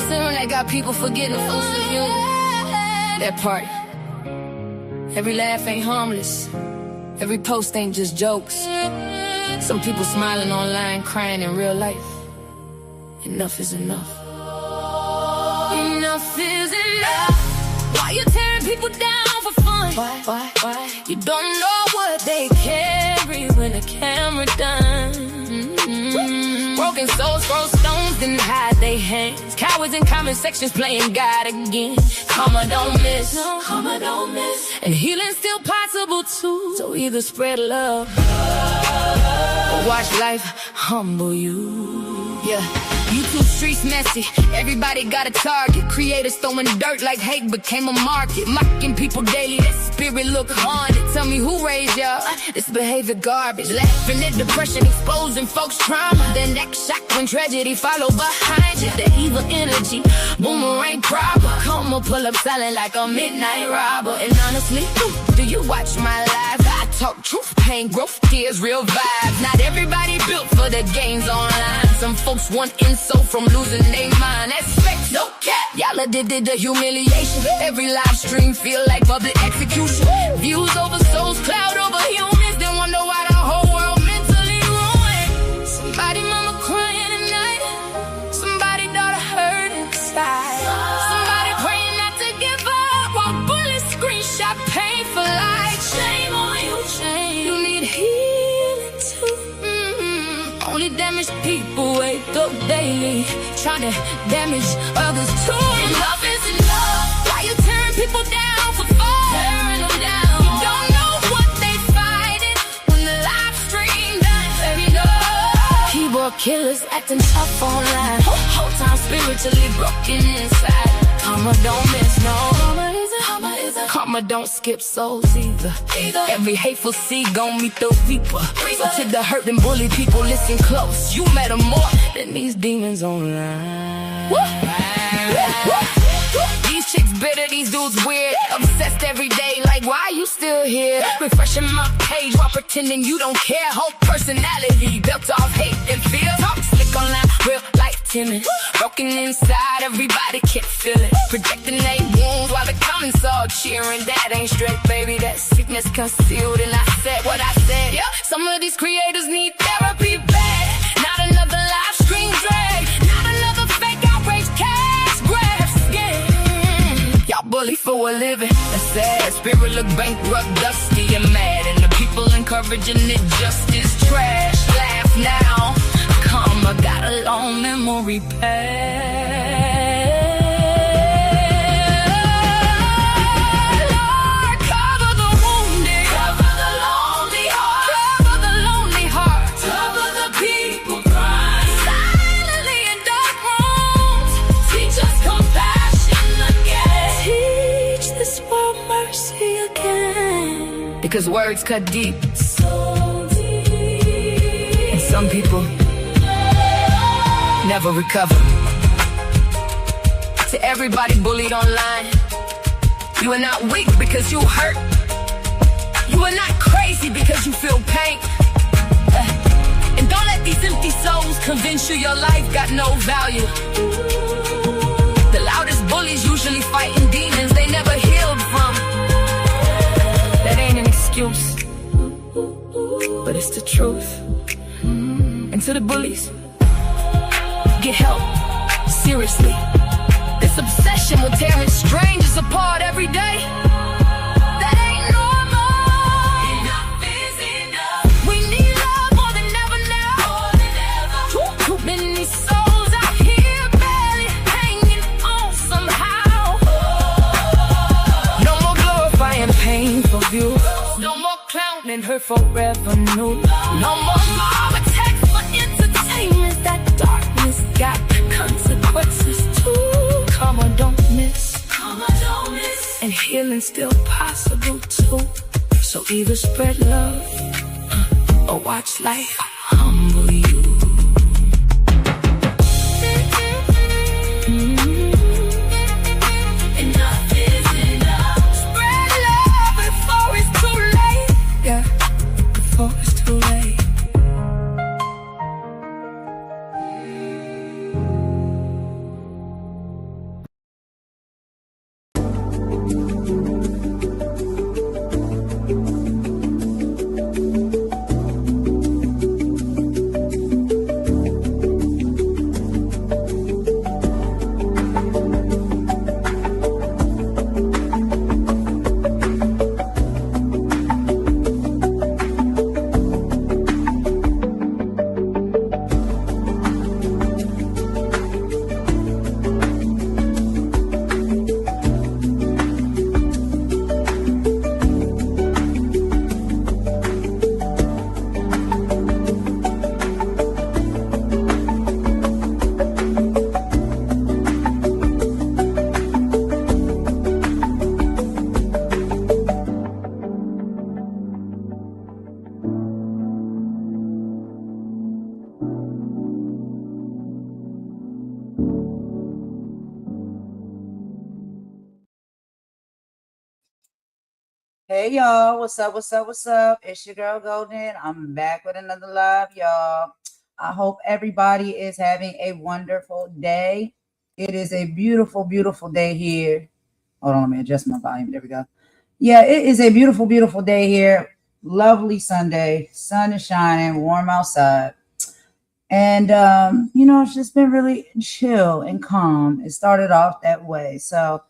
When they got people forgetting the full of humor. That part. Every laugh ain't harmless. Every post ain't just jokes. Some people smiling online, crying in real life. Enough is enough. Enough is enough. Why you tearing people down for fun? Why? You don't know what they carry when the camera done. Broken souls throw stones, then hide they hands. Cowards in comment sections playing God again. Karma don't miss, karma don't miss. And healing's still possible too. So either spread love or watch life humble you. Yeah. YouTube streets messy, everybody got a target. Creators throwing dirt like hate became a market. Mocking people daily, that spirit look haunted. Tell me who raised y'all, this behavior garbage. Laughing at depression, exposing folks' trauma. Then that shock when tragedy follow behind you. The evil energy, boomerang proper. Come on, pull up silent like a midnight robber. And honestly, do you watch my live? I talk truth, pain, growth, tears, real vibes. Not everybody built for the games online. Some folks want insult from losing their mind. That's facts, no cap. Y'all did the humiliation. Every live stream feel like public execution. Views over souls, cloud over humans. Then wonder why the whole world mentally ruined. Somebody mama crying at night. Somebody daughter hurt inside. Somebody praying not to give up while bullets screenshot pain for life. Shame on you, shame. You need healing too. Only damaged people wake up daily, trying to damage others too. Enough is enough. Why you tearing people down for fun? Tearing them down. You don't know what they fighting when the live stream done. Baby, no. Keyboard killers acting tough online. Whole time spiritually broken inside. Karma don't miss, no. Karma don't skip souls either. Every hateful seed gon' meet the reaper. So to the hurt and bully people, listen close. You matter more than these demons online. These chicks bitter, these dudes weird. Obsessed every day, like why you still here? Refreshing my page while pretending you don't care. Whole personality built off hate and fear. Talk slick online, real life timid. Broken inside, everybody can't feel it. Projecting their wounds while the comments all cheering. That ain't straight, baby, that sickness concealed. And I said what I said. Yeah, some of these creators need therapy bad. Not another live stream drag. Not another fake outrage cash grabs. Yeah. Y'all bully for a living. That's sad. Spirit look bankrupt, dusty and mad. And the people encouraging it just is trash. Laugh now. Karma got a long memory past. Lord, cover the wounded, cover the lonely heart, cover the lonely heart, cover the people crying silently in dark rooms. Teach us compassion again. Teach this world mercy again. Because words cut deep, so deep. And some people never recover. To everybody bullied online, you are not weak because you hurt. You are not crazy because you feel pain. And don't let these empty souls convince you your life got no value. The loudest bullies usually fighting demons they never healed from. That ain't an excuse, but it's the truth. And to the bullies, get help, seriously. This obsession will tear his strangers apart every day. That ain't normal. Enough is enough. We need love more than ever now. More than ever. Too many souls out here barely hanging on somehow. No more glorifying painful views. No more clowning her forever new. No more mob attacks for entertainment. That darkness got consequences too. Karma don't miss, karma don't miss. And healing's still possible too. So either spread love or watch life humble you. Enough is enough. Spread love before it's too late. Yeah, before it's too late. Hey y'all, what's up? What's up? What's up? It's your girl Golden. I'm back with another live, y'all. I hope everybody is having a wonderful day. It is a beautiful, beautiful day here. Hold on, let me adjust my volume. There we go. Yeah, it is a beautiful, beautiful day here. Lovely Sunday. Sun is shining, warm outside. And it's just been really chill and calm. It started off that way. So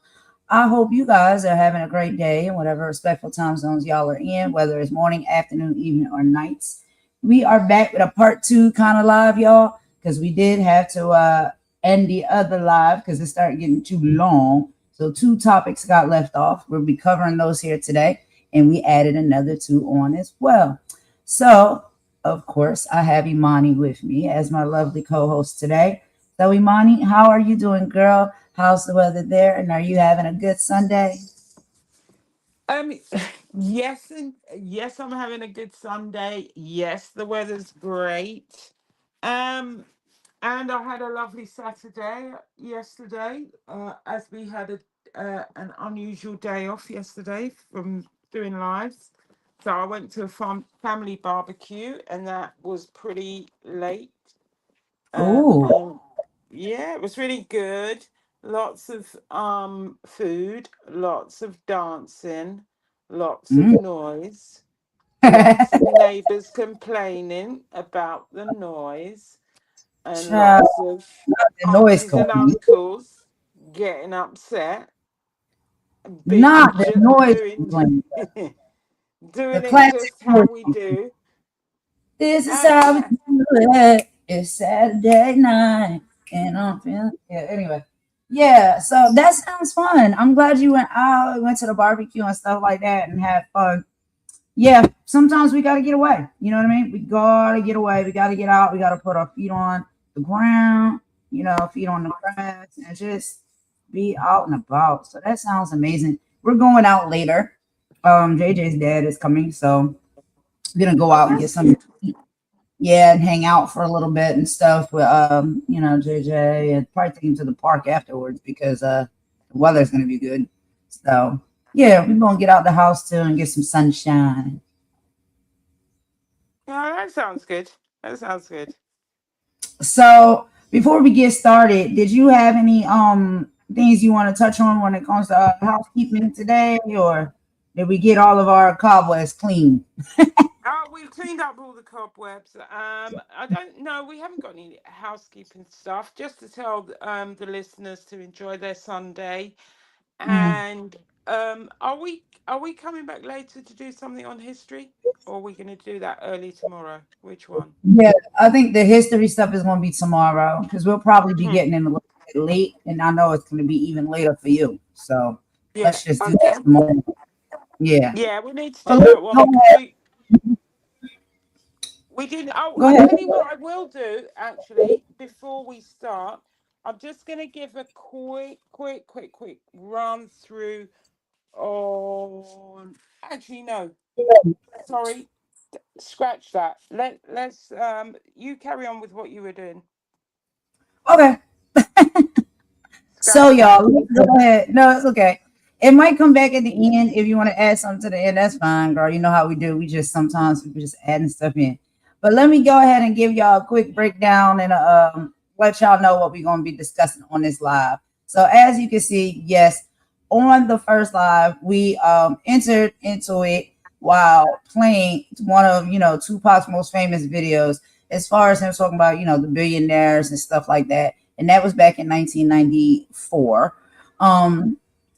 I hope you guys are having a great day in whatever respectful time zones y'all are in, whether it's morning, afternoon, evening, or nights. We are back with a part two kind of live, y'all, because we did have to end the other live because it started getting too long. So two topics got left off. We'll be covering those here today, and we added another two on as well. So, of course, I have Imani with me as my lovely co-host today. So, Imani, how are you doing, girl? How's the weather there? And are you having a good Sunday? Um, yes, and yes, I'm having a good Sunday. Yes, the weather's great. Um, and I had a lovely Saturday yesterday, as we had an unusual day off yesterday from doing lives. So I went to a family barbecue, and that was pretty late. Ooh, And yeah, it was really good. Lots of food, lots of dancing, lots of mm. noise, lots of neighbours complaining about the noise, and Child, lots of the noise aunties and complaint. uncles getting upset, being Not the noise doing complaint. The doing it classic just noise how we complaint. do. This is And how we yeah, do it. It's Saturday night, and I'm feeling. Yeah. Anyway, yeah. So that sounds fun. I'm glad you went out, went to the barbecue and stuff like that, and had fun. Yeah. Sometimes we got to get away. You know what I mean? We gotta get away. We gotta get out. We gotta put our feet on the ground. Feet on the grass, and just be out and about. So that sounds amazing. We're going out later. JJ's dad is coming, so we're gonna go oh, out and get that's some. good. Yeah, and hang out for a little bit and stuff with JJ, and probably take him to the park afterwards because the weather's gonna be good. So yeah, we're gonna get out the house too and get some sunshine. Oh, that sounds good. That sounds good. So before we get started, did you have any things you want to touch on when it comes to housekeeping today, or did we get all of our cobwebs clean? Oh, we've cleaned up all the cobwebs. I don't know. We haven't got any housekeeping stuff. Just to tell the listeners to enjoy their Sunday. Mm. And are we coming back later to do something on history, or are we going to do that early tomorrow? Which one? Yeah, I think the history stuff is going to be tomorrow because we'll probably be Mm, getting in a little bit late, and I know it's going to be even later for you. So yeah. let's just do that Okay. tomorrow. Yeah. Yeah, we need to So do let's that one go because ahead. we didn't. Oh, Go I ahead. tell you what, I will do actually before we start. I'm just going to give a quick run through on. Actually, no. Sorry, scratch that. Let's you carry on with what you were doing. Okay. So Scratch that. y'all, let's go ahead. No, it's okay. It might come back at the end if you want to add something to the end. That's fine, girl. You know how we do. We just sometimes we just adding stuff in. But let me go ahead and give y'all a quick breakdown and let y'all know what we're gonna be discussing on this live. So as you can see, yes, on the first live, we entered into it while playing one of Tupac's most famous videos, as far as him talking about the billionaires and stuff like that, and that was back in 1994.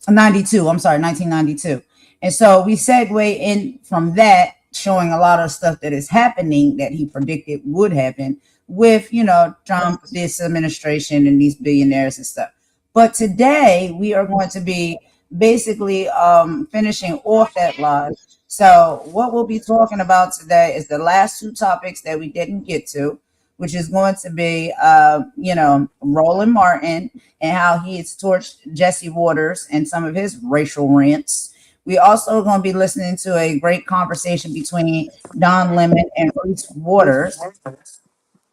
92, I'm sorry, 1992. And so we segue in from that, showing a lot of stuff that is happening that he predicted would happen with, Trump, this administration, and these billionaires and stuff. But today we are going to be basically finishing off that live. So what we'll be talking about today is the last two topics that we didn't get to, which is going to be, Roland Martin and how he has torched Jesse Waters and some of his racial rants. We also going to be listening to a great conversation between Don Lemon and Reese Waters.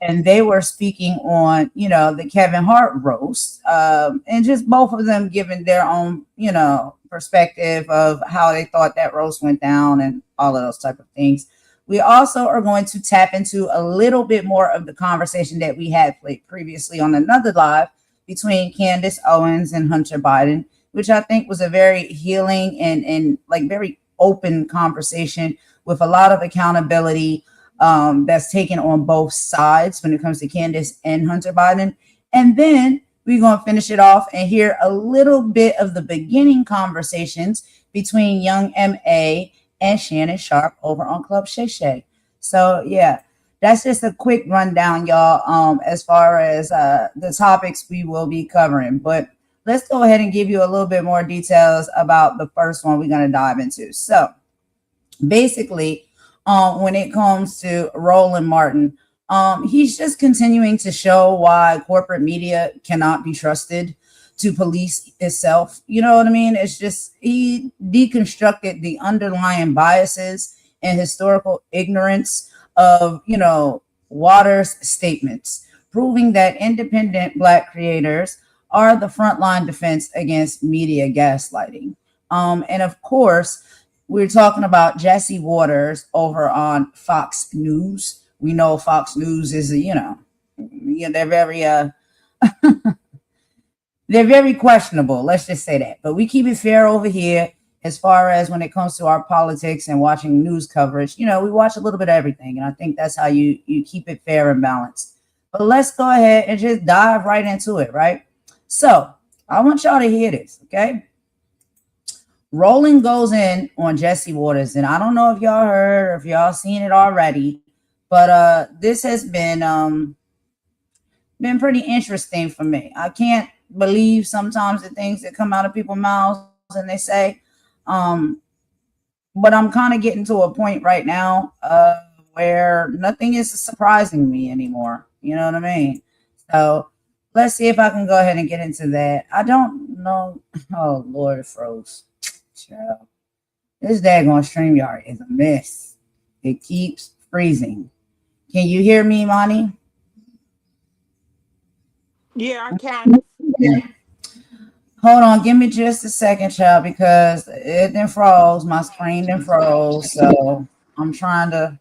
and they were speaking on, the Kevin Hart roast, and just both of them giving their own, perspective of how they thought that roast went down and all of those type of things. We also are going to tap into a little bit more of the conversation that we had played previously on another live between Candace Owens and Hunter Biden, which I think was a very healing and like very open conversation with a lot of accountability that's taken on both sides when it comes to Candace and Hunter Biden. And then we're going to finish it off and hear a little bit of the beginning conversations between young M.A. and Shannon Sharpe over on Club Shay Shay. So, yeah, that's just a quick rundown, y'all, as far as the topics we will be covering. But let's go ahead and give you a little bit more details about the first one we're going to dive into. So, basically, when it comes to Roland Martin, he's just continuing to show why corporate media cannot be trusted to police itself. You know what I mean? It's just he deconstructed the underlying biases and historical ignorance of, Waters' statements, proving that independent Black creators are the frontline defense against media gaslighting. And of course, we're talking about Jesse Waters over on Fox News. We know Fox News is, they're very, they're very questionable. Let's just say that. But we keep it fair over here as far as when it comes to our politics and watching news coverage. We watch a little bit of everything. And I think that's how you keep it fair and balanced. But let's go ahead and just dive right into it, right? So I want y'all to hear this, okay? Roland goes in on Jesse Waters, and I don't know if y'all heard or if y'all seen it already, but this has been pretty interesting for me. I can't believe sometimes the things that come out of people's mouths and they say, but I'm kind of getting to a point right now where nothing is surprising me anymore. You know what I mean? So let's see if I can go ahead and get into that. I don't know. Oh, Lord, it froze. Child. This daggone StreamYard is a mess. It keeps freezing. Can you hear me, Monty? Yeah, I can. Yeah. Hold on, give me just a second, child, because it then froze. My screen then froze, so I'm trying to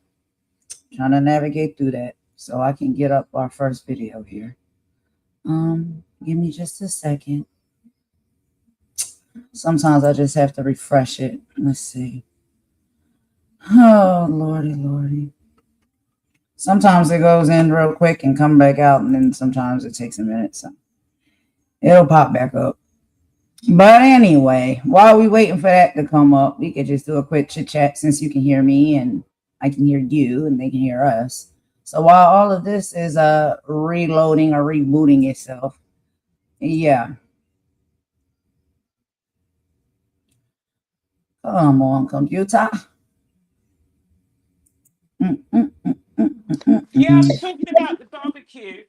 navigate through that so I can get up our first video here. Give me just a second. Sometimes I just have to refresh it. Let's see. Oh, Lordy. Sometimes it goes in real quick and come back out, and then sometimes it takes a minute. So it'll pop back up. But anyway, while we waiting for that to come up, we could just do a quick chit chat since you can hear me and I can hear you and they can hear us. So while all of this is reloading or rebooting itself, yeah. Come on, computer. Yeah, I'm talking about the barbecue.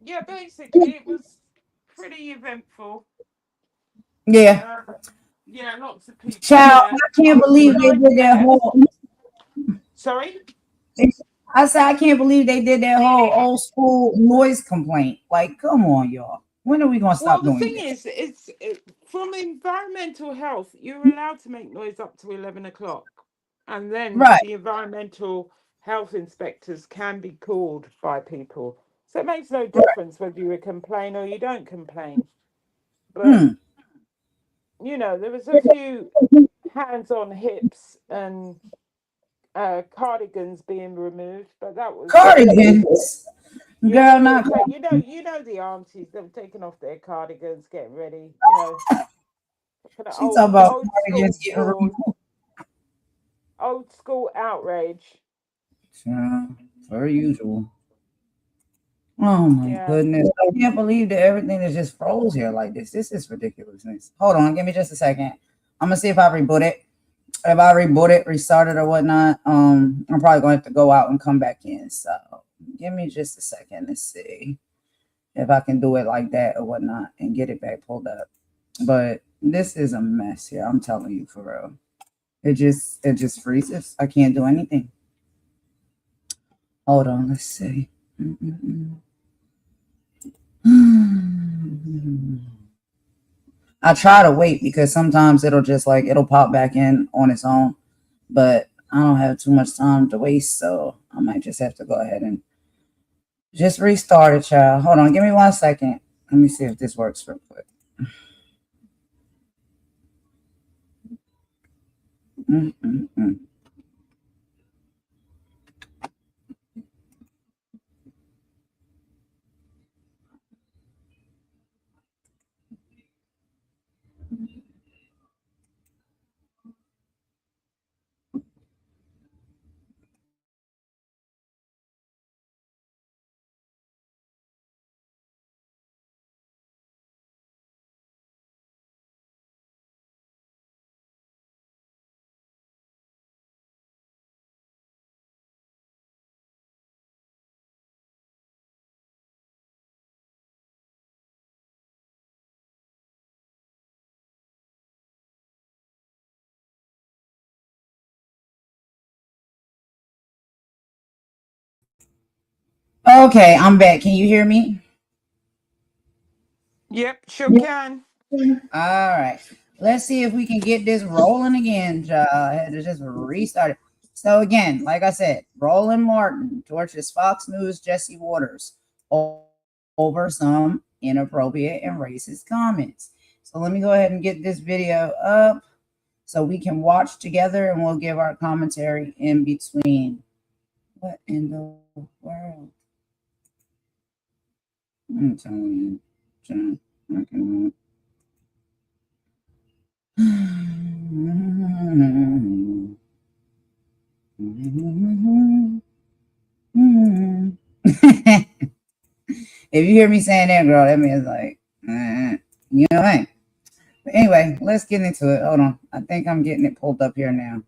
Yeah, basically it was pretty eventful. Yeah. Yeah, lots of people. Child, There. I can't believe they did that whole. Sorry? I said, I can't believe they did that whole old school noise complaint. Like, come on, y'all. When are we going to stop doing this? Well, the thing is, from environmental health, you're allowed to make noise up to 11 o'clock. And then the environmental health inspectors can be called by people. So it makes no difference whether you complain or you don't complain. But, there was a few hands on hips and cardigans being removed, but that was cardigans. Girl, not you know the aunties, they've taken off their cardigans, getting ready. She's talking about cardigans getting removed. Old school outrage. Per usual. Oh my goodness. I can't believe that everything is just froze here like this. This is ridiculousness. Hold on, give me just a second. I'm gonna see if I reboot it. If I reboot it, restart it or whatnot, I'm probably going to have to go out and come back in. So give me just a second to see if I can do it like that or whatnot and get it back pulled up. But this is a mess here. I'm telling you, for real. It just freezes. I can't do anything. Hold on, let's see. I try to wait because sometimes it'll just like it'll pop back in on its own, but I don't have too much time to waste, so I might just have to go ahead and just restart it, child. Hold on, give me 1 second. Let me see if this works real quick. Okay, I'm back. Can you hear me? Yep, sure can. All right. Let's see if we can get this rolling again, child. I had to just restart it. So again, like I said, Roland Martin torches Fox News Jesse Waters over some inappropriate and racist comments. So let me go ahead and get this video up so we can watch together and we'll give our commentary in between. What in the world? I'm telling you, I cannot. If you hear me saying that, girl, that means like, you know what I mean? But anyway, let's get into it. Hold on. I think I'm getting it pulled up here now.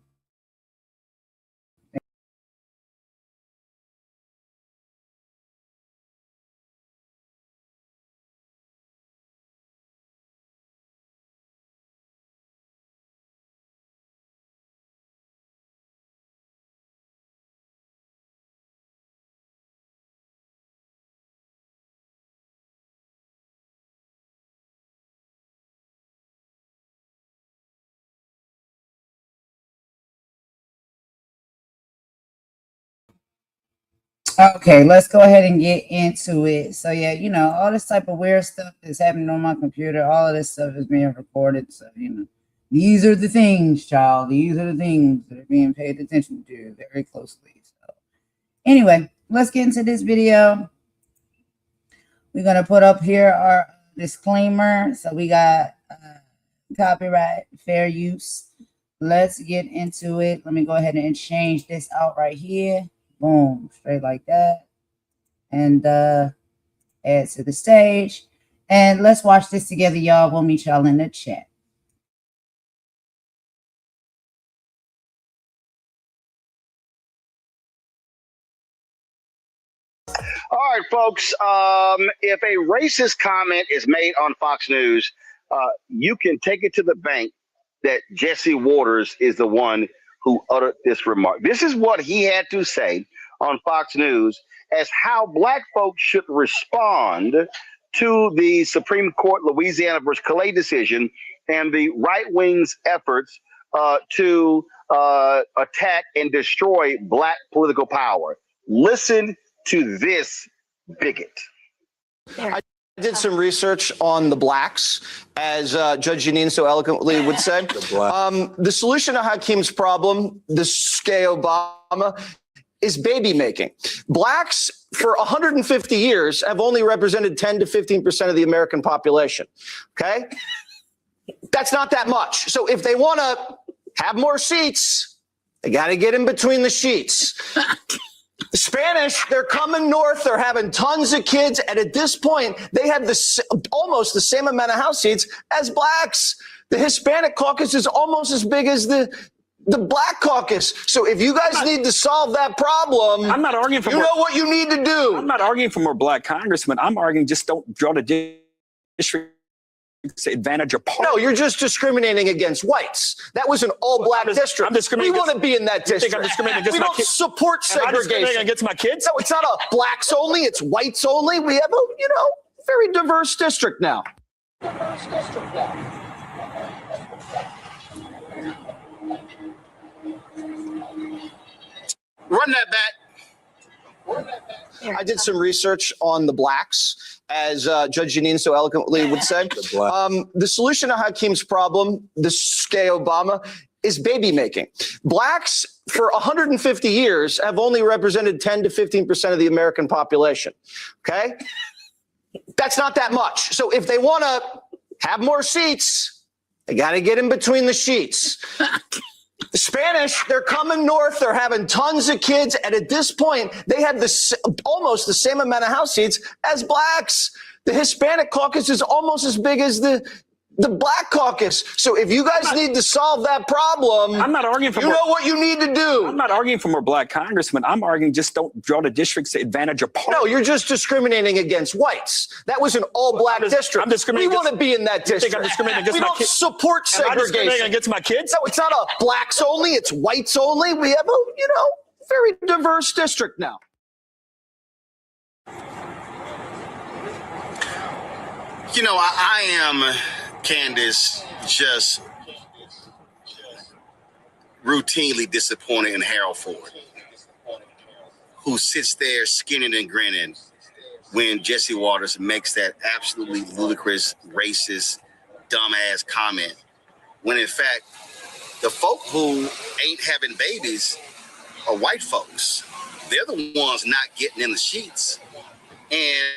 Okay, let's go ahead and get into it. So yeah, you know, all this type of weird stuff that's happening on my computer, all of this stuff is being recorded. So, you know, these are the things, child. These are the things that are being paid attention to very closely. So anyway, let's get into this video. We're going to put up here our disclaimer. So we got copyright, fair use. Let's get into it. Let me go ahead and change this out right here. Boom, straight like that. And add to the stage. And let's watch this together, y'all. We'll meet y'all in the chat. All right, folks. If a racist comment is made on Fox News, you can take it to the bank that Jesse Waters is the one who uttered this remark. This is what he had to say on Fox News as how black folks should respond to the Supreme Court Louisiana versus Calais decision and the right wing's efforts to attack and destroy black political power. Listen to this bigot. I did some research on the blacks, as Judge Janine so eloquently would say. The solution to Hakeem's problem, this gay Obama, is baby making. Blacks for 150 years have only represented 10 to 15% of the American population. Okay? That's not that much. So if they want to have more seats, they got to get in between the sheets. The Spanish, they're coming north. They're having tons of kids. And at this point, they have almost the same amount of House seats as blacks. The Hispanic caucus is almost as big as the black caucus. So if you guys need to solve that problem, I'm not arguing for you know what you need to do. I'm not arguing for more black congressmen. I'm arguing just don't draw the district advantage of party. No, you're just discriminating against whites. That was an all-black district. I'm discriminating. We want to be in that district. You think I'm discriminating against we my don't kids? support segregation. Am I discriminating against my kids? No, it's not a blacks only. It's whites only. We have a, very diverse district now. Run that back. I did some research on the blacks, as Judge Janine so eloquently would say. The solution to Hakeem's problem, this gay Obama, is baby making. Blacks for 150 years have only represented 10 to 15% of the American population. Okay? That's not that much. So if they want to have more seats, they got to get in between the sheets. The Spanish, they're coming north. They're having tons of kids. And at this point, they have almost the same amount of House seats as blacks. The Hispanic caucus is almost as big as the black caucus. So if you guys need to solve that problem, I'm not arguing for what you need to do. I'm not arguing for more black congressmen. I'm arguing just don't draw the districts to advantage of party. No, you're just discriminating against whites. That was an all-black district. I'm discriminating. We want to be in that district. You think I'm discriminating against my kids? We don't support segregation. Am I discriminating against my kids? No, it's not a blacks only. It's whites only. We have a, very diverse district now. I am, Candace, just routinely disappointed in Harold Ford, who sits there skinning and grinning when Jesse Waters makes that absolutely ludicrous, racist, dumbass comment, when in fact, the folk who ain't having babies are white folks. They're the ones not getting in the sheets. And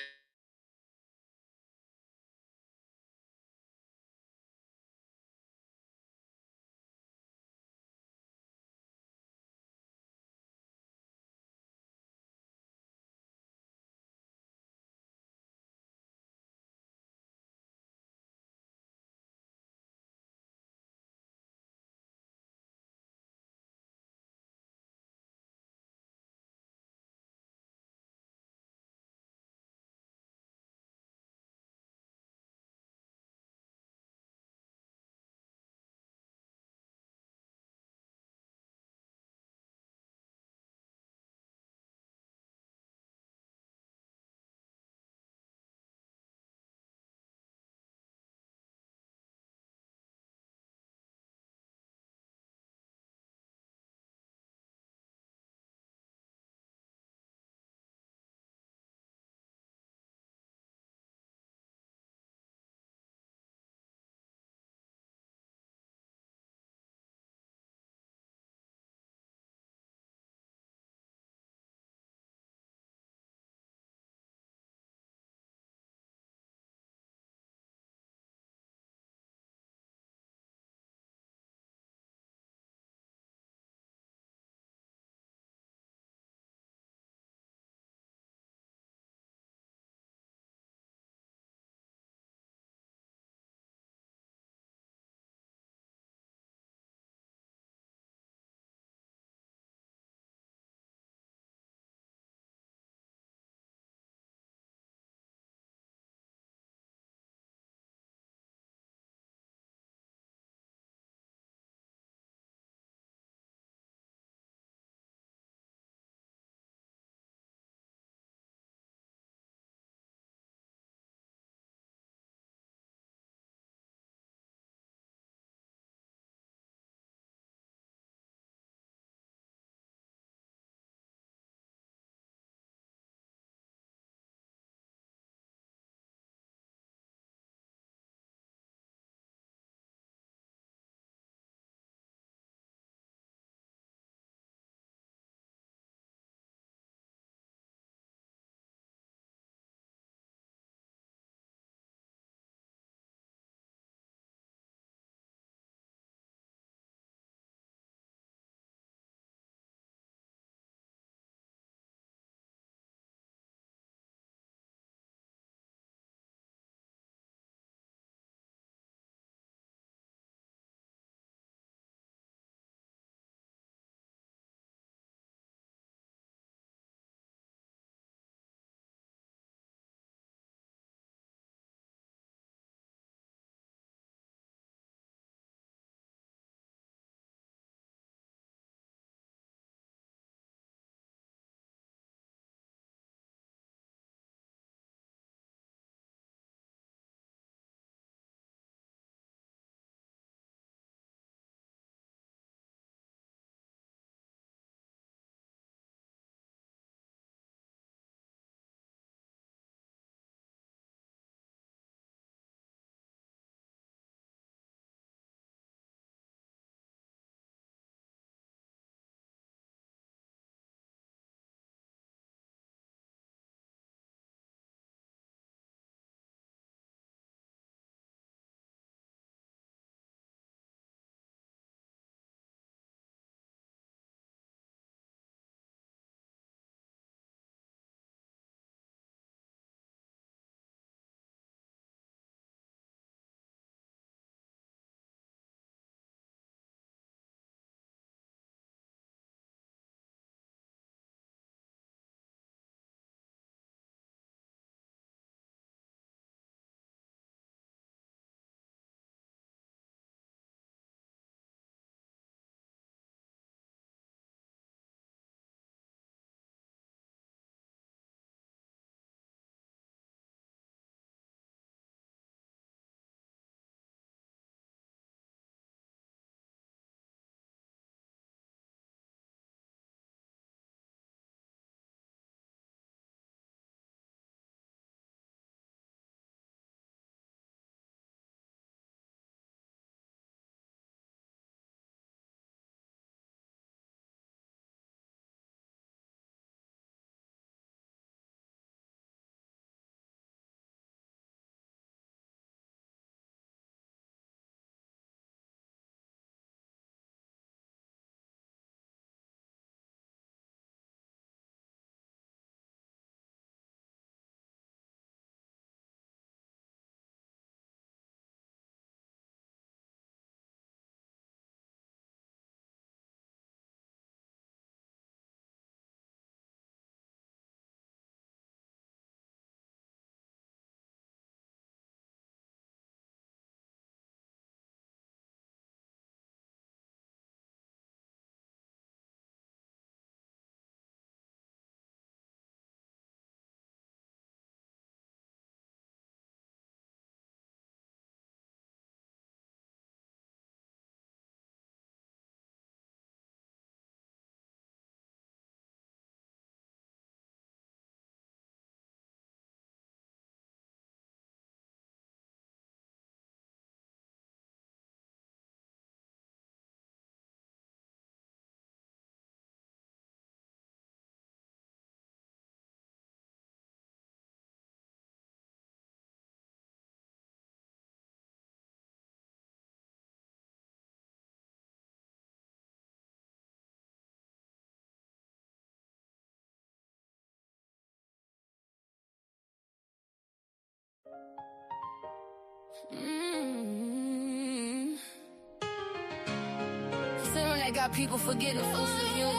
When they got people forgetting folks in the union.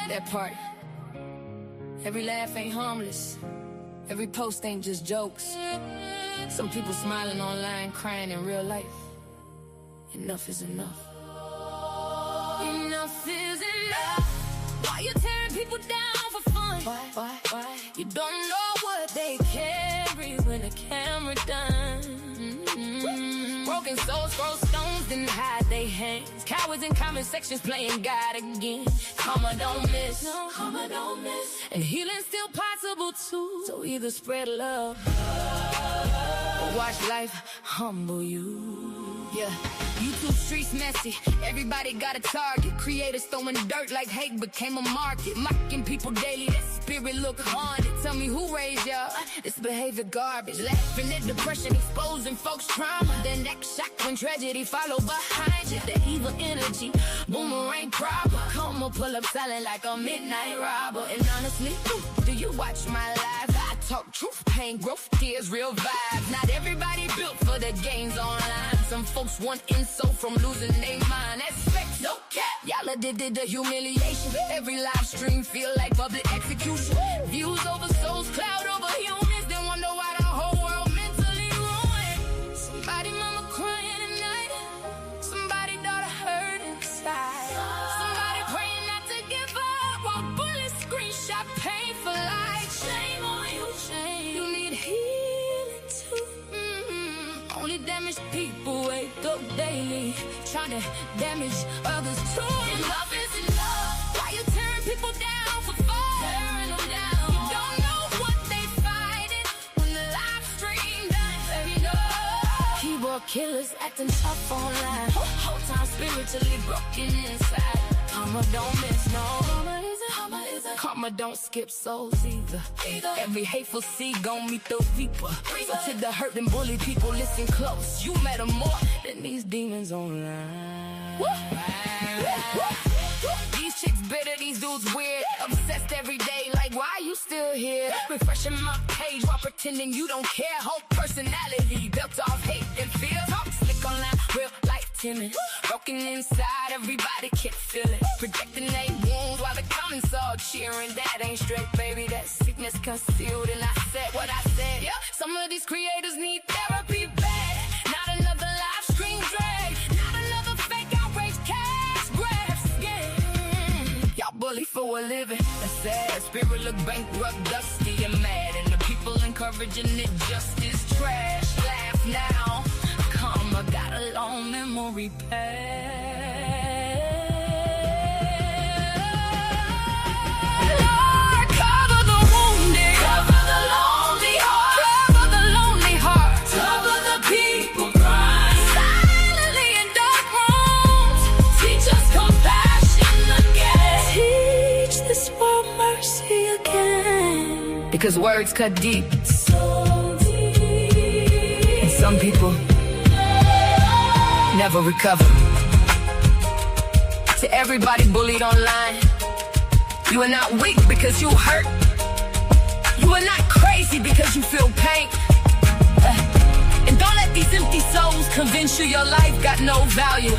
That part. Every laugh ain't harmless. Every post ain't just jokes. Some people smiling online, crying in real life. Enough is enough. Enough is enough. Why you tearing people down for fun? Why? You don't know what they carry when the camera done. Broken souls throw stones and hide their hands. Cowards in comment sections playing God again. Karma don't miss. No, karma don't miss. And healing's still possible too. So either spread love or watch life humble you. Yeah, YouTube streets messy. Everybody got a target. Creators throwing dirt like hate became a market. Mocking people daily. That spirit look haunted. Tell me who raised y'all? This behavior garbage. Laughing at depression, exposing folks' trauma. Then act shocked when tragedy follow behind you. The evil energy, boomerang proper. Come on, pull up silent like a midnight robber. And honestly, do you watch my live? I talk truth, pain, growth, tears, real vibes. Not everybody built for the games online. Some folks want insult from losing their mind. That's facts, no cap. Y'all did the humiliation. Every live stream feel like public execution. Views over souls, cloud over humans. Then wonder why the whole world mentally ruined. Somebody mama crying at night. Somebody daughter hurt inside. Somebody praying not to give up while bullets screenshot pain for life. Shame on you, shame. You need healing too. Only damaged people wake up daily, trying to damage others too. Enough is enough. Why you tearing people down for fun? Tearing them down. You don't know what they fighting when the live stream done. Baby, no. Keyboard killers acting tough online. Whole time spiritually broken inside. Karma don't miss, no. Karma don't skip souls either. Every hateful seed gon' meet the reaper. So to the hurt and bully people, listen close. You matter more than these demons online. These chicks bitter, these dudes weird. Obsessed every day, like why you still here? Refreshing my page while pretending you don't care. Whole personality built off hate and fear. Talk slick online, real life timid. Broken inside, everybody can feel it. Projecting their wounds while the comments all cheering. That ain't straight, baby, that sickness concealed. And I said what I said. Yeah, some of these creators need therapy bad. Not another live stream drag. Not another fake outrage cash grab scam. Y'all bully for a living, that's sad. Spirit look bankrupt, dusty and mad. And the people encouraging it just is trash. Laugh now, karma got a long memory past. Lord, cover the wounded, cover the lonely heart, cover the lonely heart, cover the people crying silently in dark rooms. Teach us compassion again. Teach this world mercy again. Because words cut deep, so deep. And some people never recover. To everybody bullied online, you are not weak because you hurt. You are not crazy because you feel pain. And don't let these empty souls convince you your life got no value.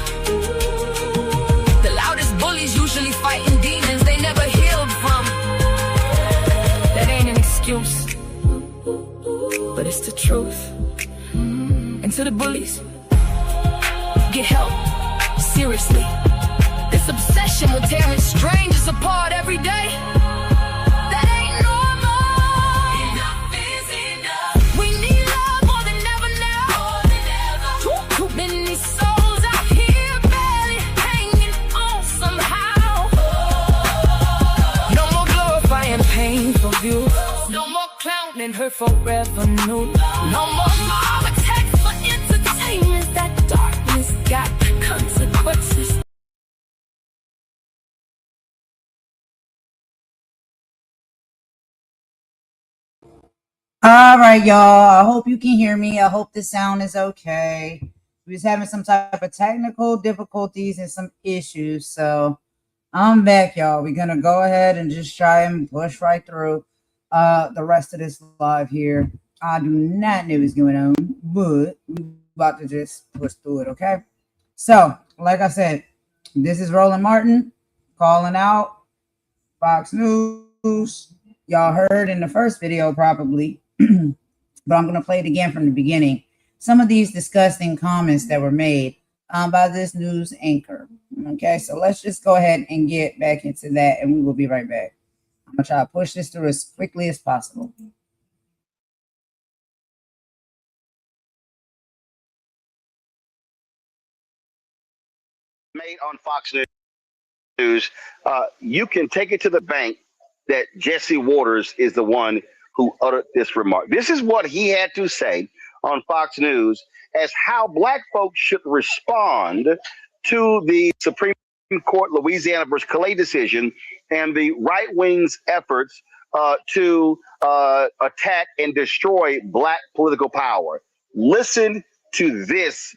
The loudest bullies usually fighting demons they never healed from. That ain't an excuse, but it's the truth. And to the bullies, get help, seriously. This obsession with tearing strangers apart every day, that ain't normal. Enough is enough. We need love more than ever now. Too many souls out here barely hanging on somehow. No more glorifying painful views. No more clowning hurtful revenue. No more mob attacks for entertainment. That darkness got consequences. All right, y'all. I hope you can hear me. I hope the sound is okay. We was having some type of technical difficulties and some issues. So I'm back, y'all. We're going to go ahead and just try and push right through the rest of this live here. I do not know what's going on, but we about to just push through it, okay? So, like I said, this is Roland Martin calling out Fox News. Y'all heard in the first video probably, but I'm going to play it again from the beginning. Some of these disgusting comments that were made by this news anchor. Okay, so let's just go ahead and get back into that, and we will be right back. I'm going to try to push this through as quickly as possible. Made on Fox News, you can take it to the bank that Jesse Waters is the one who uttered this remark. This is what he had to say on Fox News as how black folks should respond to the Supreme Court Louisiana versus Calais decision and the right wing's efforts to attack and destroy black political power. Listen to this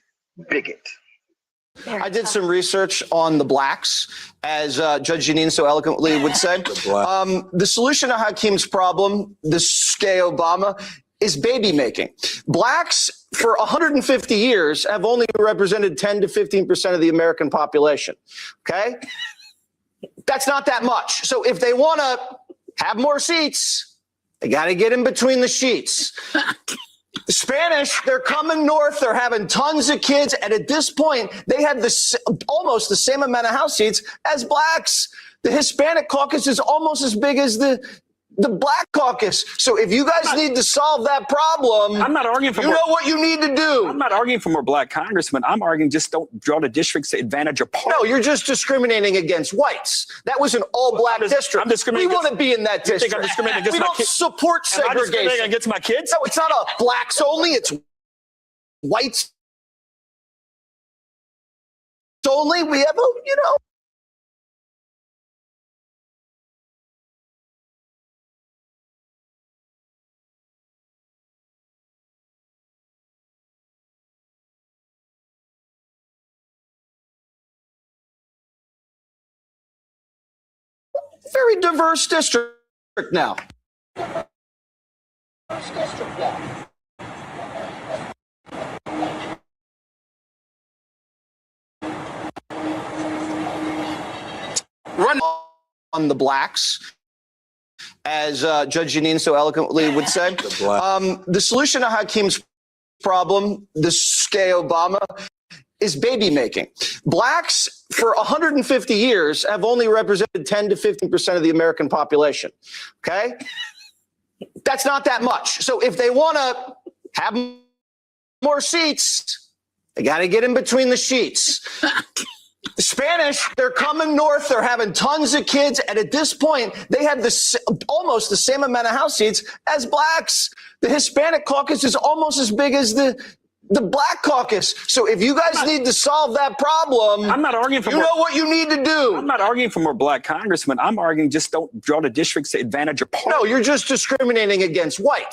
bigot. I did some research on the blacks, as Judge Janine so eloquently would say. The solution to Hakeem's problem, this gay Obama, is baby making. Blacks for 150 years have only represented 10 to 15% of the American population. Okay? That's not that much. So if they want to have more seats, they got to get in between the sheets. The Spanish, they're coming north. They're having tons of kids. And at this point, they have almost the same amount of House seats as blacks. The Hispanic caucus is almost as big as the black caucus. So if you guys need to solve that problem, I'm not arguing for you know what you need to do. I'm not arguing for more black congressmen. I'm arguing just don't draw the districts to advantage your party. No, you're just discriminating against whites. That was an all-black district. I'm discriminating. We want to be in that district. I'm discriminating against we don't support segregation. Am I discriminating against my kids? No, it's not a blacks only. It's whites only. We have a, very diverse district now. Run on the blacks, as Judge Janine so eloquently would say. The solution to Hakeem's problem, this gay Obama, is baby making. Blacks for 150 years have only represented 10 to 15% of the American population. Okay? That's not that much. So if they want to have more seats, they got to get in between the sheets. The Spanish, they're coming north. They're having tons of kids. And at this point, they have almost the same amount of House seats as blacks. The Hispanic caucus is almost as big as the black caucus. So if you guys need to solve that problem, I'm not arguing for you know what you need to do. I'm not arguing for more black congressmen. I'm arguing just don't draw the districts to advantage your party. No, you're just discriminating against white.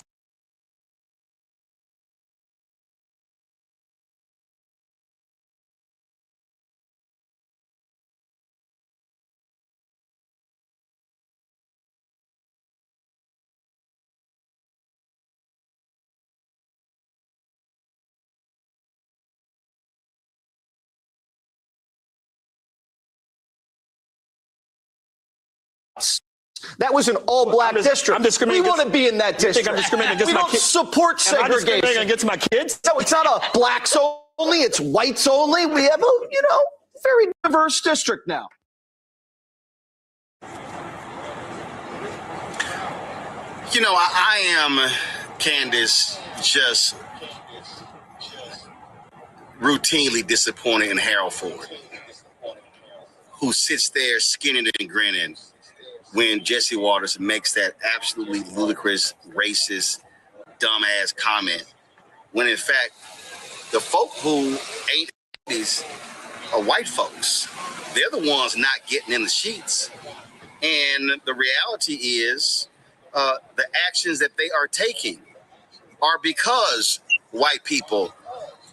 That was an all-black district. I'm discriminating. We want to be in that district. I'm discriminating against we my don't support segregation. Am I discriminating against my kids? No, it's not a blacks only. It's whites only. We have a, very diverse district now. I am, Candace, just routinely disappointed in Harold Ford, who sits there skinning and grinning when Jesse Waters makes that absolutely ludicrous, racist, dumbass comment, when in fact, the folk who ain't these are white folks. They're the ones not getting in the sheets. And the reality is the actions that they are taking are because white people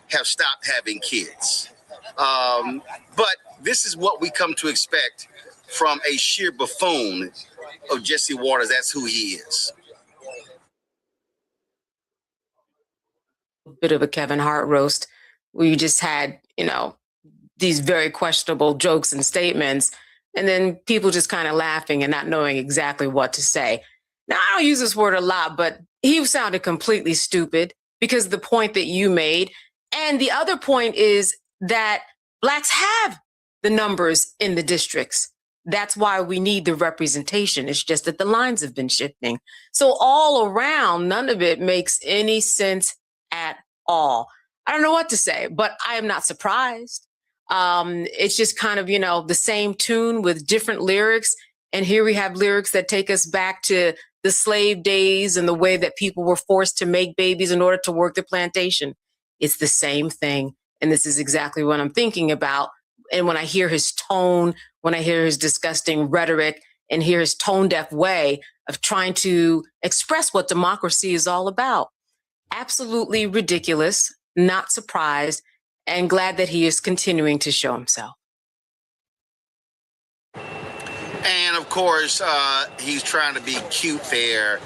have stopped having kids. But this is what we come to expect from a sheer buffoon of Jesse Waters. That's who he is. bit of a Kevin Hart roast where you just had, you know, these very questionable jokes and statements, and then people just kind of laughing and not knowing exactly what to say. Now, I don't use this word a lot, but he sounded completely stupid because the point that you made. And the other point is that Blacks have the numbers in the districts. That's why we need the representation. It's just that the lines have been shifting. So all around, none of it makes any sense at all. I don't know what to say, but I am not surprised. It's just kind of, you know, the same tune with different lyrics. And here we have lyrics that take us back to the slave days and the way that people were forced to make babies in order to work the plantation. It's the same thing. And this is exactly what I'm thinking about. And when I hear his tone, when I hear his disgusting rhetoric and hear his tone-deaf way of trying to express what democracy is all about. Absolutely ridiculous, not surprised, and glad that he is continuing to show himself. And of course, he's trying to be cute there,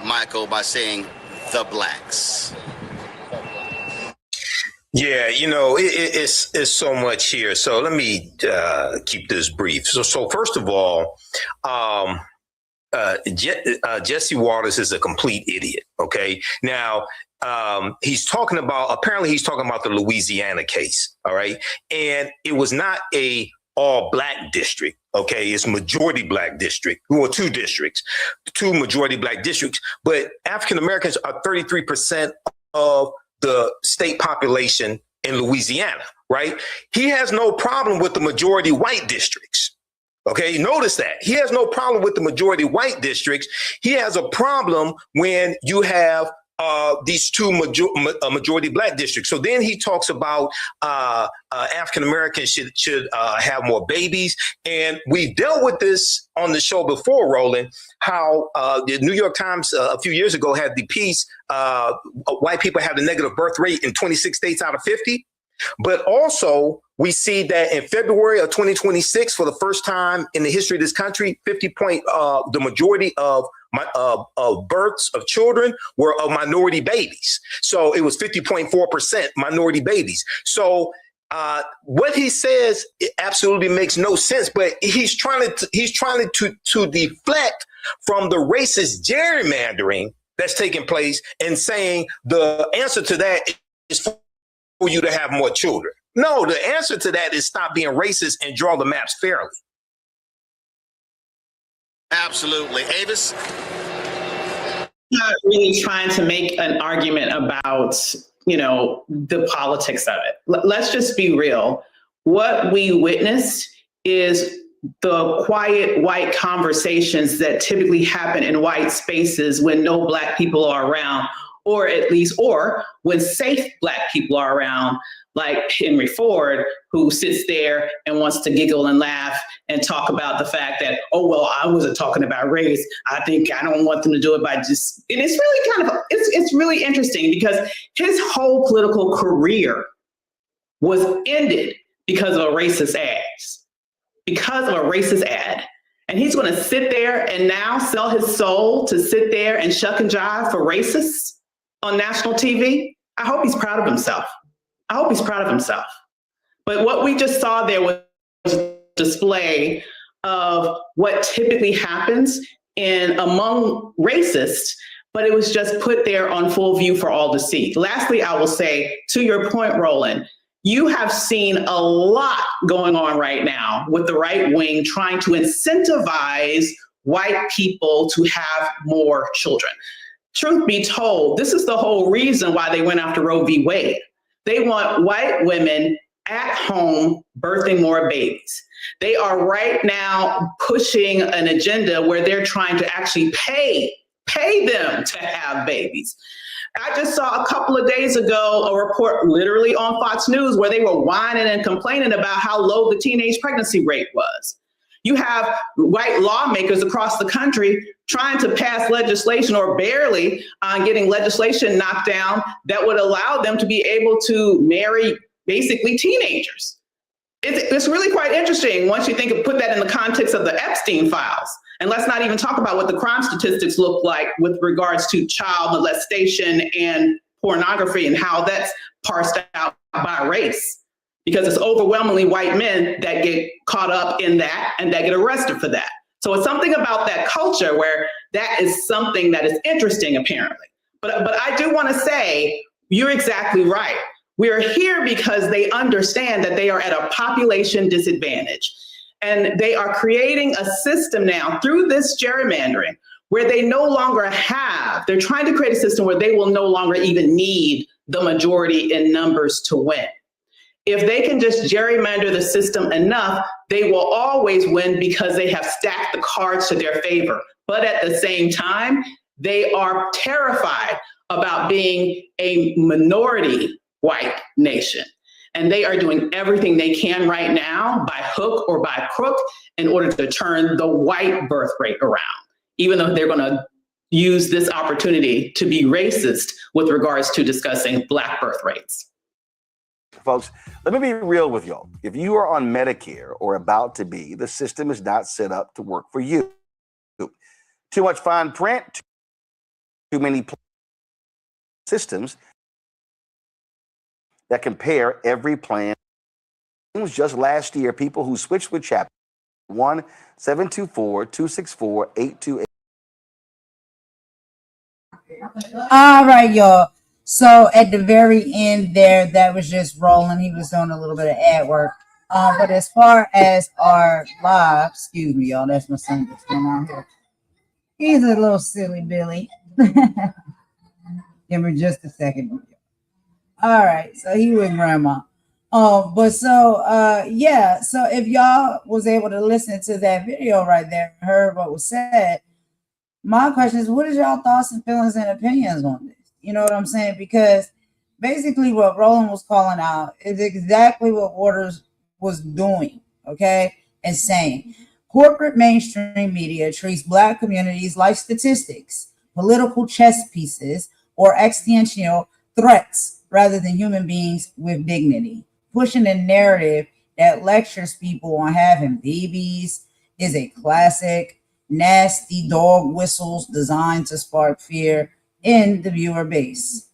Michael, by saying the Blacks. Yeah, you know, it's so much here. So let me keep this brief. So first of all, Jesse Waters is a complete idiot. OK, now apparently he's talking about the Louisiana case. All right. And it was not a all black district. OK, it's majority black district. Well, two majority black districts. But African Americans are 33% of the state population in Louisiana, right? He has no problem with the majority white districts. Okay, notice that. He has no problem with the majority white districts. He has a problem when you have these two majority black districts. So then he talks about African Americans should have more babies. And we dealt with this on the show before, Roland, how the New York Times a few years ago had the piece, white people have the negative birth rate in 26 states out of 50. But also, we see that in February of 2026, for the first time in the history of this country, the majority of births of children were of minority babies. So it was 50.4% minority babies. So what he says, it absolutely makes no sense. But he's trying to deflect from the racist gerrymandering that's taking place and saying the answer to that is for you to have more children. No, the answer to that is stop being racist and draw the maps fairly. Absolutely. Avis? Not really trying to make an argument about, you know, the politics of it. Let's just be real. What we witnessed is the quiet white conversations that typically happen in white spaces when no black people are around, or when safe black people are around, like Henry Ford, who sits there and wants to giggle and laugh and talk about the fact that, oh, well, I wasn't talking about race. I don't want them to do it by just, and it's really it's really interesting because his whole political career was ended because of a racist ad. And he's going to sit there and now sell his soul to sit there and shuck and jive for racists on national TV. I hope he's proud of himself. But what we just saw there was a display of what typically happens among racists, but it was just put there on full view for all to see. Lastly, I will say, to your point, Roland, you have seen a lot going on right now with the right wing trying to incentivize white people to have more children. Truth be told, this is the whole reason why they went after Roe v. Wade. They want white women at home birthing more babies. They are right now pushing an agenda where they're trying to actually pay them to have babies. I just saw a couple of days ago a report literally on Fox News where they were whining and complaining about how low the teenage pregnancy rate was. You have white lawmakers across the country trying to pass legislation or barely getting legislation knocked down that would allow them to be able to marry basically teenagers. It's really quite interesting once you put that in the context of the Epstein files. And let's not even talk about what the crime statistics look like with regards to child molestation and pornography and how that's parsed out by race, because it's overwhelmingly white men that get caught up in that and that get arrested for that. So it's something about that culture where that is something that is interesting, apparently. But I do want to say, you're exactly right. We're here because they understand that they are at a population disadvantage. And they are creating a system now through this gerrymandering where they no longer have, they're trying to create a system where they will no longer even need the majority in numbers to win. If they can just gerrymander the system enough, they will always win because they have stacked the cards to their favor. But at the same time, they are terrified about being a minority white nation. And they are doing everything they can right now by hook or by crook in order to turn the white birth rate around, even though they're going to use this opportunity to be racist with regards to discussing Black birth rates. Folks, let me be real with y'all. If you are on Medicare or about to be, the system is not set up to work for you. Too much fine print, too many systems that compare every plan. Just last year, people who switched with Chapter 1-724-264-828. All right, y'all. So at the very end there, that was just Roland. He was doing a little bit of ad work. But as far as our live, excuse me, y'all, that's my son that's going on here. He's a little silly Billy. Give me just a second. All right, so he with grandma. Yeah, so if y'all was able to listen to that video right there, heard what was said, my question is, what is y'all thoughts and feelings and opinions on this? You know what I'm saying? Because basically what Roland was calling out is exactly what Waters was doing, okay, and saying. Corporate mainstream media treats Black communities like statistics, political chess pieces, or existential threats rather than human beings with dignity. Pushing a narrative that lectures people on having babies is a classic, nasty dog whistles designed to spark fear in the viewer base.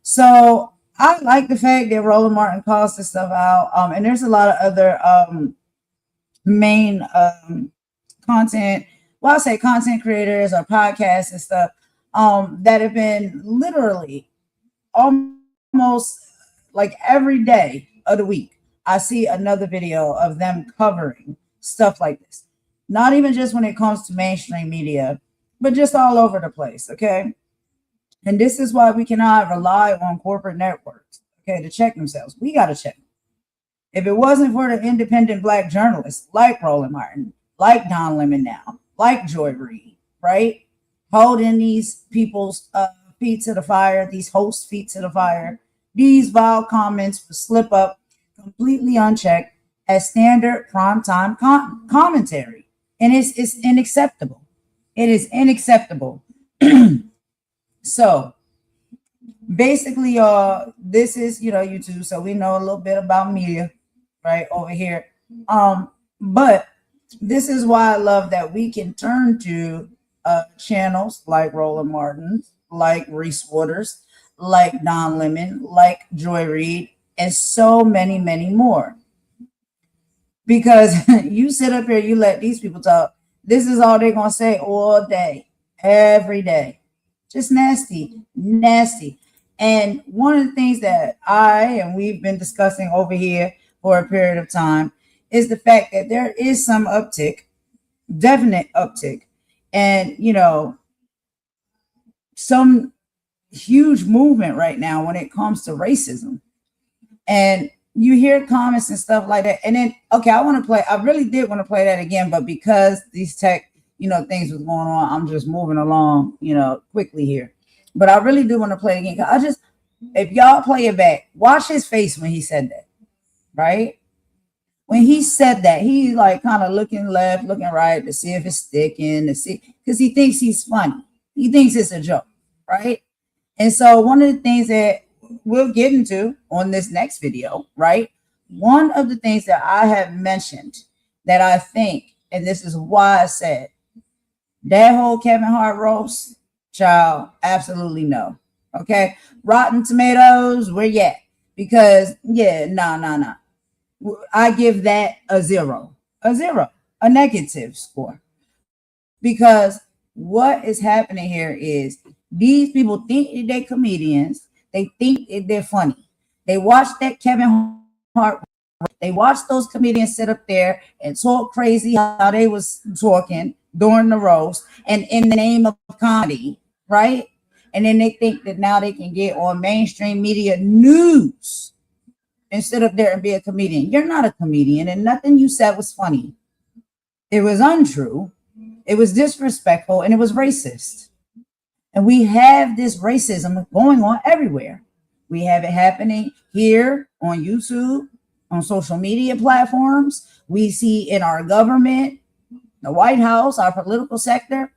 So I like the fact that Roland Martin calls this stuff out. And there's a lot of other main content, well, I'll say content creators or podcasts and stuff that have been literally almost like every day of the week. I see another video of them covering stuff like this. Not even just when it comes to mainstream media, but just all over the place, okay? And this is why we cannot rely on corporate networks, okay, to check themselves. We got to check them. If it wasn't for the independent Black journalists like Roland Martin, like Don Lemon now, like Joy Reid, right? Holding these people's feet to the fire, these hosts' feet to the fire, these vile comments will slip up completely unchecked as standard primetime commentary. And it's unacceptable. It is unacceptable. So basically, this is, YouTube. So we know a little bit about media right over here. But this is why I love that we can turn to channels like Roland Martin, like Reese Waters, like Don Lemon, like Joy Reid, and so many, many more. Because you sit up here, you let these people talk. This is all they're going to say all day, every day. Just nasty, nasty. And one of the things that we've been discussing over here for a period of time is the fact that there is some uptick, definite uptick, and, some huge movement right now when it comes to racism. And you hear comments and stuff like that. And then, okay, I really did want to play that again, but because these tech, things was going on, I'm just moving along, quickly here. But I really do want to play it again. If y'all play it back, watch his face when he said that, right? When he said that, he's like kind of looking left, looking right to see if it's sticking, because he thinks he's funny. He thinks it's a joke, right? And so one of the things that we'll get into on this next video, right? One of the things that I have mentioned that I think, and this is why I said that whole Kevin Hart roast, child, absolutely no. Okay, Rotten Tomatoes, where you at? Because yeah, no. I give that a 0, a negative score. Because what is happening here is these people think they're comedians. They think they're funny. They watch that Kevin Hart. They watch those comedians sit up there and talk crazy how they was talking during the roast and in the name of comedy, right? And then they think that now they can get on mainstream media news and sit up there and be a comedian. You're not a comedian, and nothing you said was funny. It was untrue. It was disrespectful, and it was racist. And we have this racism going on everywhere. We have it happening here on YouTube, on social media platforms. We see in our government, the White House, our political sector,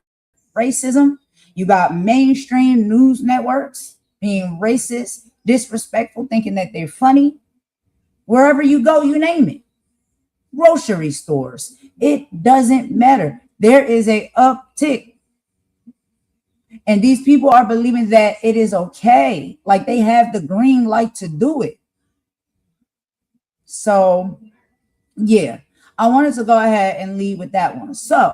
racism. You got mainstream news networks being racist, disrespectful, thinking that they're funny. Wherever you go, you name it. Grocery stores. It doesn't matter. There is a uptick. And these people are believing that it is okay. Like they have the green light to do it. So, yeah, I wanted to go ahead and lead with that one. So,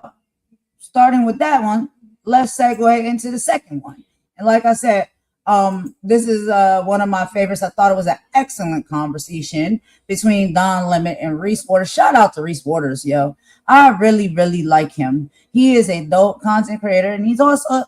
starting with that one, let's segue into the second one. And like I said, this is one of my favorites. I thought it was an excellent conversation between Don Lemon and Reese Waters. Shout out to Reese Waters, yo. I really, really like him. He is a dope content creator, and he's also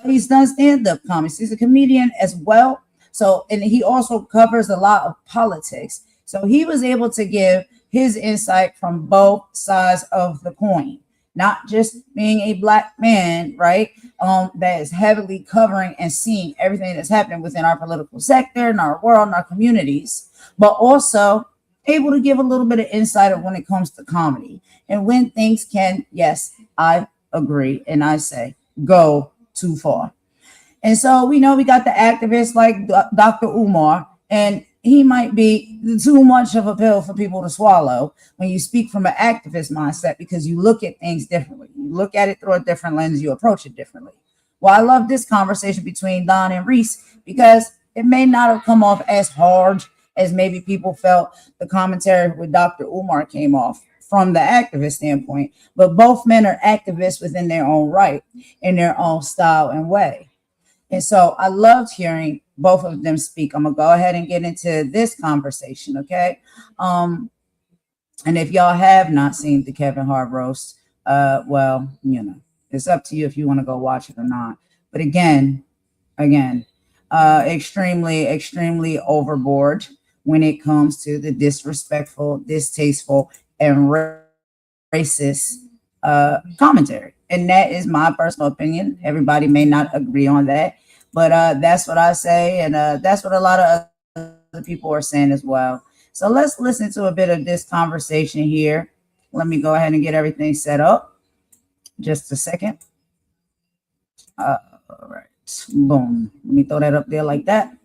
he's done stand-up comics. He's a comedian as well. So, and he also covers a lot of politics. So he was able to give his insight from both sides of the coin, not just being a Black man, right? That is heavily covering and seeing everything that's happening within our political sector, in our world, in our communities, but also able to give a little bit of insight of when it comes to comedy and when things can, yes, I agree, and I say, go too far. And so we know we got the activists like Dr. Umar, and he might be too much of a pill for people to swallow when you speak from an activist mindset, because you look at things differently. You look at it through a different lens. You approach it differently. Well, I love this conversation between Don and Reese because it may not have come off as hard as maybe people felt the commentary with Dr. Umar came off from the activist standpoint, but both men are activists within their own right, in their own style and way. And so I loved hearing both of them speak. I'm gonna go ahead and get into this conversation, okay? And if y'all have not seen the Kevin Hart Roast, well, you know, it's up to you if you want to go watch it or not. But again, extremely overboard when it comes to the disrespectful, distasteful, and racist commentary. And that is my personal opinion. Everybody may not agree on that, but that's what I say, and that's what a lot of other people are saying as well. So let's listen to a bit of this conversation here. Let me go ahead and get everything set up. Just a second. All right. Boom. Let me throw that up there like that.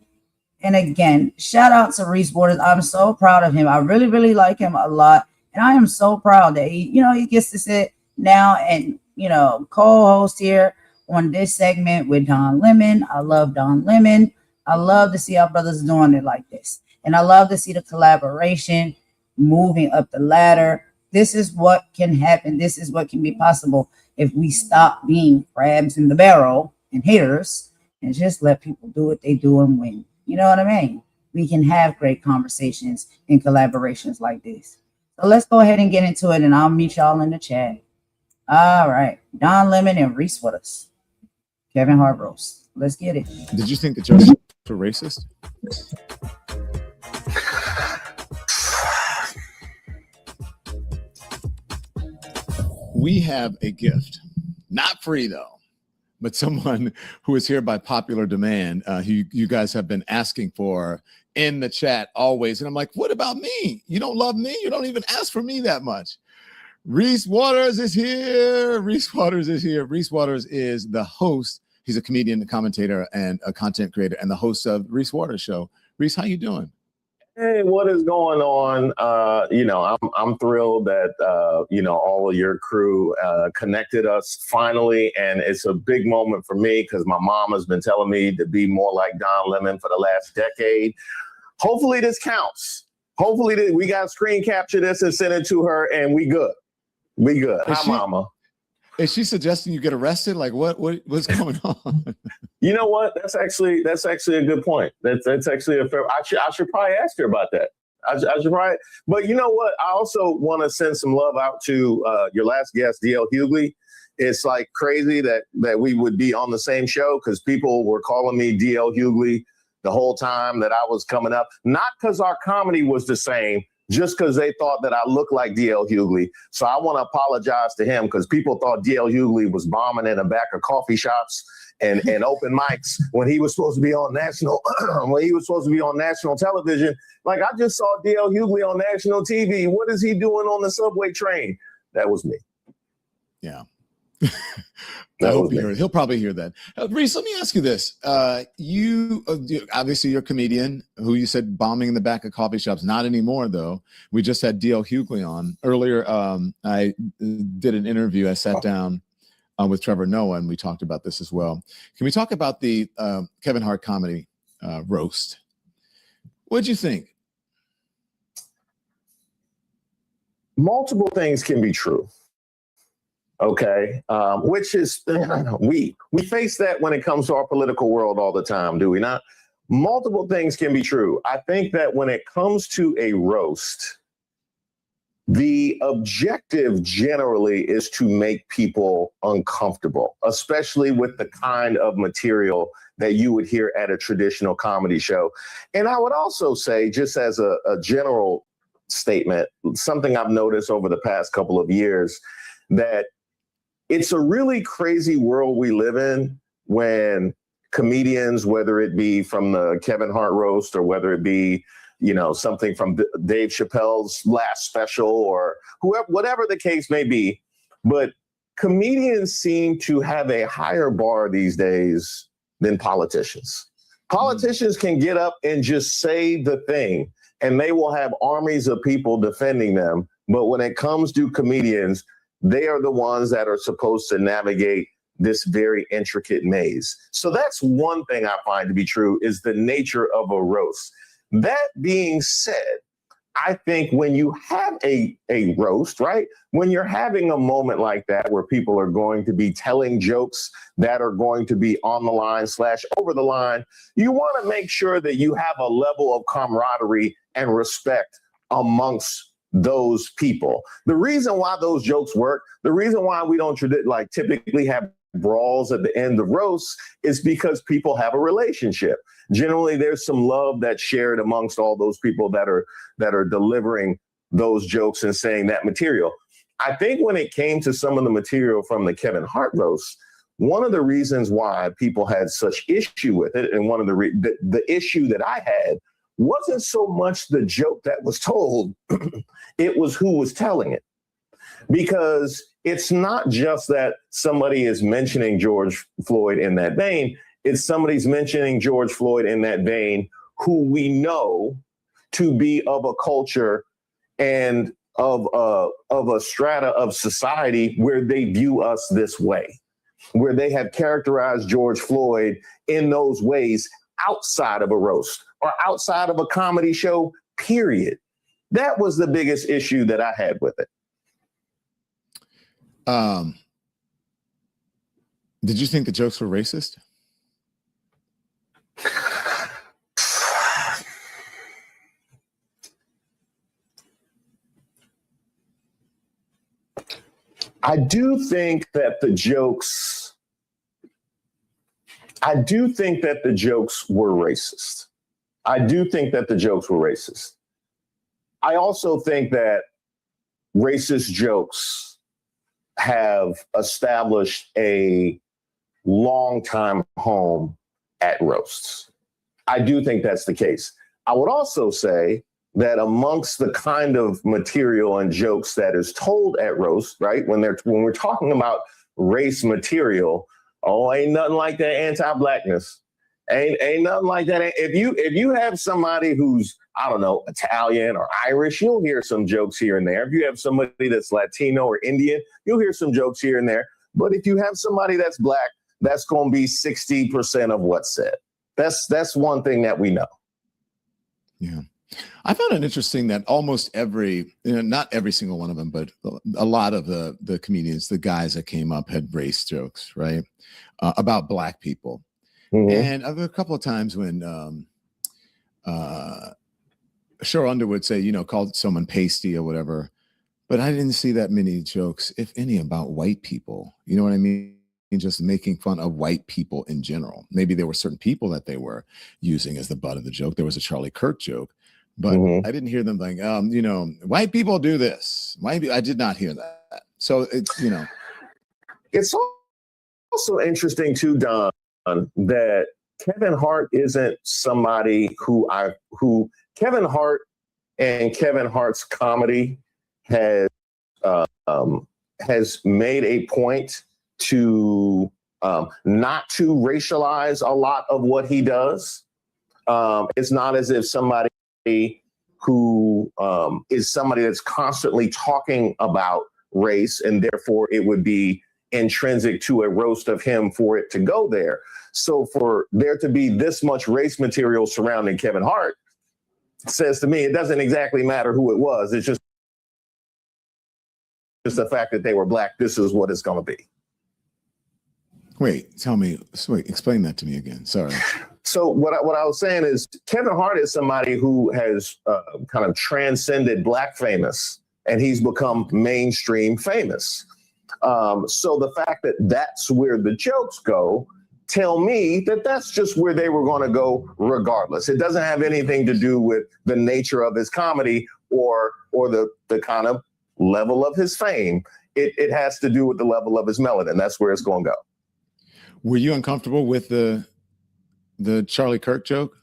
And again, shout out to Reese Waters. I'm so proud of him. I really, really like him a lot. And I am so proud that he gets to sit now and, co-host here on this segment with Don Lemon. I love Don Lemon. I love to see our brothers doing it like this. And I love to see the collaboration moving up the ladder. This is what can happen. This is what can be possible if we stop being crabs in the barrel and haters and just let people do what they do and win. You know what I mean? We can have great conversations and collaborations like this. So let's go ahead and get into it, and I'll meet y'all in the chat. All right. Don Lemon and Reese Waters. Kevin Hart Roast. Let's get it. Did you think the judges were racist? We have a gift. Not free, though, but someone who is here by popular demand, who you guys have been asking for in the chat always. And I'm like, what about me? You don't love me? You don't even ask for me that much. Reese Waters is here. Reese Waters is here. Reese Waters is the host. He's a comedian, a commentator, and a content creator, and the host of Reese Waters Show. Reese, how you doing? Hey, what is going on? I'm thrilled that all of your crew connected us finally, and it's a big moment for me because my mom has been telling me to be more like Don Lemon for the last decade. Hopefully this counts. Hopefully we got screen capture this and send it to her, and we good. We good. Hi, Mama. Is she suggesting you get arrested? Like what's going on? You know what? That's actually a good point. That's actually a fair. I should probably ask her about that. I should probably. But you know what? I also want to send some love out to your last guest, D.L. Hughley. It's like crazy that we would be on the same show because people were calling me D.L. Hughley the whole time that I was coming up. Not because our comedy was the same, just because they thought that I looked like D.L. Hughley. So I want to apologize to him because people thought D.L. Hughley was bombing in the back of coffee shops and open mics when he was supposed to be on national television. Like, I just saw D.L. Hughley on national TV. What is he doing on the subway train? That was me. Yeah. He'll probably hear that. Reese, let me ask you this. You obviously you're a comedian who you said bombing in the back of coffee shops. Not anymore, though. We just had D.L. Hughley on. Earlier, I did an interview. I sat down with Trevor Noah, and we talked about this as well. Can we talk about the Kevin Hart comedy roast? What'd you think? Multiple things can be true. Okay, which is we face that when it comes to our political world all the time, do we not? Multiple things can be true. I think that when it comes to a roast, the objective generally is to make people uncomfortable, especially with the kind of material that you would hear at a traditional comedy show. And I would also say, just as a general statement, something I've noticed over the past couple of years, that it's a really crazy world we live in when comedians, whether it be from the Kevin Hart Roast or whether it be, something from Dave Chappelle's last special or whoever, whatever the case may be, but comedians seem to have a higher bar these days than politicians. Politicians can get up and just say the thing and they will have armies of people defending them. But when it comes to comedians, they are the ones that are supposed to navigate this very intricate maze. So that's one thing I find to be true is the nature of a roast. That being said, I think when you have a roast, right? When you're having a moment like that where people are going to be telling jokes that are going to be on the line / over the line, you want to make sure that you have a level of camaraderie and respect amongst those people. The reason why those jokes work, the reason why we don't typically have brawls at the end of roasts is because people have a relationship. Generally, there's some love that's shared amongst all those people that are delivering those jokes and saying that material. I think when it came to some of the material from the Kevin Hart roast, one of the reasons why people had such issue with it, and one of the issue that I had wasn't so much the joke that was told, it was who was telling it. Because it's not just that somebody is mentioning George Floyd in that vein, it's somebody's mentioning George Floyd in that vein who we know to be of a culture and of a strata of society where they view us this way, where they have characterized George Floyd in those ways outside of a roast or outside of a comedy show, period. That was the biggest issue that I had with it. Did you think the jokes were racist? I do think that the jokes were racist. I do think that the jokes were racist. I also think that racist jokes have established a long-time home at roasts. I do think that's the case. I would also say that amongst the kind of material and jokes that is told at roast, right? When we're talking about race material, ain't nothing like that anti-blackness. Ain't nothing like that. If you have somebody who's I don't know, Italian or Irish, you'll hear some jokes here and there. If you have somebody that's Latino or Indian, you'll hear some jokes here and there. But if you have somebody that's Black, that's going to be 60% of what's said. That's one thing that we know. Yeah. I found it interesting that almost every, not every single one of them, but a lot of the comedians, the guys that came up had race jokes, right? About Black people. Mm-hmm. And there were a couple of times when Cheryl Underwood say, called someone pasty or whatever, but I didn't see that many jokes, if any, about white people. You know what I mean? Just making fun of white people in general. Maybe there were certain people that they were using as the butt of the joke. There was a Charlie Kirk joke, but I didn't hear them like, white people do this. I did not hear that. So it's, It's also interesting too, Don, that Kevin Hart isn't somebody who Kevin Hart and Kevin Hart's comedy has made a point to not to racialize a lot of what he does. It's not as if somebody who is somebody that's constantly talking about race and therefore it would be intrinsic to a roast of him for it to go there. So for there to be this much race material surrounding Kevin Hart says to me, it doesn't exactly matter who it was. It's just the fact that they were Black. This is what it's going to be. Wait, explain that to me again. Sorry. So what I was saying is Kevin Hart is somebody who has kind of transcended Black famous, and he's become mainstream famous. So the fact that that's where the jokes go tell me that that's just where they were going to go regardless. It doesn't have anything to do with the nature of his comedy or the kind of level of his fame. It has to do with the level of his melanin. That's where it's going to go. Were you uncomfortable with the Charlie Kirk joke?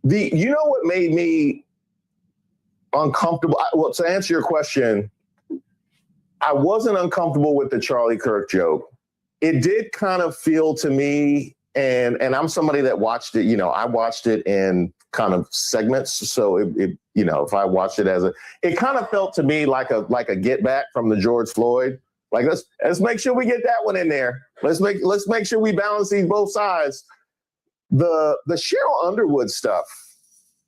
You know what made me uncomfortable? Well, to answer your question, I wasn't uncomfortable with the Charlie Kirk joke. It did kind of feel to me, and I'm somebody that watched it, I watched it in kind of segments. So it if I watched it it kind of felt to me like a get back from the George Floyd. Like let's make sure we get that one in there. Let's make sure we balance these both sides. The Cheryl Underwood stuff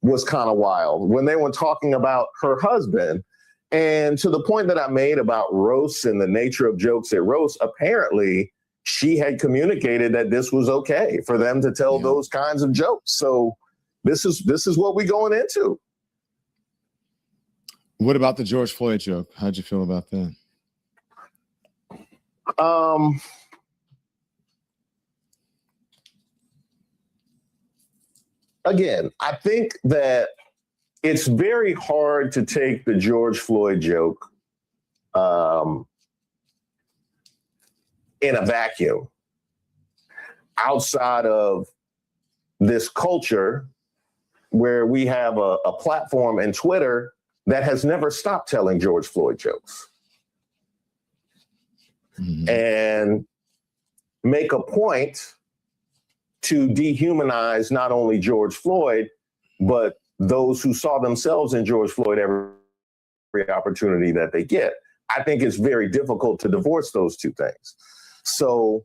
was kind of wild when they were talking about her husband. And to the point that I made about roasts and the nature of jokes at roasts, apparently she had communicated that this was okay for them to tell those kinds of jokes. So this is what we're going into. What about the George Floyd joke? How'd you feel about that? Again, I think that it's very hard to take the George Floyd joke in a vacuum outside of this culture where we have a platform in Twitter that has never stopped telling George Floyd jokes. Mm-hmm. And make a point to dehumanize not only George Floyd, but those who saw themselves in George Floyd every opportunity that they get. I think it's very difficult to divorce those two things. So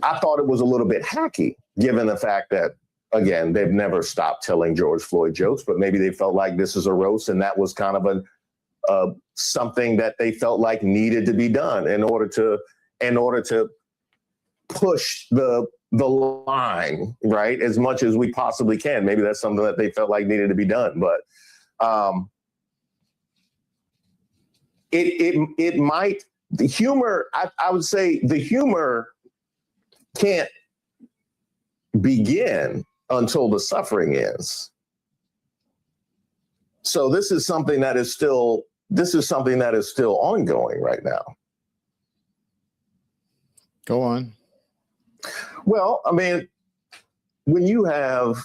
I thought it was a little bit hacky, given the fact that, again, they've never stopped telling George Floyd jokes, but maybe they felt like this is a roast and that was kind of something that they felt like needed to be done in order to push the line, right, as much as we possibly can. Maybe that's something that they felt like needed to be done, but it might, the humor, I would say the humor can't begin until the suffering ends. So this is something that is still ongoing right now. Go on. Well, I mean, when you have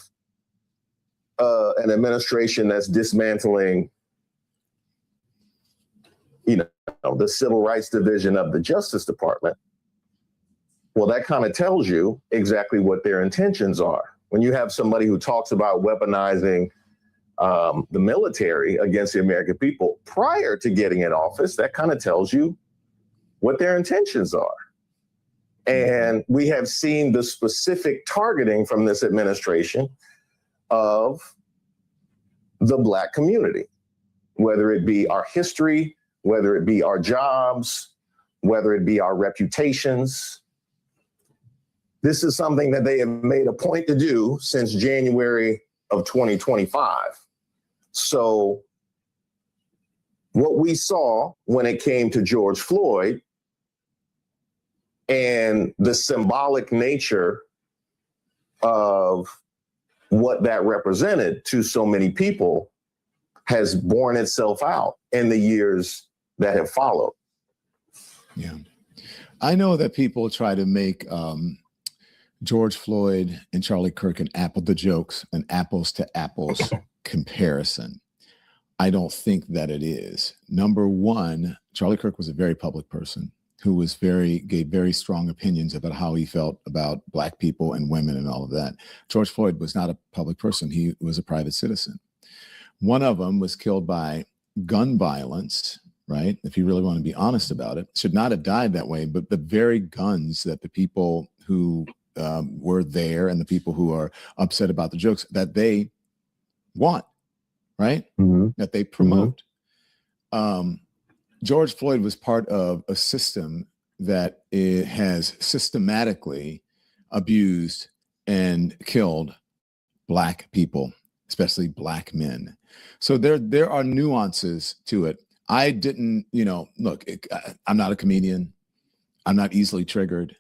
an administration that's dismantling, the civil rights division of the Justice Department, well, that kind of tells you exactly what their intentions are. when you have somebody who talks about weaponizing the military against the American people prior to getting in office, that kind of tells you what their intentions are. And we have seen the specific targeting from this administration of the Black community, whether it be our history, whether it be our jobs, whether it be our reputations. This is something that they have made a point to do since January of 2025. So what we saw when it came to George Floyd and the symbolic nature of what that represented to so many people has borne itself out in the years that have followed. Yeah. I know that people try to make George Floyd and Charlie Kirk an apples to apples comparison. I don't think that it is. Number one, Charlie Kirk was a very public person who gave very strong opinions about how he felt about Black people and women and all of that. George Floyd was not a public person. He was a private citizen. One of them was killed by gun violence, right? If you really want to be honest about it, should not have died that way, but the very guns that the people who were there and the people who are upset about the jokes that they want, right? Mm-hmm. That they promote. Mm-hmm. George Floyd was part of a system that it has systematically abused and killed Black people, especially Black men. So there are nuances to it. I didn't, look, I'm not a comedian. I'm not easily triggered.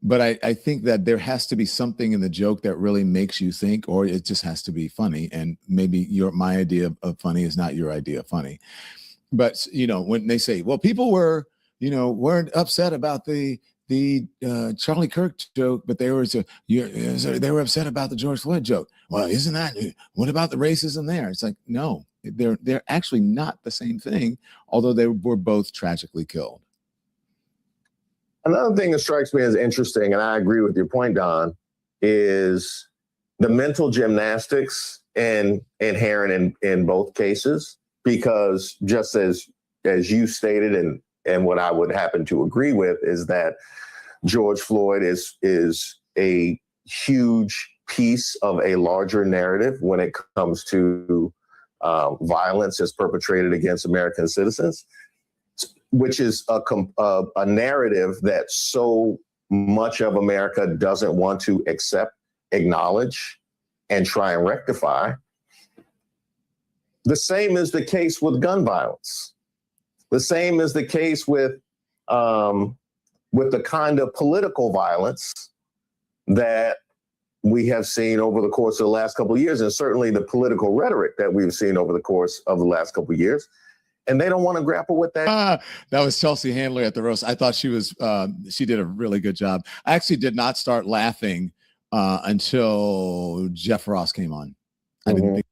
But I think that there has to be something in the joke that really makes you think, or it just has to be funny. And maybe my idea of funny is not your idea of funny. But, when they say, well, people weren't upset about the Charlie Kirk joke, but they were upset about the George Floyd joke. Well, what about the racism there? It's like, no, they're actually not the same thing, although they were both tragically killed. Another thing that strikes me as interesting, and I agree with your point, Don, is the mental gymnastics inherent in both cases, because just as you stated, and what I would happen to agree with, is that George Floyd is a huge piece of a larger narrative when it comes to violence that's perpetrated against American citizens, which is a narrative that so much of America doesn't want to accept, acknowledge, and try and rectify. The same is the case with gun violence. The same is the case with the kind of political violence that we have seen over the course of the last couple of years, and certainly the political rhetoric that we've seen over the course of the last couple of years. And they don't want to grapple with that. That was Chelsea Handler at the roast. I thought she did a really good job. I actually did not start laughing until Jeff Ross came on. I didn't think.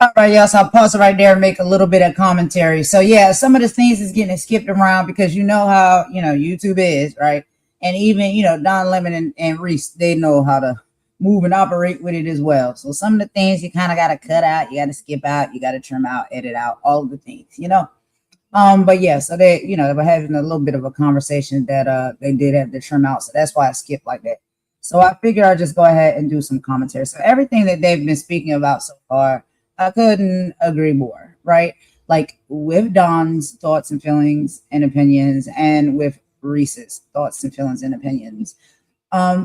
All right, y'all. So I'll pause it right there and make a little bit of commentary. So yeah, some of the things is getting skipped around because you know how YouTube is, right? And even Don Lemon and Reese, they know how to move and operate with it as well. So some of the things you kind of got to cut out, you got to skip out, you got to trim out, edit out, all of the things, But yeah, so they were having a little bit of a conversation that they did have to trim out. So that's why I skipped like that. So I figured I'd just go ahead and do some commentary. So everything that they've been speaking about so far, I couldn't agree more, right? Like with Don's thoughts and feelings and opinions, and with Reese's thoughts and feelings and opinions,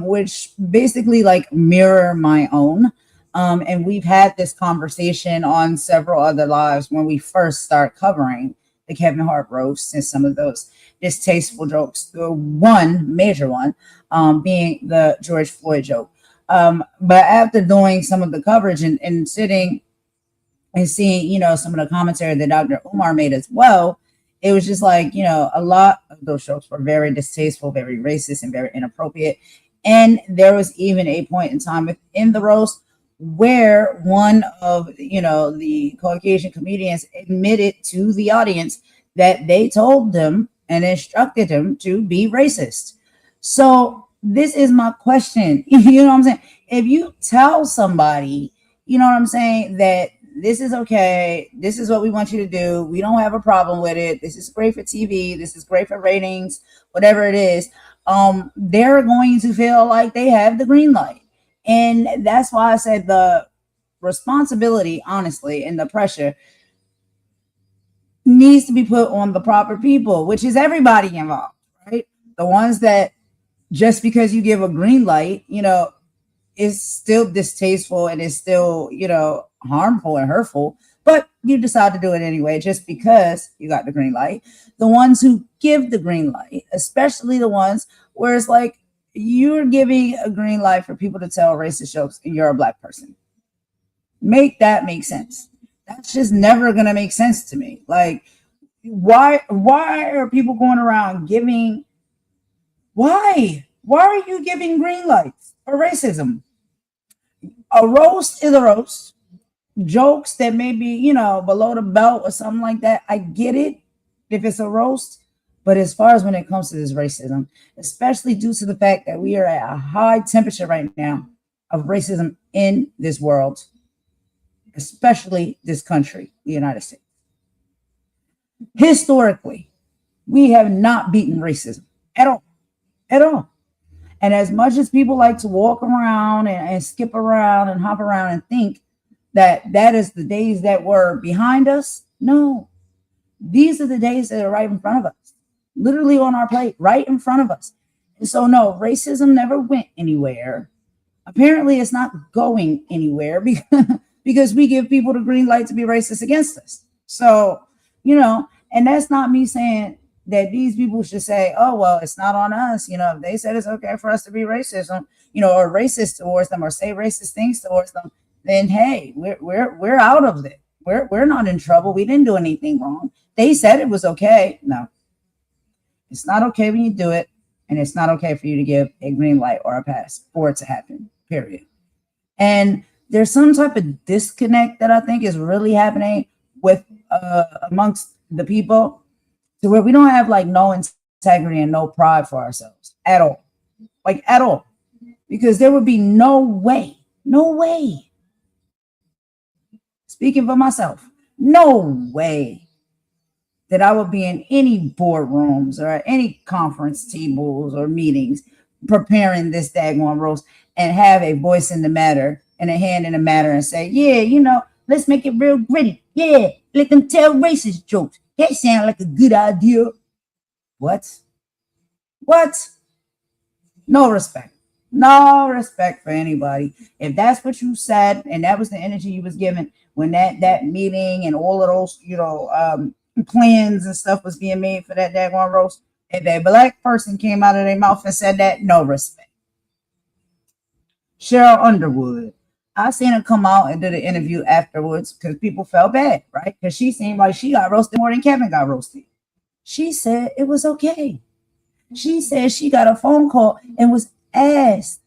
which basically like mirror my own. And we've had this conversation on several other lives when we first start covering the Kevin Hart Roast and some of those distasteful jokes. The one major one being the George Floyd joke. But after doing some of the coverage and sitting and seeing, some of the commentary that Dr. Umar made as well, it was just like, a lot of those jokes were very distasteful, very racist, and very inappropriate. And there was even a point in time within the roast where one of, the Caucasian comedians admitted to the audience that they told them and instructed him to be racist. So this is my question. You know what I'm saying? If you tell somebody, you know what I'm saying, that this is okay, this is what we want you to do, we don't have a problem with it, this is great for TV, this is great for ratings, whatever it is, they're going to feel like they have the green light. And that's why I said the responsibility, honestly, and the pressure needs to be put on the proper people, which is everybody involved, right? The ones that just because you give a green light, you know, is still distasteful and is still, you know, harmful and hurtful, but you decide to do it anyway just because you got the green light. The ones who give the green light, especially the ones where it's like you're giving a green light for people to tell racist jokes and you're a black person. Make that make sense. That's just never gonna make sense to me. Like, why are people going around giving, why are you giving green lights for racism? A roast is a roast. Jokes that may be, you know, below the belt or something like that, I get it if it's a roast. But as far as when it comes to this racism, especially due to the fact that we are at a high temperature right now of racism in this world, especially this country, the United States. Historically, we have not beaten racism at all, at all. And as much as people like to walk around and skip around and hop around and think that that is the days that were behind us, no. These are the days that are right in front of us, literally on our plate, right in front of us. And so, no, racism never went anywhere. Apparently, it's not going anywhere because we give people the green light to be racist against us. So, you know, and that's not me saying that these people should say, oh, well, it's not on us. You know, if they said it's okay for us to be racist, you know, or racist towards them or say racist things towards them, then, hey, we're out of it. We're not in trouble. We didn't do anything wrong. They said it was okay. No, it's not okay when you do it. And it's not okay for you to give a green light or a pass for it to happen, period. And there's some type of disconnect that I think is really happening with amongst the people, to where we don't have like no integrity and no pride for ourselves at all, like at all, because there would be no way, speaking for myself, no way that I would be in any boardrooms or any conference tables or meetings preparing this daggone roast and have a voice in the matter and a hand in the matter and say, yeah, you know, let's make it real gritty. Yeah, let them tell racist jokes. That sounds like a good idea. What? No respect. No respect for anybody. If that's what you said and that was the energy you was given when that meeting and all of those, you know, plans and stuff was being made for that daggone roast, if a black person came out of their mouth and said that, no respect. Cheryl Underwood, I seen her come out and did an interview afterwards because people felt bad, right? Because she seemed like she got roasted more than Kevin got roasted. She said it was okay. She said she got a phone call and was asked,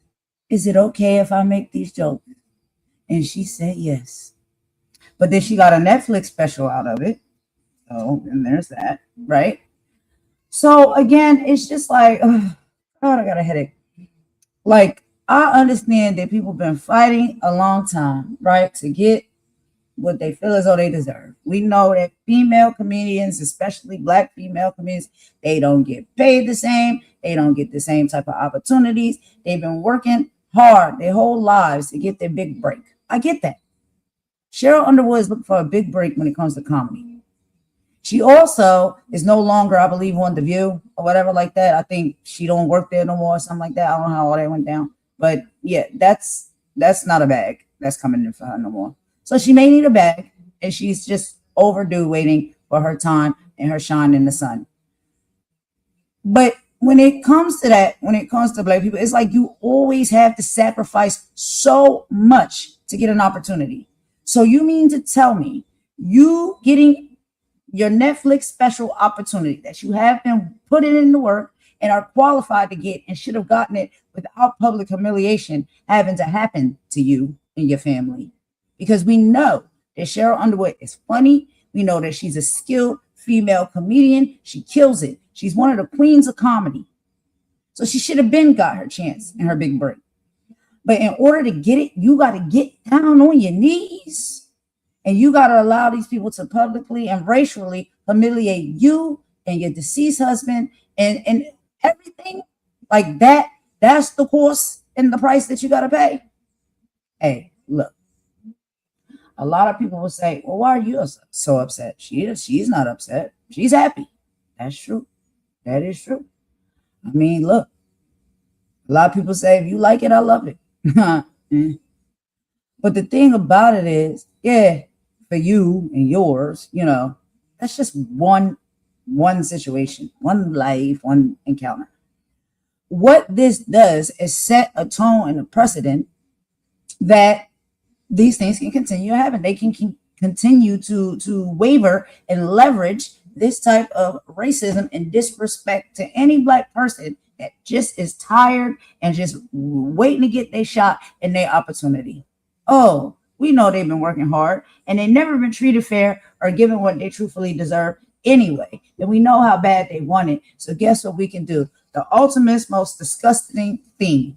is it okay if I make these jokes? And she said yes. But then she got a Netflix special out of it. So, and there's that, right? So again, it's just like, oh, I got a headache. Like, I understand that people have been fighting a long time, right, to get what they feel as though they deserve. We know that female comedians, especially black female comedians, they don't get paid the same. They don't get the same type of opportunities. They've been working hard their whole lives to get their big break. I get that. Cheryl Underwood is looking for a big break when it comes to comedy. She also is no longer, I believe, on The View or whatever like that. I think she don't work there no more or something like that. I don't know how all that went down. But yeah, that's not a bag that's coming in for her no more. So she may need a bag, and she's just overdue waiting for her time and her shine in the sun. But when it comes to that, when it comes to black people, it's like you always have to sacrifice so much to get an opportunity. So you mean to tell me you getting your Netflix special opportunity that you have been putting in the work and are qualified to get and should have gotten it without public humiliation having to happen to you and your family? Because we know that Cheryl Underwood is funny. We know that she's a skilled female comedian. She kills it. She's one of the queens of comedy. So she should have been got her chance and her big break. But in order to get it, you got to get down on your knees, and you got to allow these people to publicly and racially humiliate you and your deceased husband and everything like that. That's the cost and the price that you got to pay. Hey, look, a lot of people will say, well, why are you so upset? She's not upset. She's happy. That's true. That is true. I mean, look, a lot of people say, if you like it, I love it. But the thing about it is, yeah, for you and yours, you know, that's just one situation, one life, one encounter. What this does is set a tone and a precedent that these things can continue happening. They can continue to waver and leverage this type of racism and disrespect to any Black person that just is tired and just waiting to get their shot and their opportunity. Oh, we know they've been working hard and they've never been treated fair or given what they truthfully deserve anyway. And we know how bad they want it. So guess what we can do? The ultimate, most disgusting thing.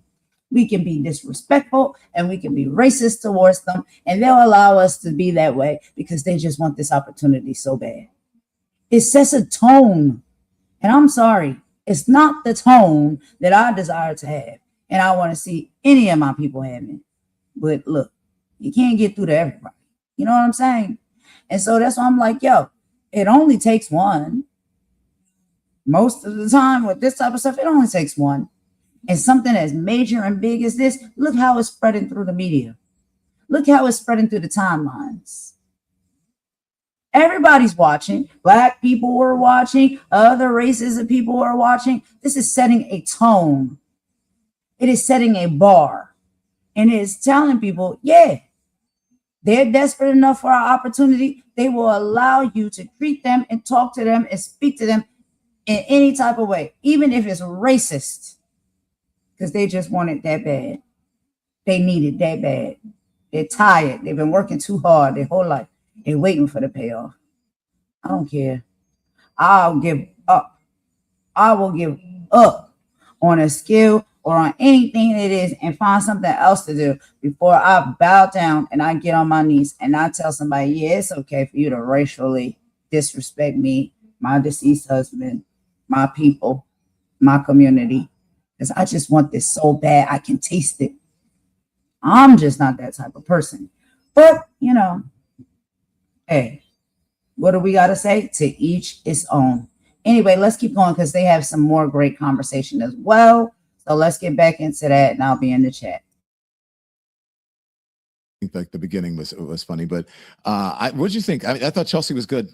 We can be disrespectful and we can be racist towards them, and they'll allow us to be that way because they just want this opportunity so bad. It sets a tone, and I'm sorry, it's not the tone that I desire to have, and I want to see any of my people having. But look, you can't get through to everybody. You know what I'm saying? And so that's why I'm like, yo, it only takes one. Most of the time with this type of stuff, it only takes one. And something as major and big as this, look how it's spreading through the media. Look how it's spreading through the timelines. Everybody's watching. Black people are watching. Other races of people are watching. This is setting a tone. It is setting a bar. And it is telling people, yeah, they're desperate enough for our opportunity. They will allow you to treat them and talk to them and speak to them in any type of way, even if it's racist. Because they just want it that bad. They need it that bad. They're tired. They've been working too hard their whole life. They're waiting for the payoff. I don't care. I'll give up. I will give up on a skill or on anything it is and find something else to do before I bow down and I get on my knees and I tell somebody, yeah, it's okay for you to racially disrespect me, my deceased husband, my people, my community. Because I just want this so bad I can taste it. I'm just not that type of person. But, you know, hey, what do we got to say? To each its own. Anyway, let's keep going because they have some more great conversation as well. So let's get back into that and I'll be in the chat. I think like the beginning was funny, but what did you think? I thought Chelsea was good.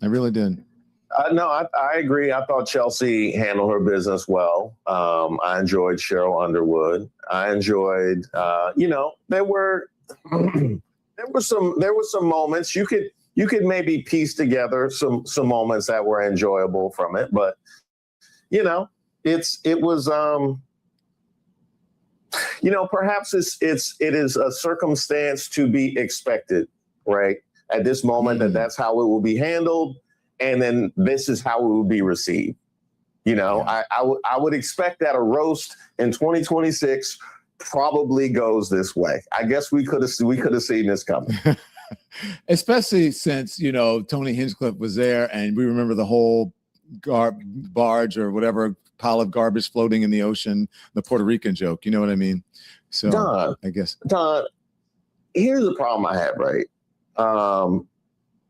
I really did. No, I agree. I thought Chelsea handled her business well. I enjoyed Cheryl Underwood. I enjoyed, there were some moments you could maybe piece together some moments that were enjoyable from it, but it was perhaps it is a circumstance to be expected, right? At this moment, that's how it will be handled. And then this is how it will be received. I would expect that a roast in 2026 probably goes this way. I guess we could have seen this coming. Especially since, Tony Hinchcliffe was there and we remember the whole barge or whatever pile of garbage floating in the ocean, the Puerto Rican joke. You know what I mean? So Don, I guess. Don, here's the problem I have, right?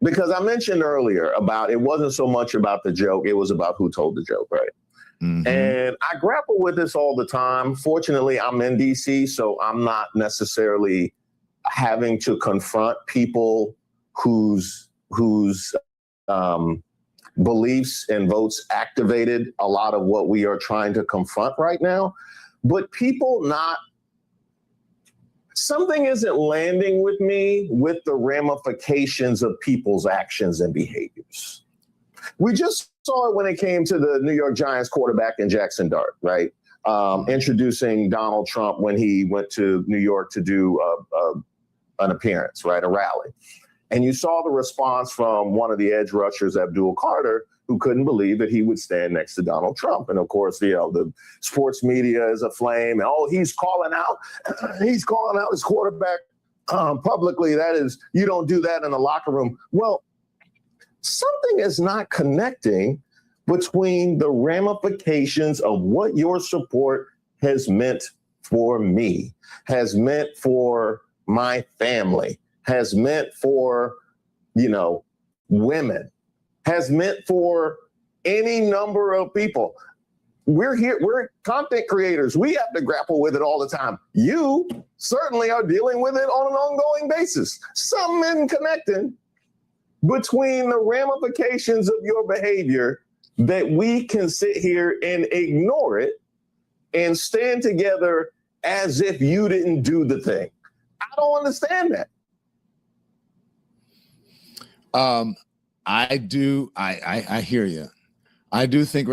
Because I mentioned earlier about it wasn't so much about the joke, it was about who told the joke, right? Mm-hmm. And I grapple with this all the time. Fortunately, I'm in DC, so I'm not necessarily having to confront people whose beliefs and votes activated a lot of what we are trying to confront right now. But something isn't landing with me with the ramifications of people's actions and behaviors. We just saw it when it came to the New York Giants quarterback in Jackson Dart, right? Introducing Donald Trump when he went to New York to do an appearance, right? A rally. And you saw the response from one of the edge rushers, Abdul Carter, who couldn't believe that he would stand next to Donald Trump. And of course, the sports media is aflame. And he's calling out his quarterback publicly. That is, you don't do that in the locker room. Well, something is not connecting between the ramifications of what your support has meant for me, has meant for my family, has meant for, women, has meant for any number of people. We're content creators. We have to grapple with it all the time. You certainly are dealing with it on an ongoing basis. Something isn't connecting between the ramifications of your behavior that we can sit here and ignore it and stand together as if you didn't do the thing. I don't understand that. I do. I hear you. I do think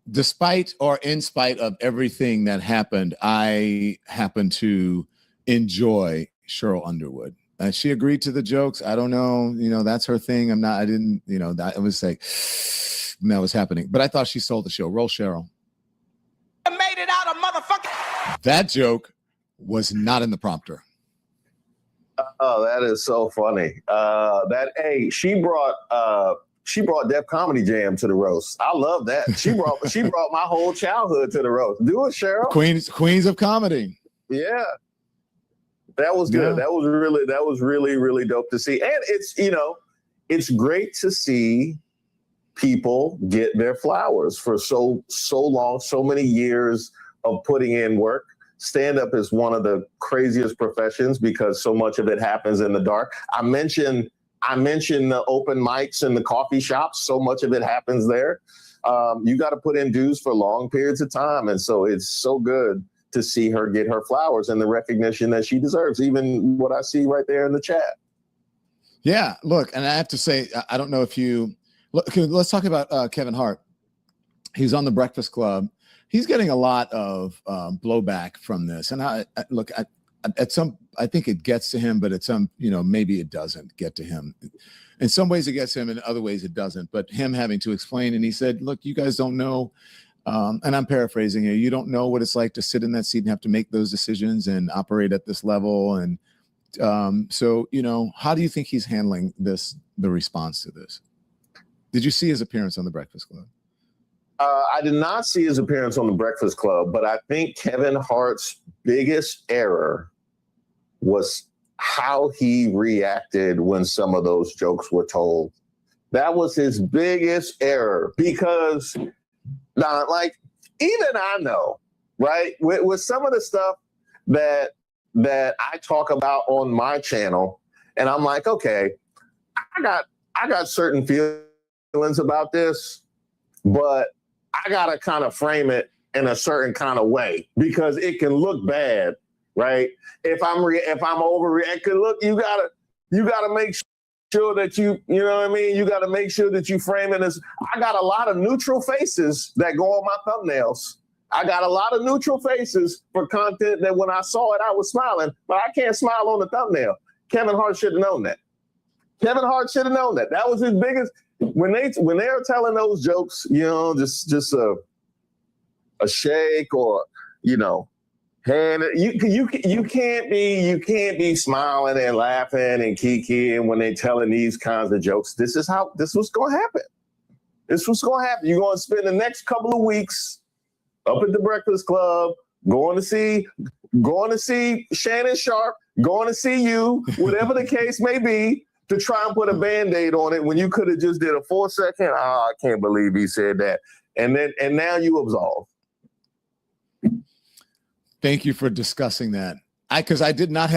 despite or in spite of everything that happened, I happen to enjoy Cheryl Underwood. She agreed to the jokes. I don't know, that's her thing. I was like, that was happening. But I thought she sold the show. Roll Cheryl. Made it out of motherfucker. That joke was not in the prompter. Oh, that is so funny. She brought Def Comedy Jam to the roast. I love that. She brought my whole childhood to the roast. Do it, Cheryl. Queens of comedy. Yeah. That was good. Yeah. That was really, really dope to see. And it's great to see people get their flowers for so long, so many years of putting in work. Stand-up is one of the craziest professions because so much of it happens in the dark. I mentioned the open mics and the coffee shops. So much of it happens there. You got to put in dues for long periods of time. And so it's so good to see her get her flowers and the recognition that she deserves, even what I see right there in the chat. Yeah, look, and I have to say, I don't know if let's talk about Kevin Hart. He's on The Breakfast Club. He's getting a lot of blowback from this. And I think it gets to him, but at some, maybe it doesn't get to him. In some ways it gets to him, in other ways it doesn't. But him having to explain, and he said, look, you guys don't know, and I'm paraphrasing here, you don't know what it's like to sit in that seat and have to make those decisions and operate at this level. And so, how do you think he's handling the response to this? Did you see his appearance on The Breakfast Club? I did not see his appearance on The Breakfast Club, but I think Kevin Hart's biggest error was how he reacted when some of those jokes were told. That was his biggest error because, even I know, right, with some of the stuff that I talk about on my channel, and I'm like, okay, I got certain feelings about this, but I gotta kind of frame it in a certain kind of way because it can look bad, right? If I'm overreacting, look, you gotta make sure that you know what I mean. You gotta make sure that you frame it as. I got a lot of neutral faces that go on my thumbnails. I got a lot of neutral faces for content that when I saw it, I was smiling, but I can't smile on the thumbnail. Kevin Hart should have known that. Kevin Hart should have known that. That was his biggest. When they are telling those jokes, just a shake or hand, you can't be smiling and laughing and kikiing when they telling these kinds of jokes. This was going to happen. This was going to happen. You're going to spend the next couple of weeks up at The Breakfast Club, going to see Shannon Sharpe, going to see you, whatever the case may be, to try and put a Band-Aid on it when you could have just did a 4-second, I can't believe he said that. And now you absolve. Thank you for discussing that. Because I did not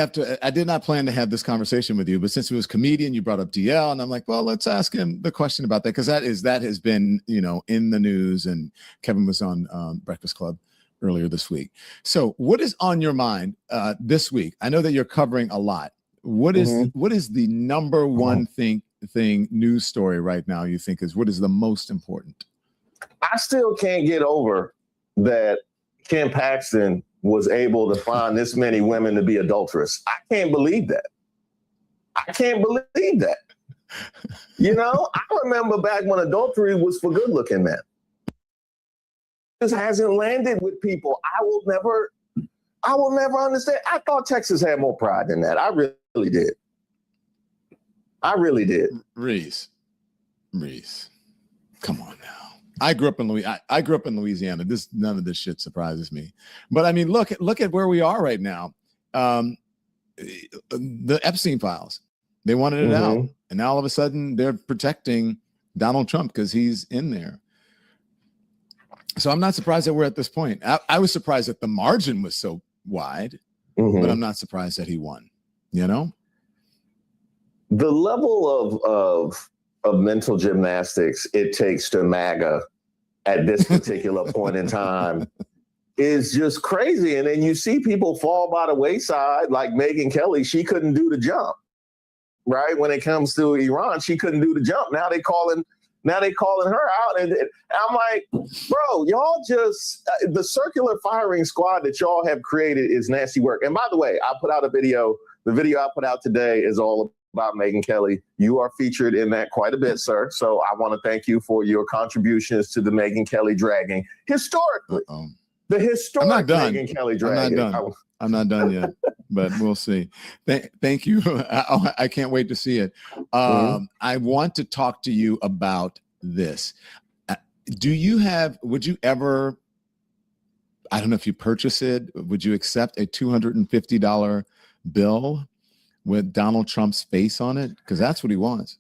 plan to have this conversation with you, but since it was comedian, you brought up DL, and I'm like, well, let's ask him the question about that, because that has been, in the news, and Kevin was on Breakfast Club earlier this week. So what is on your mind this week? I know that you're covering a lot. What is the number one thing news story right now you think what is the most important? I still can't get over that Ken Paxton was able to find this many women to be adulterous. I can't believe that. You know, I remember back when adultery was for good-looking men. Just hasn't landed with people. I will never understand. I thought Texas had more pride than that. I really did. Reese, come on now. I grew up in Louisiana. None of this shit surprises me. But I mean, look at where we are right now. The Epstein files. They wanted it out, and now all of a sudden they're protecting Donald Trump because he's in there. So I'm not surprised that we're at this point. I was surprised that the margin was so wide, but I'm not surprised that he won. You know, the level of mental gymnastics it takes to MAGA at this particular point in time is just crazy. And then you see people fall by the wayside, like Megyn Kelly. She couldn't do the jump, right? When it comes to Iran, she couldn't do the jump. Now they calling her out, and I'm like, bro, y'all just the circular firing squad that y'all have created is nasty work. And by the way, I put out a video. The video I put out today is all about Megyn Kelly. You are featured in that quite a bit, sir. So I want to thank you for your contributions to the Megyn Kelly dragging historically. The historic Megyn Kelly dragging. I'm not done yet, but we'll see. Thank you. I can't wait to see it. I want to talk to you about this. Would you ever, I don't know if you purchase it, would you accept a $250 bill with Donald Trump's face on it? Because that's what he wants.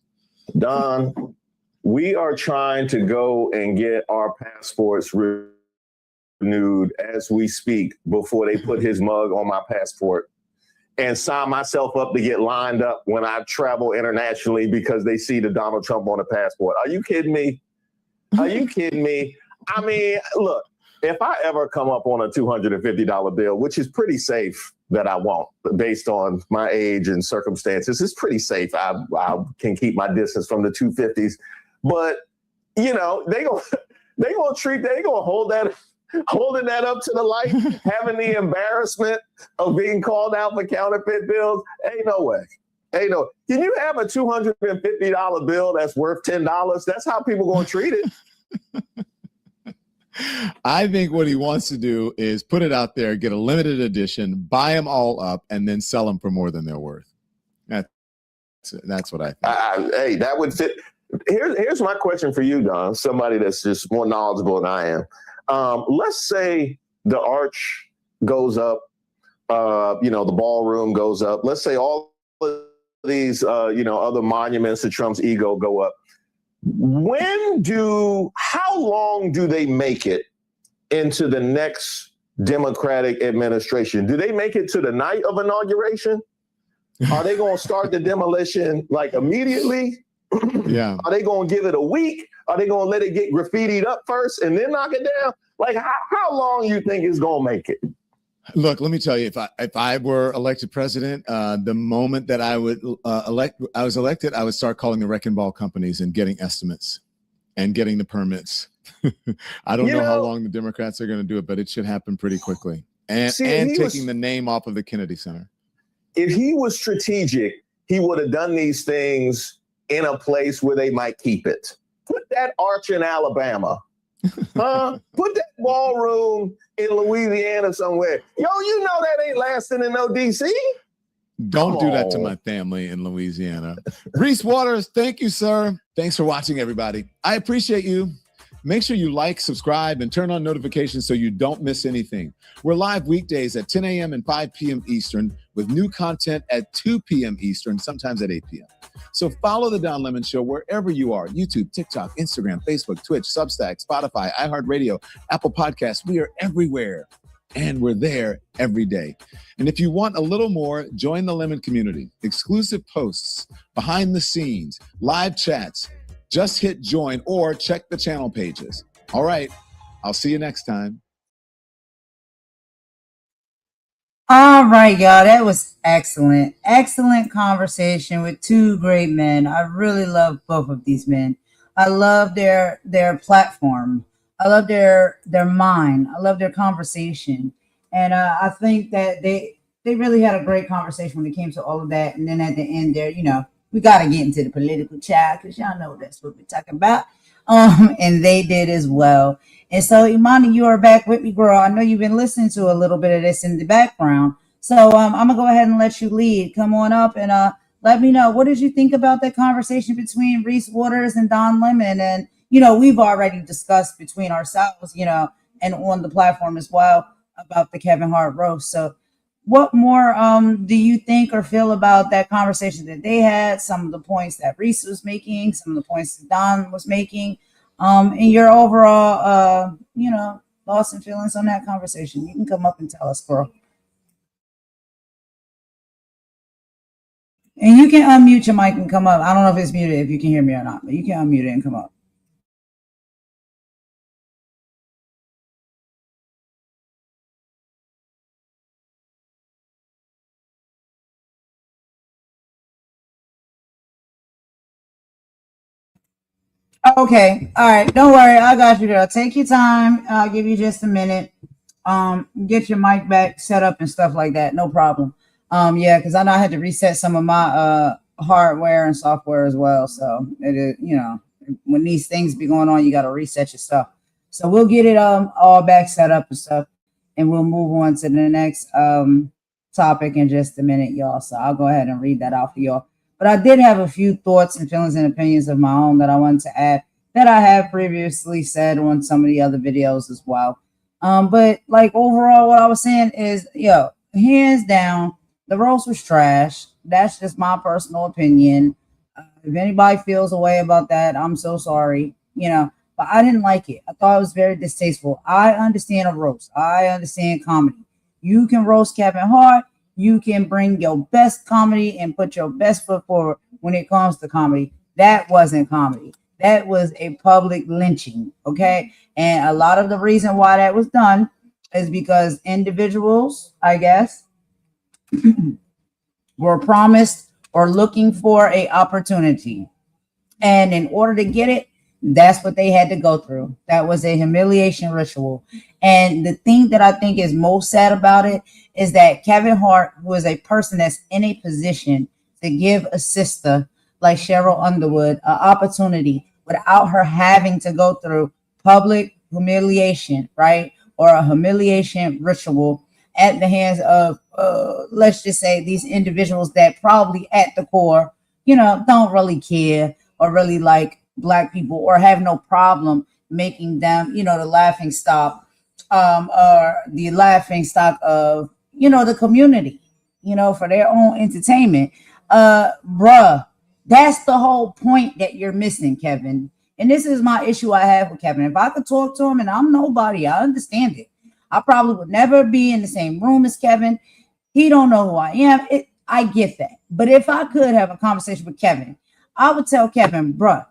Don, we are trying to go and get our passports renewed as we speak before they put his mug on my passport and sign myself up to get lined up when I travel internationally because they see the Donald Trump on the passport. Are you kidding me? Are you kidding me? I mean, look, if I ever come up on a $250 bill, which is pretty safe that I won't, based on my age and circumstances, it's pretty safe. I can keep my distance from the 250s, but you know, they gonna holding that up to the light, having the embarrassment of being called out for counterfeit bills. Ain't no way. Can you have a $250 bill that's worth $10? That's how people gonna treat it. I think what he wants to do is put it out there, get a limited edition, buy them all up, and then sell them for more than they're worth. That's what I think. Hey, that would fit. Here's my question for you, Don, somebody that's just more knowledgeable than I am. Let's say the arch goes up, the ballroom goes up. Let's say all of these, other monuments to Trump's ego go up. How long do they make it into the next Democratic administration? Do they make it to the night of inauguration? Are they going to start the demolition like immediately? Yeah. Are they going to give it a week? Are they going to let it get graffitied up first and then knock it down? Like, how long you think it's going to make it? Look, let me tell you, if I were elected president, the moment that I was elected, I would start calling the wrecking ball companies and getting estimates and getting the permits. I don't know how long the Democrats are going to do it, but it should happen pretty quickly. And taking the name off of the Kennedy Center. If he was strategic, he would have done these things in a place where they might keep it. Put that arch in Alabama. Put that ballroom in Louisiana somewhere. Yo, you know that ain't lasting in no DC. Don't do that to my family in Louisiana. Reese Waters, thank you, sir. Thanks for watching, everybody. I appreciate you. Make sure you like, subscribe, and turn on notifications so you don't miss anything. We're live weekdays at 10 a.m. and 5 p.m. Eastern with new content at 2 p.m. Eastern, sometimes at 8 p.m. So follow The Don Lemon Show wherever you are. YouTube, TikTok, Instagram, Facebook, Twitch, Substack, Spotify, iHeartRadio, Apple Podcasts. We are everywhere, and we're there every day. And if you want a little more, join the Lemon community. Exclusive posts, behind the scenes, live chats. Just hit join or check the channel pages. All right, I'll see you next time. All right, y'all. That was excellent. Excellent conversation with two great men. I really love both of these men. I love their platform. I love their mind. I love their conversation. And I think that they really had a great conversation when it came to all of that. And then at the end there, we got to get into the political chat because y'all know that's what we're talking about. And they did as well. And so, Imani, you are back with me, girl. I know you've been listening to a little bit of this in the background. So I'm gonna go ahead and let you lead. Come on up and let me know, what did you think about that conversation between Reese Waters and Don Lemon? And we've already discussed between ourselves, and on the platform as well about the Kevin Hart roast. So what more do you think or feel about that conversation that they had, some of the points that Reese was making, some of the points that Don was making, and your overall, thoughts and feelings on that conversation? You can come up and tell us, girl. And you can unmute your mic and come up. I don't know if it's muted, if you can hear me or not, but you can unmute it and come up. Okay. All right. Don't worry. I got you, girl. Take your time. I'll give you just a minute. Get your mic back set up and stuff like that. No problem. Yeah, because I know I had to reset some of my hardware and software as well. So it is, when these things be going on, you got to reset your stuff. So we'll get it all back set up and stuff, and we'll move on to the next topic in just a minute, y'all. So I'll go ahead and read that out for y'all. But I did have a few thoughts and feelings and opinions of my own that I wanted to add that I have previously said on some of the other videos as well. But like overall, what I was saying is, hands down, the roast was trash. That's just my personal opinion. If anybody feels a way about that, I'm so sorry, but I didn't like it. I thought it was very distasteful. I understand a roast. I understand comedy. You can roast Kevin Hart. You can bring your best comedy and put your best foot forward when it comes to comedy. That wasn't comedy. That was a public lynching, okay? And a lot of the reason why that was done is because individuals, I guess, were promised or looking for an opportunity. And in order to get it, that's what they had to go through. That was a humiliation ritual. And the thing that I think is most sad about it is that Kevin Hart, who is a person that's in a position to give a sister like Cheryl Underwood an opportunity without her having to go through public humiliation, right? Or a humiliation ritual at the hands of, let's just say, these individuals that probably at the core, don't really care or really like Black people or have no problem making them, the laughing stock, or the laughing stock of, the community, for their own entertainment. Bruh, that's the whole point that you're missing, Kevin. And this is my issue I have with Kevin. If I could talk to him, and I'm nobody, I understand it. I probably would never be in the same room as Kevin. He don't know who I am. I get that. But if I could have a conversation with Kevin, I would tell Kevin, bruh,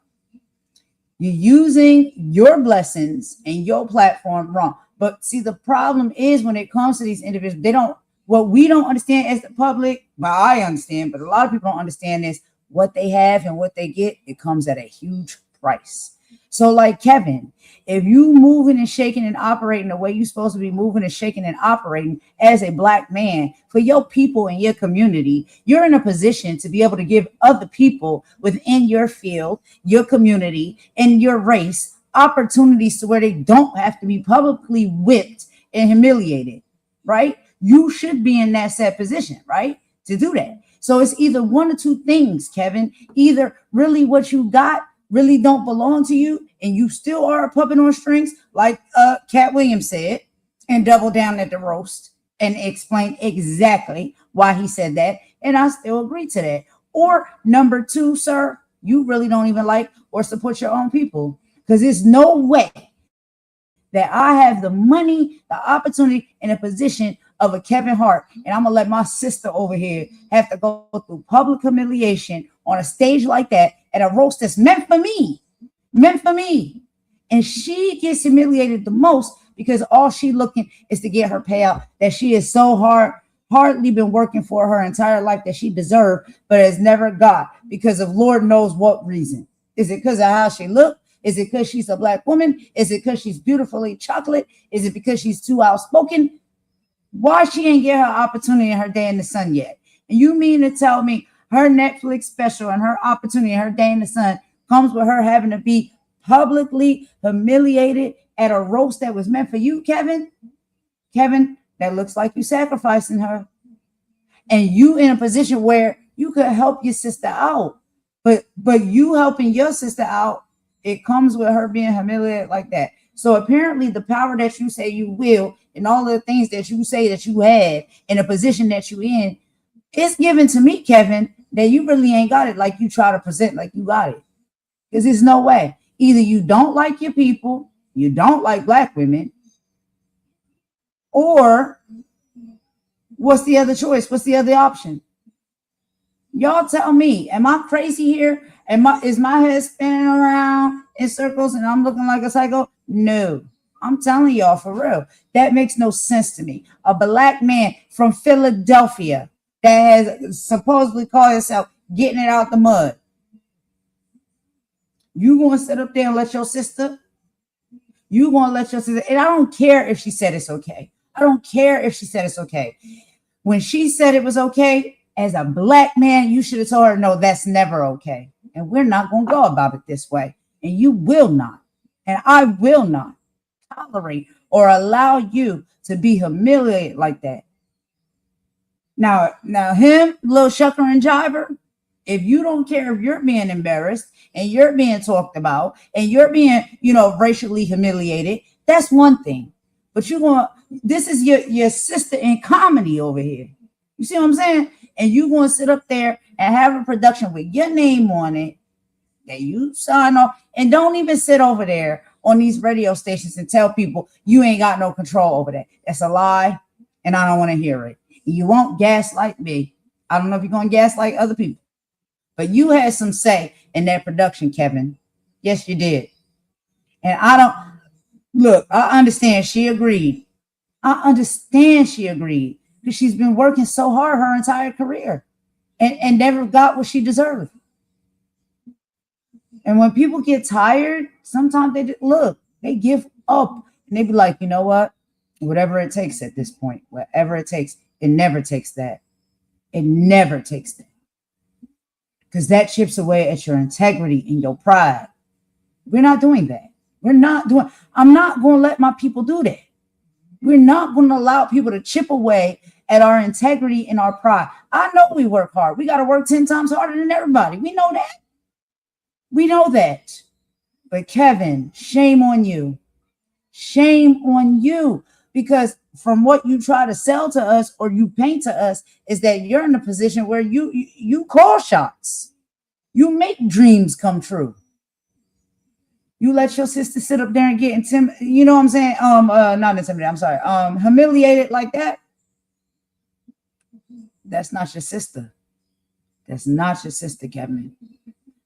you're using your blessings and your platform wrong. But see, the problem is when it comes to these individuals, what we don't understand as the public, but I understand, but a lot of people don't understand is what they have and what they get. It comes at a huge price. So like Kevin, if you moving and shaking and operating the way you're supposed to be moving and shaking and operating as a Black man for your people and your community, you're in a position to be able to give other people within your field, your community, and your race opportunities to where they don't have to be publicly whipped and humiliated, right? You should be in that set position, right? To do that. So it's either one or two things, Kevin. Either really what you got really don't belong to you and you still are a puppet on strings, like Cat Williams said, and double down at the roast and explain exactly why he said that. And I still agree to that. Or number two, sir, you really don't even like or support your own people, because there's no way that I have the money, the opportunity, and a position of a Kevin Hart, and I'm gonna let my sister over here have to go through public humiliation on a stage like that at a roast that's meant for me. And she gets humiliated the most because all she looking is to get her payout that she is so hardly been working for her entire life that she deserved, but has never got because of Lord knows what reason. Is it because of how she looked? Is it because she's a Black woman? Is it because she's beautifully chocolate? Is it because she's too outspoken? Why she ain't get her opportunity in her day in the sun yet? And you mean to tell me her Netflix special and her opportunity, her day in the sun, comes with her having to be publicly humiliated at a roast that was meant for you, Kevin. Kevin, that looks like you sacrificing her. And you in a position where you could help your sister out. But you helping your sister out, it comes with her being humiliated like that. So apparently the power that you say you will and all of the things that you say that you had in a position that you in, it's given to me, Kevin, that you really ain't got it like you try to present like you got it. Because there's no way. Either you don't like your people, you don't like black women, or what's the other choice? What's the other option? Y'all tell me, am I crazy here? Is my head spinning around in circles and I'm looking like a psycho? No, I'm telling y'all for real. That makes no sense to me. A black man from Philadelphia that has supposedly called himself getting it out the mud. You gonna sit up there and let your sister? You gonna let your sister? And I don't care if she said it's okay. I don't care if she said it's okay. When she said it was okay, as a black man, you should have told her, no, that's never okay. And we're not going to go about it this way. And you will not. And I will not tolerate or allow you to be humiliated like that. Now him, little shucker and jiver, if you don't care if you're being embarrassed and you're being talked about and you're being, racially humiliated, that's one thing. But this is your sister in comedy over here. You see what I'm saying? And you going to sit up there and have a production with your name on it that you sign off, and don't even sit over there on these radio stations and tell people you ain't got no control over that. That's a lie, and I don't want to hear it. You won't gaslight me. I don't know if you're going to gaslight other people, but you had some say in that production, Kevin. Yes, you did. And I understand she agreed. I understand she agreed. Because she's been working so hard her entire career and never got what she deserved. And when people get tired, sometimes they give up and they be like, you know what? Whatever it takes at this point, whatever it takes, it never takes that. It never takes that. Because that chips away at your integrity and your pride. We're not doing that. I'm not going to let my people do that. We're not going to allow people to chip away at our integrity and our pride. I know we work hard. We got to work 10 times harder than everybody. We know that. We know that. But Kevin, shame on you. Shame on you. Because from what you try to sell to us or you paint to us is that you're in a position where you call shots. You make dreams come true. You let your sister sit up there and get intimidated. You know what I'm saying? Not intimidated. I'm sorry. Humiliated like that. That's not your sister. That's not your sister, Kevin.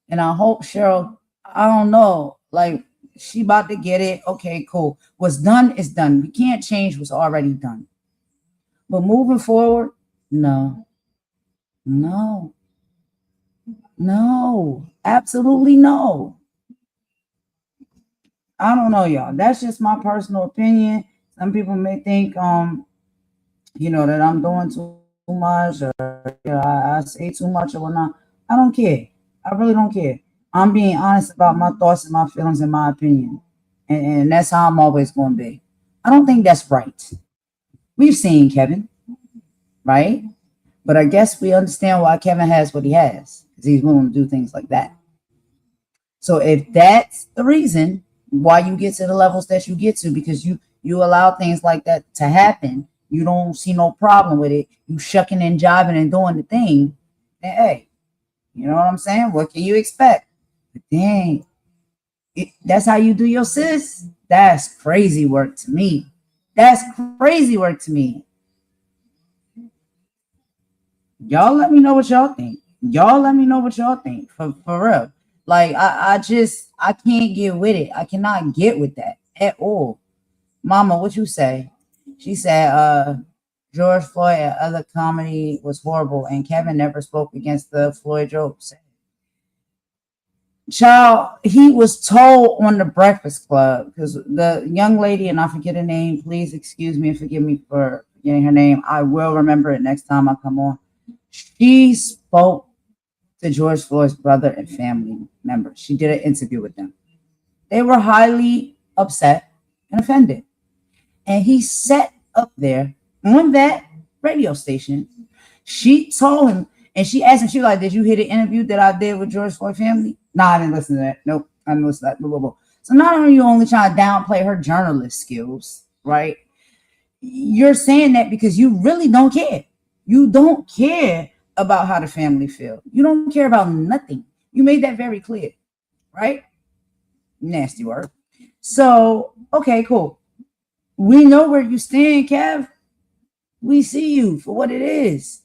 And I hope Cheryl, I don't know, like she about to get it. Okay, cool. What's done is done. We can't change what's already done. But moving forward, no, absolutely no. I don't know, y'all. That's just my personal opinion. Some people may think, that I'm doing too much or I say too much or whatnot. I don't care. I really don't care. I'm being honest about my thoughts and my feelings and my opinion. And that's how I'm always going to be. I don't think that's right. We've seen Kevin, right? But I guess we understand why Kevin has what he has, because he's willing to do things like that. So if that's the reason why you get to the levels that you get to, because you allow things like that to happen, you don't see no problem with it, you shucking and jiving and doing the thing, then hey, you know what I'm saying? What can you expect? But dang, that's how you do your sis? That's crazy work to me. That's crazy work to me. Y'all let me know what y'all think. For real. Like, I can't get with it. I cannot get with that at all. Mama, what you say? She said, George Floyd and other comedy was horrible, and Kevin never spoke against the Floyd jokes. Child, he was told on the Breakfast Club, because the young lady, and I forget her name, please excuse me and forgive me for forgetting her name. I will remember it next time I come on. She spoke to George Floyd's brother and family members. She did an interview with them. They were highly upset and offended. And he sat up there on that radio station. She told him, and she asked him, she was like, did you hear the interview that I did with George Floyd family? No, I didn't listen to that. Nope, I didn't listen to that. Blah, blah, blah. So not only are you only trying to downplay her journalist skills, right? You're saying that because you really don't care. You don't care about how the family feel. You don't care about nothing. You made that very clear, right? Nasty word. So, okay, cool. We know where you stand, Kev. We see you for what it is.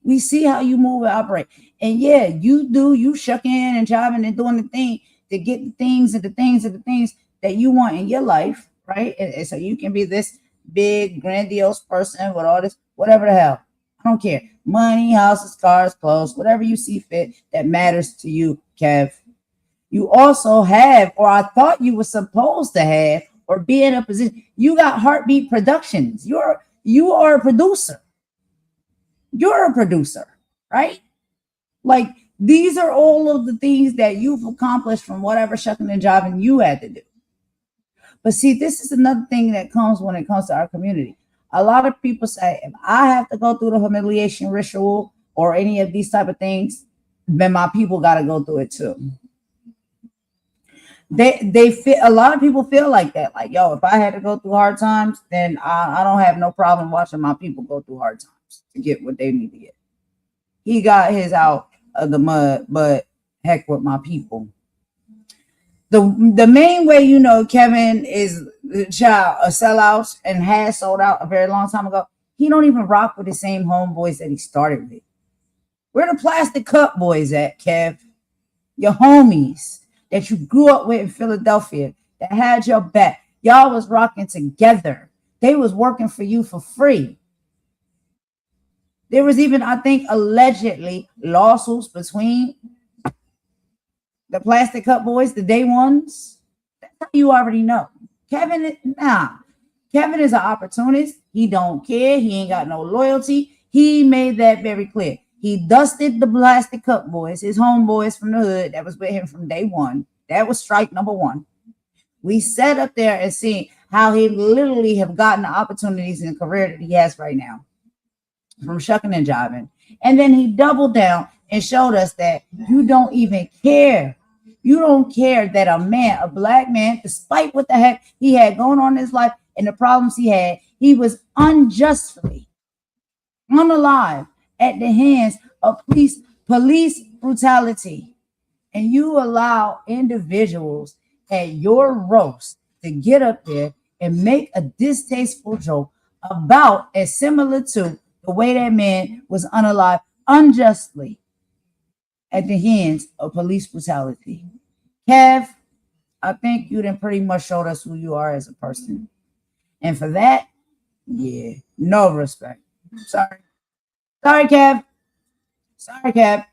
We see how you move and operate. And yeah, you shucking and jiving and doing the thing to get the things and the things and the things that you want in your life, right? And so you can be this big, grandiose person with all this, whatever the hell. I don't care. Money, houses, cars, clothes, whatever you see fit that matters to you, Kev. You also have, or I thought you were supposed to have, or be in a position. You got Heartbeat Productions. You are a producer. You're a producer, right? Like, these are all of the things that you've accomplished from whatever shucking and jiving you had to do. But see, this is another thing that comes when it comes to our community. A lot of people say, if I have to go through the humiliation ritual or any of these type of things, then my people got to go through it too. They feel, a lot of people feel like that. Like, yo, if I had to go through hard times, then I don't have no problem watching my people go through hard times to get what they need to get. He got his out of the mud, but heck with my people. The main way you know Kevin is a sellout and has sold out a very long time ago, he don't even rock with the same homeboys that he started with. Where the plastic cup boys at, Kev? Your homies that you grew up with in Philadelphia that had your back. Y'all was rocking together. They was working for you for free. There was even, I think, allegedly lawsuits between the plastic cup boys, the day ones. That's how you already know. Kevin is an opportunist. He don't care. He ain't got no loyalty. He made that very clear. He dusted the plastic cup boys, his homeboys from the hood that was with him from day one. That was strike number one. We sat up there and seen how he literally have gotten the opportunities in the career that he has right now from shucking and jiving. And then he doubled down and showed us that you don't even care. You don't care that a black man, despite what the heck he had going on in his life and the problems he had, he was unjustly unalive at the hands of police brutality. And you allow individuals at your roast to get up there and make a distasteful joke about and similar to the way that man was unalive unjustly at the hands of police brutality. Kev, I think you done pretty much showed us who you are as a person. And for that, yeah, no respect. Sorry, Kev. Sorry, Kev.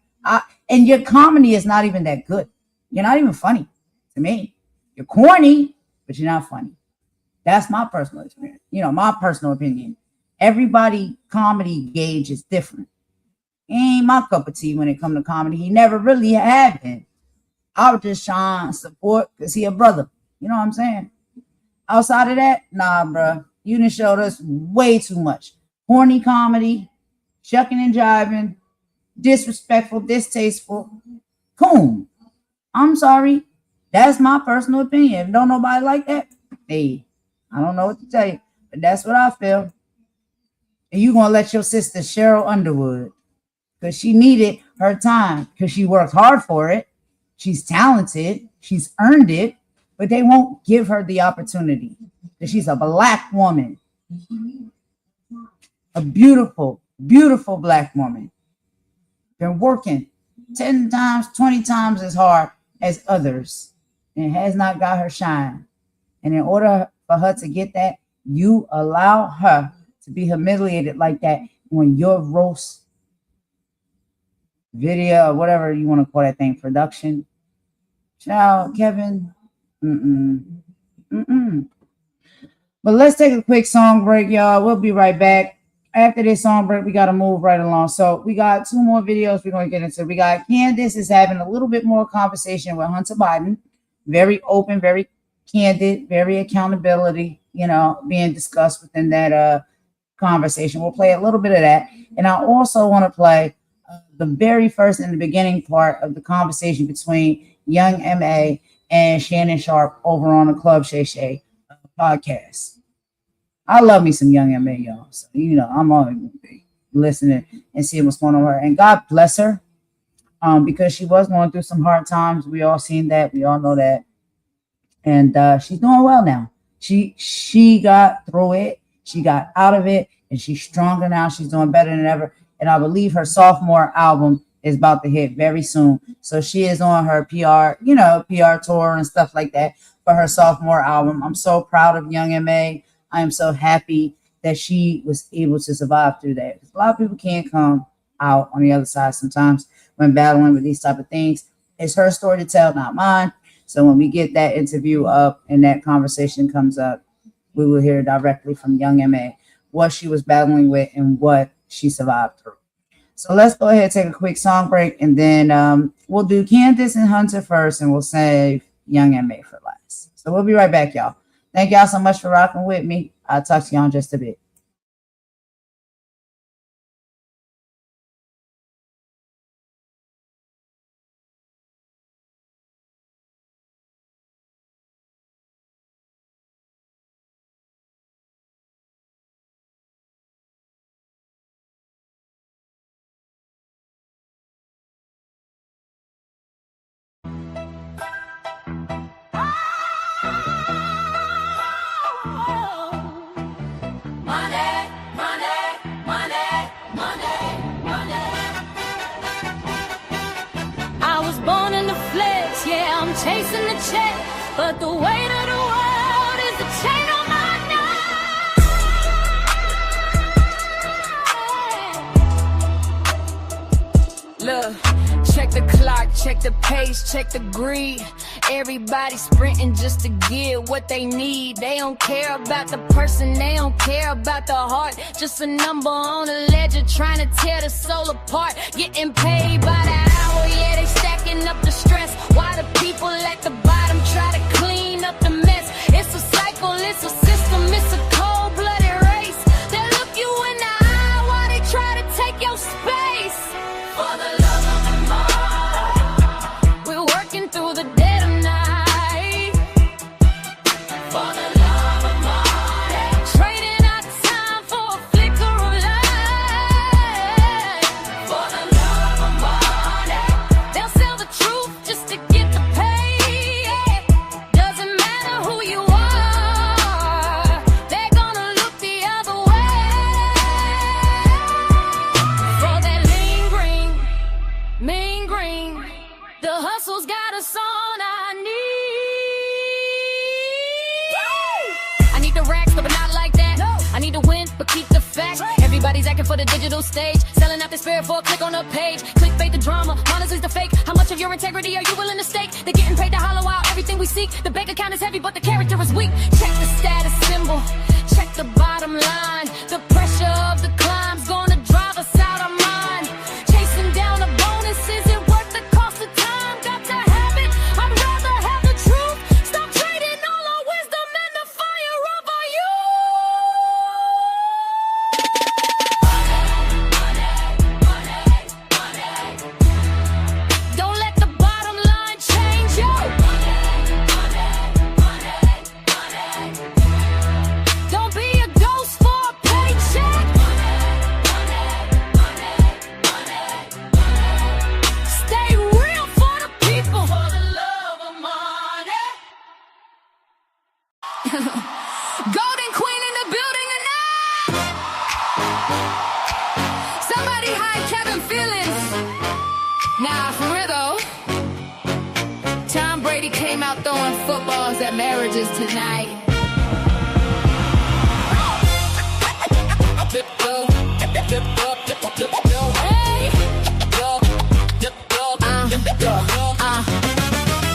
And your comedy is not even that good. You're not even funny to me. You're corny, but you're not funny. That's my personal experience. My personal opinion. Everybody comedy gauge is different. He ain't my cup of tea when it comes to comedy. He never really had been. I was just trying to support because he a brother. You know what I'm saying? Outside of that, nah, bro. You done showed us way too much. Horny comedy, shucking and jiving, disrespectful, distasteful. Coon. I'm sorry. That's my personal opinion. If don't nobody like that, hey, I don't know what to tell you, but that's what I feel. And you gonna let your sister Cheryl Underwood, because she needed her time, because she worked hard for it. She's talented. She's earned it, but they won't give her the opportunity. Because she's a black woman, a beautiful, beautiful black woman. Been working 10 times, 20 times as hard as others and has not got her shine. And in order for her to get that, you allow her to be humiliated like that when your roast video or whatever you want to call that thing, production. Child, Kevin. But let's take a quick song break, y'all. We'll be right back. after this song break, we got to move right along. So we got 2 more videos we're going to get into. We got Candace is having a little bit more conversation with Hunter Biden. Very open, very candid, very accountability, being discussed within that conversation. We'll play a little bit of that. And I also want to play the very first and the beginning part of the conversation between young M.A. and Shannon Sharpe over on the Club Shay Shay podcast. I love me some young M.A., y'all. So, I'm on listening and seeing what's going on with her. And God bless her, because she was going through some hard times. We all seen that. We all know that. And she's doing well now. She got through it. She got out of it. And she's stronger now. She's doing better than ever. And I believe her sophomore album is about to hit very soon. So she is on her PR tour and stuff like that for her sophomore album. I'm so proud of young M.A. I am so happy that she was able to survive through that. A lot of people can't come out on the other side sometimes when battling with these type of things. It's her story to tell, not mine. So when we get that interview up and that conversation comes up, we will hear directly from young M.A. what she was battling with and what she survived through. So let's go ahead and take a quick song break, and then we'll do Candace and Hunter first, and we'll save young M.A. for last. So we'll be right back, y'all. Thank y'all so much for rocking with me. I'll talk to y'all in just a bit. Chasing the check, but the weight of the world is a chain on my neck. Look, check the clock, check the pace, check the greed. Everybody sprinting just to get what they need. They don't care about the person, they don't care about the heart. Just a number on a ledger trying to tear the soul apart. Getting paid by the hour, yeah, they stacking up the stress. Why the people at the bottom try to clean up the mess? It's a cycle, it's a system, it's a cold-blooded race. They look you in the eye while they try to take your space. For the love of the money, we're working through the dead of night. For the love of money, trading our time for a flicker of light. For the love of money, they'll sell the truth just to get the pay. Doesn't matter who you are, they're gonna look the other way. For that lean green, mean green, the hustle's got us on our knees. I need the racks, but not like that. I need to win, but keep the facts. Everybody's acting for the digital stage, selling out the spirit for a click on a page. Clickbait the drama, monitors the fake. How much of your integrity are you willing to stake? They're getting paid to hollow out everything we seek. The bank account is heavy, but the character is weak. Check the status symbol, check the bottom line. The pressure of the climb's gonna drive us out of mind. Chasing down the bonus isn't worth the cost of time. Got to have it, I'd rather have the truth. Stop trading all our wisdom and the fire of our youth. Don't let the bottom line change you. Don't be a ghost for a paycheck. Stay real for the people. For the love of money. Golden Queen in the building tonight. Somebody hide Kevin feelings. Nah, for real though. Tom Brady came out throwing footballs at marriages tonight. Hey.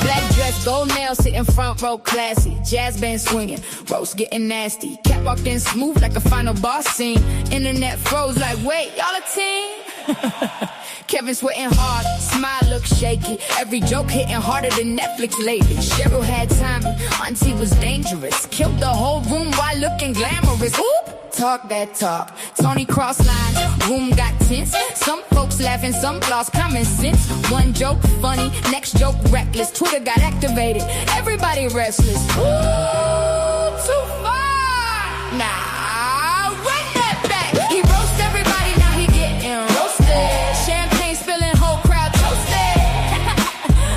Black dress, gold nails, sit in front Hart roll classy, jazz band swinging, roast getting nasty. Cat walked in smooth like a final boss scene. Internet froze like, wait, y'all a team? Kevin sweating hard, smile looks shaky. Every joke hitting harder than Netflix lately. Cheryl had timing, auntie was dangerous. Killed the whole room while looking glamorous. Oop, talk that talk. Tony cross lines, room got tense. Some folks laughing, some lost common sense. One joke funny, next joke reckless. Twitter got activated, everybody restless. Ooh, too far. Nah, run that back. He roast everybody, now he getting roasted. Champagne spilling, whole crowd toasted.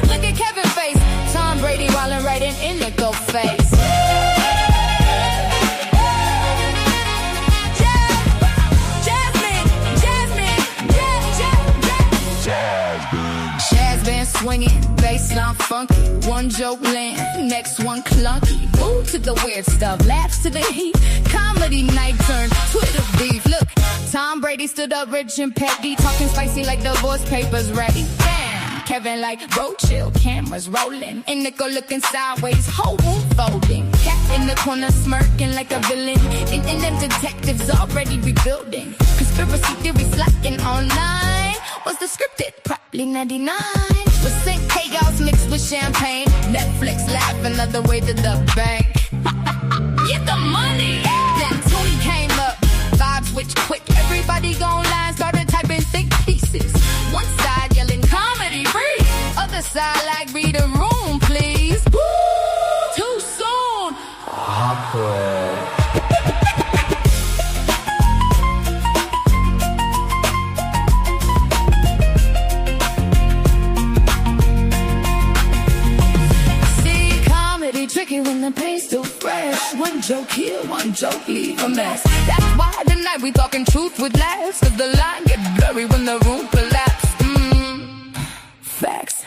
Look at Kevin face, Tom Brady wildin' right in the go face. Swinging, baseline funky, one joke land, next one clunky. Move to the weird stuff, laughs to the heat. Comedy night turn Twitter beef. Look, Tom Brady stood up rich and petty, talking spicy like the divorce papers ready. Damn, Kevin like, bro, chill, cameras rolling. And Nico looking sideways, whole room folding. Cat in the corner smirking like a villain. And them detectives already rebuilding. Conspiracy theory slacking online. Was the scripted? Probably 99. With St. chaos mixed with champagne. Netflix laugh another way to the bank. Get the money. Then Tony came up, vibes switch quick. Everybody gone line, started typing thick pieces. One side yelling comedy free, other side like read a room please. Woo! Too soon. Awkward. Tricky when the pain's still fresh. One joke here, one joke leave a mess. That's why tonight we talking truth with laughs. Cause the line get blurry when the room collapse. Facts.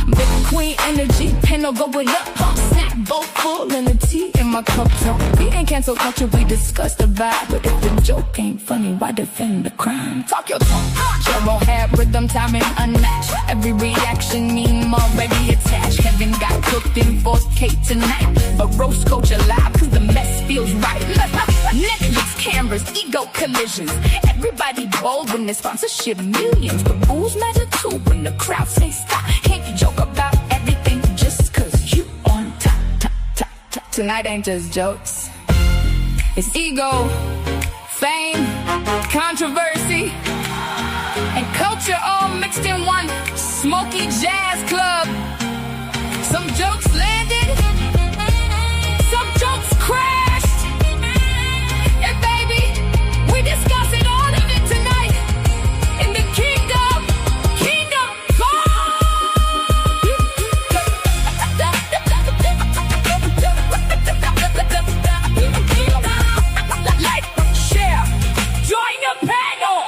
Big queen energy, panel going up. Snap both full and the tea in my cup. We ain't cancel culture, we discuss the vibe. But if the joke ain't funny, why defend the crime? Talk your talk. Cheryl had rhythm, timing unmatched. Every reaction meme already attached. Kevin got cooked in 4K tonight. But roast coach alive, cause the mess feels right. Netflix cameras, ego collisions. Everybody bold when the sponsorship millions. But rules matter too when the crowd say stop. Can't you joke about everything just cause you on top. Tonight ain't just jokes. It's ego, fame, controversy, and culture all mixed in one smoky jazz club. Some jokes landed, some jokes crashed. And baby, we discussing all of it tonight in the kingdom like, share, join the panel.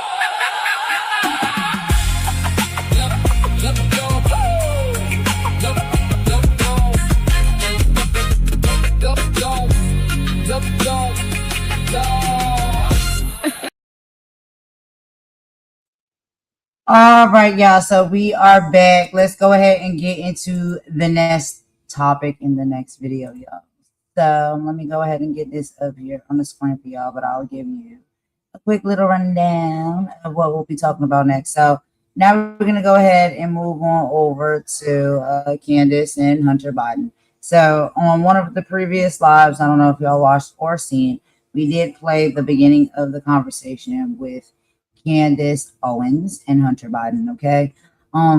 All right, y'all. So we are back. Let's go ahead and get into the next topic in the next video, y'all. So let me go ahead and get this up here on the screen for y'all, but I'll give you a quick little rundown of what we'll be talking about next. So now we're going to go ahead and move on over to Candace and Hunter Biden. So on one of the previous lives, I don't know if y'all watched or seen, we did play the beginning of the conversation with Candace Owens and Hunter Biden, okay?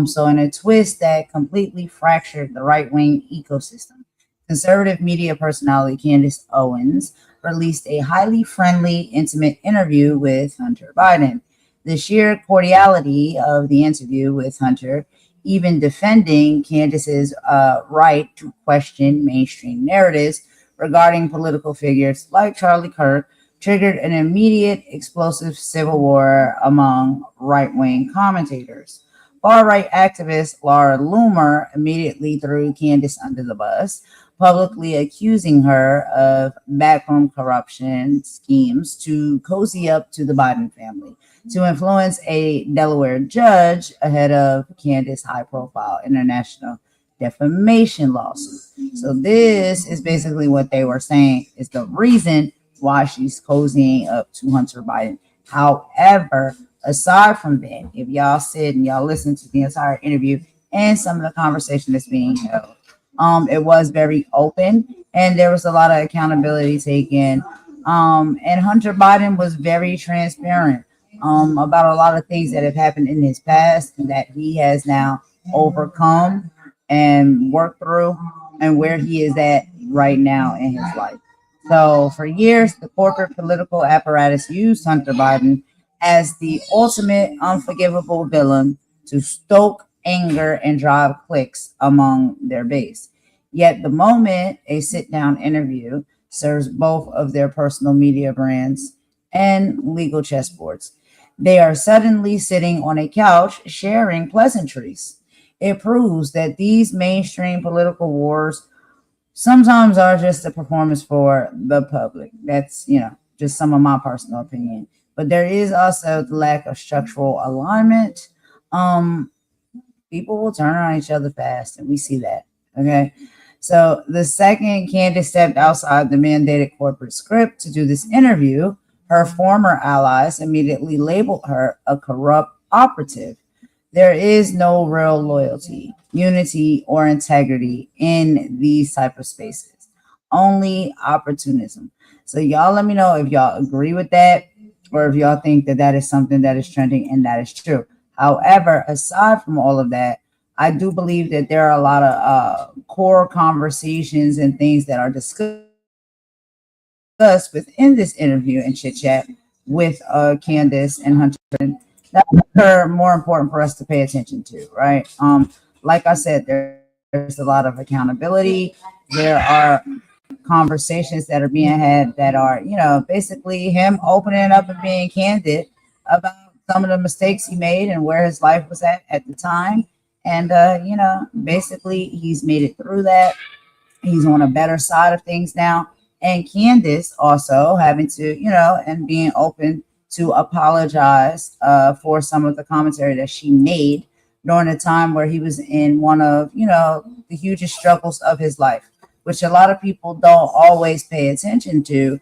So in a twist that completely fractured the right-wing ecosystem, conservative media personality Candace Owens released a highly friendly, intimate interview with Hunter Biden. The sheer cordiality of the interview with Hunter, even defending Candace's right to question mainstream narratives regarding political figures like Charlie Kirk, triggered an immediate explosive civil war among right-wing commentators. Far-right activist Laura Loomer immediately threw Candace under the bus, publicly accusing her of backroom corruption schemes to cozy up to the Biden family, to influence a Delaware judge ahead of Candace's high-profile international defamation lawsuit. So this is basically what they were saying is the reason why she's cozying up to Hunter Biden. However, aside from that, if y'all sit and y'all listen to the entire interview and some of the conversation that's being held, it was very open and there was a lot of accountability taken. And Hunter Biden was very transparent about a lot of things that have happened in his past and that he has now overcome and worked through, and where he is at right now in his life. So for years, the corporate political apparatus used Hunter Biden as the ultimate unforgivable villain to stoke anger and drive clicks among their base. Yet the moment a sit-down interview serves both of their personal media brands and legal chessboards, they are suddenly sitting on a couch sharing pleasantries. It proves that these mainstream political wars sometimes are just a performance for the public. That's, just some of my personal opinion. But there is also the lack of structural alignment. People will turn on each other fast, and we see that. Okay. So the second Candace stepped outside the mandated corporate script to do this interview, her former allies immediately labeled her a corrupt operative. There is no real loyalty, unity, or integrity in these type of spaces. Only opportunism. So y'all let me know if y'all agree with that or if y'all think that that is something that is trending and that is true. However, aside from all of that, I do believe that there are a lot of core conversations and things that are discussed within this interview and chit chat with Candace and Hunter that are more important for us to pay attention to, right? Like I said, there's a lot of accountability. There are conversations that are being had that are, basically him opening up and being candid about some of the mistakes he made and where his life was at the time. And, basically he's made it through that. He's on a better side of things now. And Candace also having to, and being open to apologize for some of the commentary that she made during a time where he was in one of, the hugest struggles of his life, which a lot of people don't always pay attention to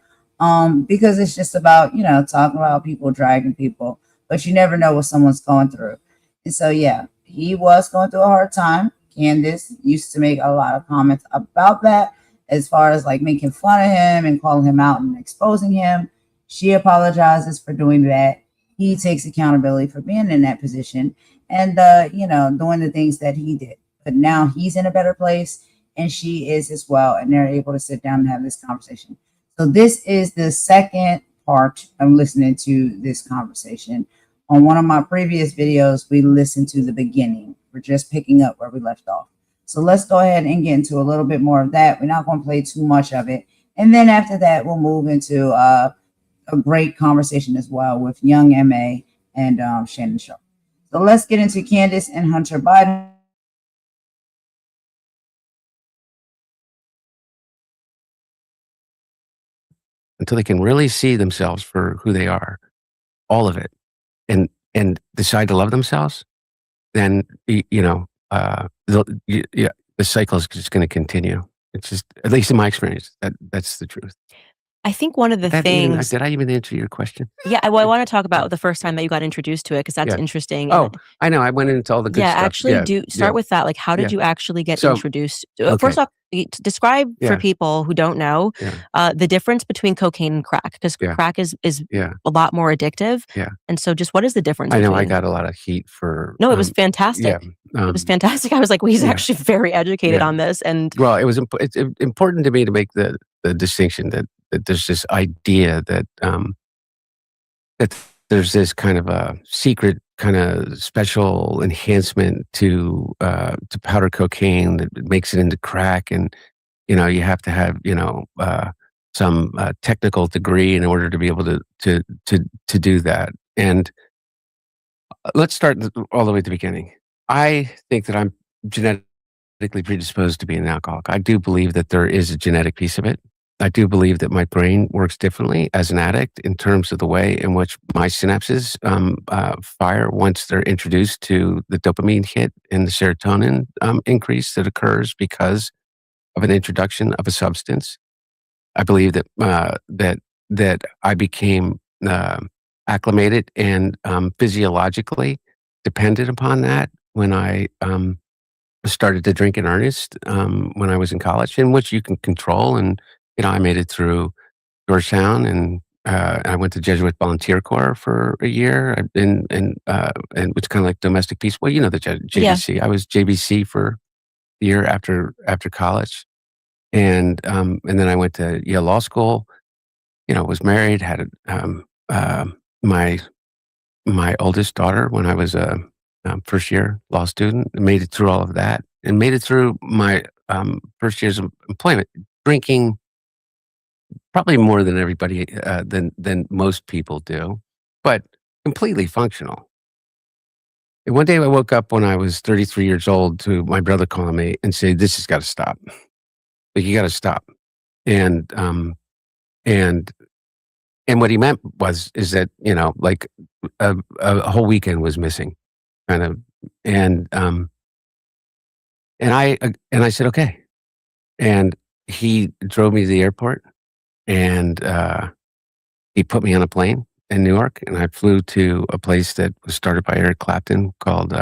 because it's just about, talking about people, dragging people, but you never know what someone's going through. And so, yeah, he was going through a hard time. Candace used to make a lot of comments about that as far as like making fun of him and calling him out and exposing him. She apologizes for doing that. He takes accountability for being in that position and, doing the things that he did. But now he's in a better place and she is as well. And they're able to sit down and have this conversation. So this is the second part of listening to this conversation. On one of my previous videos, we listened to the beginning. We're just picking up where we left off. So let's go ahead and get into a little bit more of that. We're not going to play too much of it. And then after that, we'll move into a great conversation as well with young M.A. and Shannon Sharpe. So let's get into Candace and Hunter Biden. Until they can really see themselves for who they are, all of it, and decide to love themselves, then the cycle is just going to continue. It's just, at least in my experience, that's the truth. I think one of the things... Did I even answer your question? Yeah, well, I want to talk about the first time that you got introduced to it, because that's interesting. Oh, I know. I went into all the good stuff. Actually, start with that. Like, how did you actually get introduced? First off, describe for people who don't know the difference between cocaine and crack, because crack is a lot more addictive. Yeah. And so just what is the difference? I know I got a lot of heat for... No, it was fantastic. It was fantastic. I was like, well, he's actually very educated on this. And well, it's important to me to make the distinction that there's this idea that that there's this kind of a secret kind of special enhancement to powder cocaine that makes it into crack, and you have to have some technical degree in order to be able to do that. And let's start all the way at the beginning. I think that I'm genetically predisposed to be an alcoholic. I do believe that there is a genetic piece of it. I do believe that my brain works differently as an addict in terms of the way in which my synapses fire once they're introduced to the dopamine hit and the serotonin increase that occurs because of an introduction of a substance. I believe that that I became acclimated and physiologically dependent upon that when I started to drink in earnest when I was in college, in which you can control. And I made it through Georgetown, and I went to Jesuit Volunteer Corps for a year, and it's kind of like domestic peace. Well, the JBC. I was JBC for a year after college, and then I went to Yale Law School. Was married, had my oldest daughter when I was a first year law student. Made it through all of that, and made it through my first years of employment, drinking probably more than everybody than most people do, but completely functional. And one day I woke up when I was 33 years old to my brother calling me and say, "This has got to stop. Like, you got to stop." And what he meant is that like a whole weekend was missing, kind of, and I said okay, and he drove me to the airport, and he put me on a plane in New York, and I flew to a place that was started by Eric Clapton called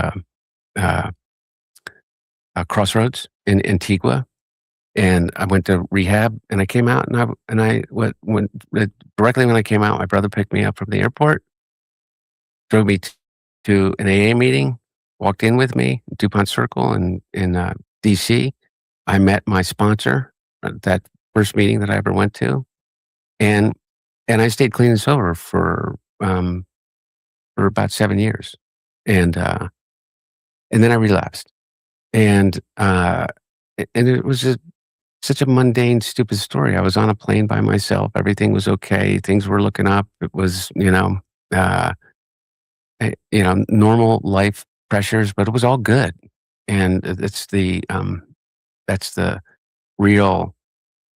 Crossroads in Antigua. And I went to rehab, and I came out, and I went directly when I came out. My brother picked me up from the airport, drove me to an AA meeting, walked in with me, DuPont Circle in DC. I met my sponsor at that first meeting that I ever went to, and I stayed clean and sober for about 7 years, and then I relapsed, and it was just such a mundane, stupid story. I was on a plane by myself. Everything was okay. Things were looking up. It was, normal life pressures, but it was all good. And that's the real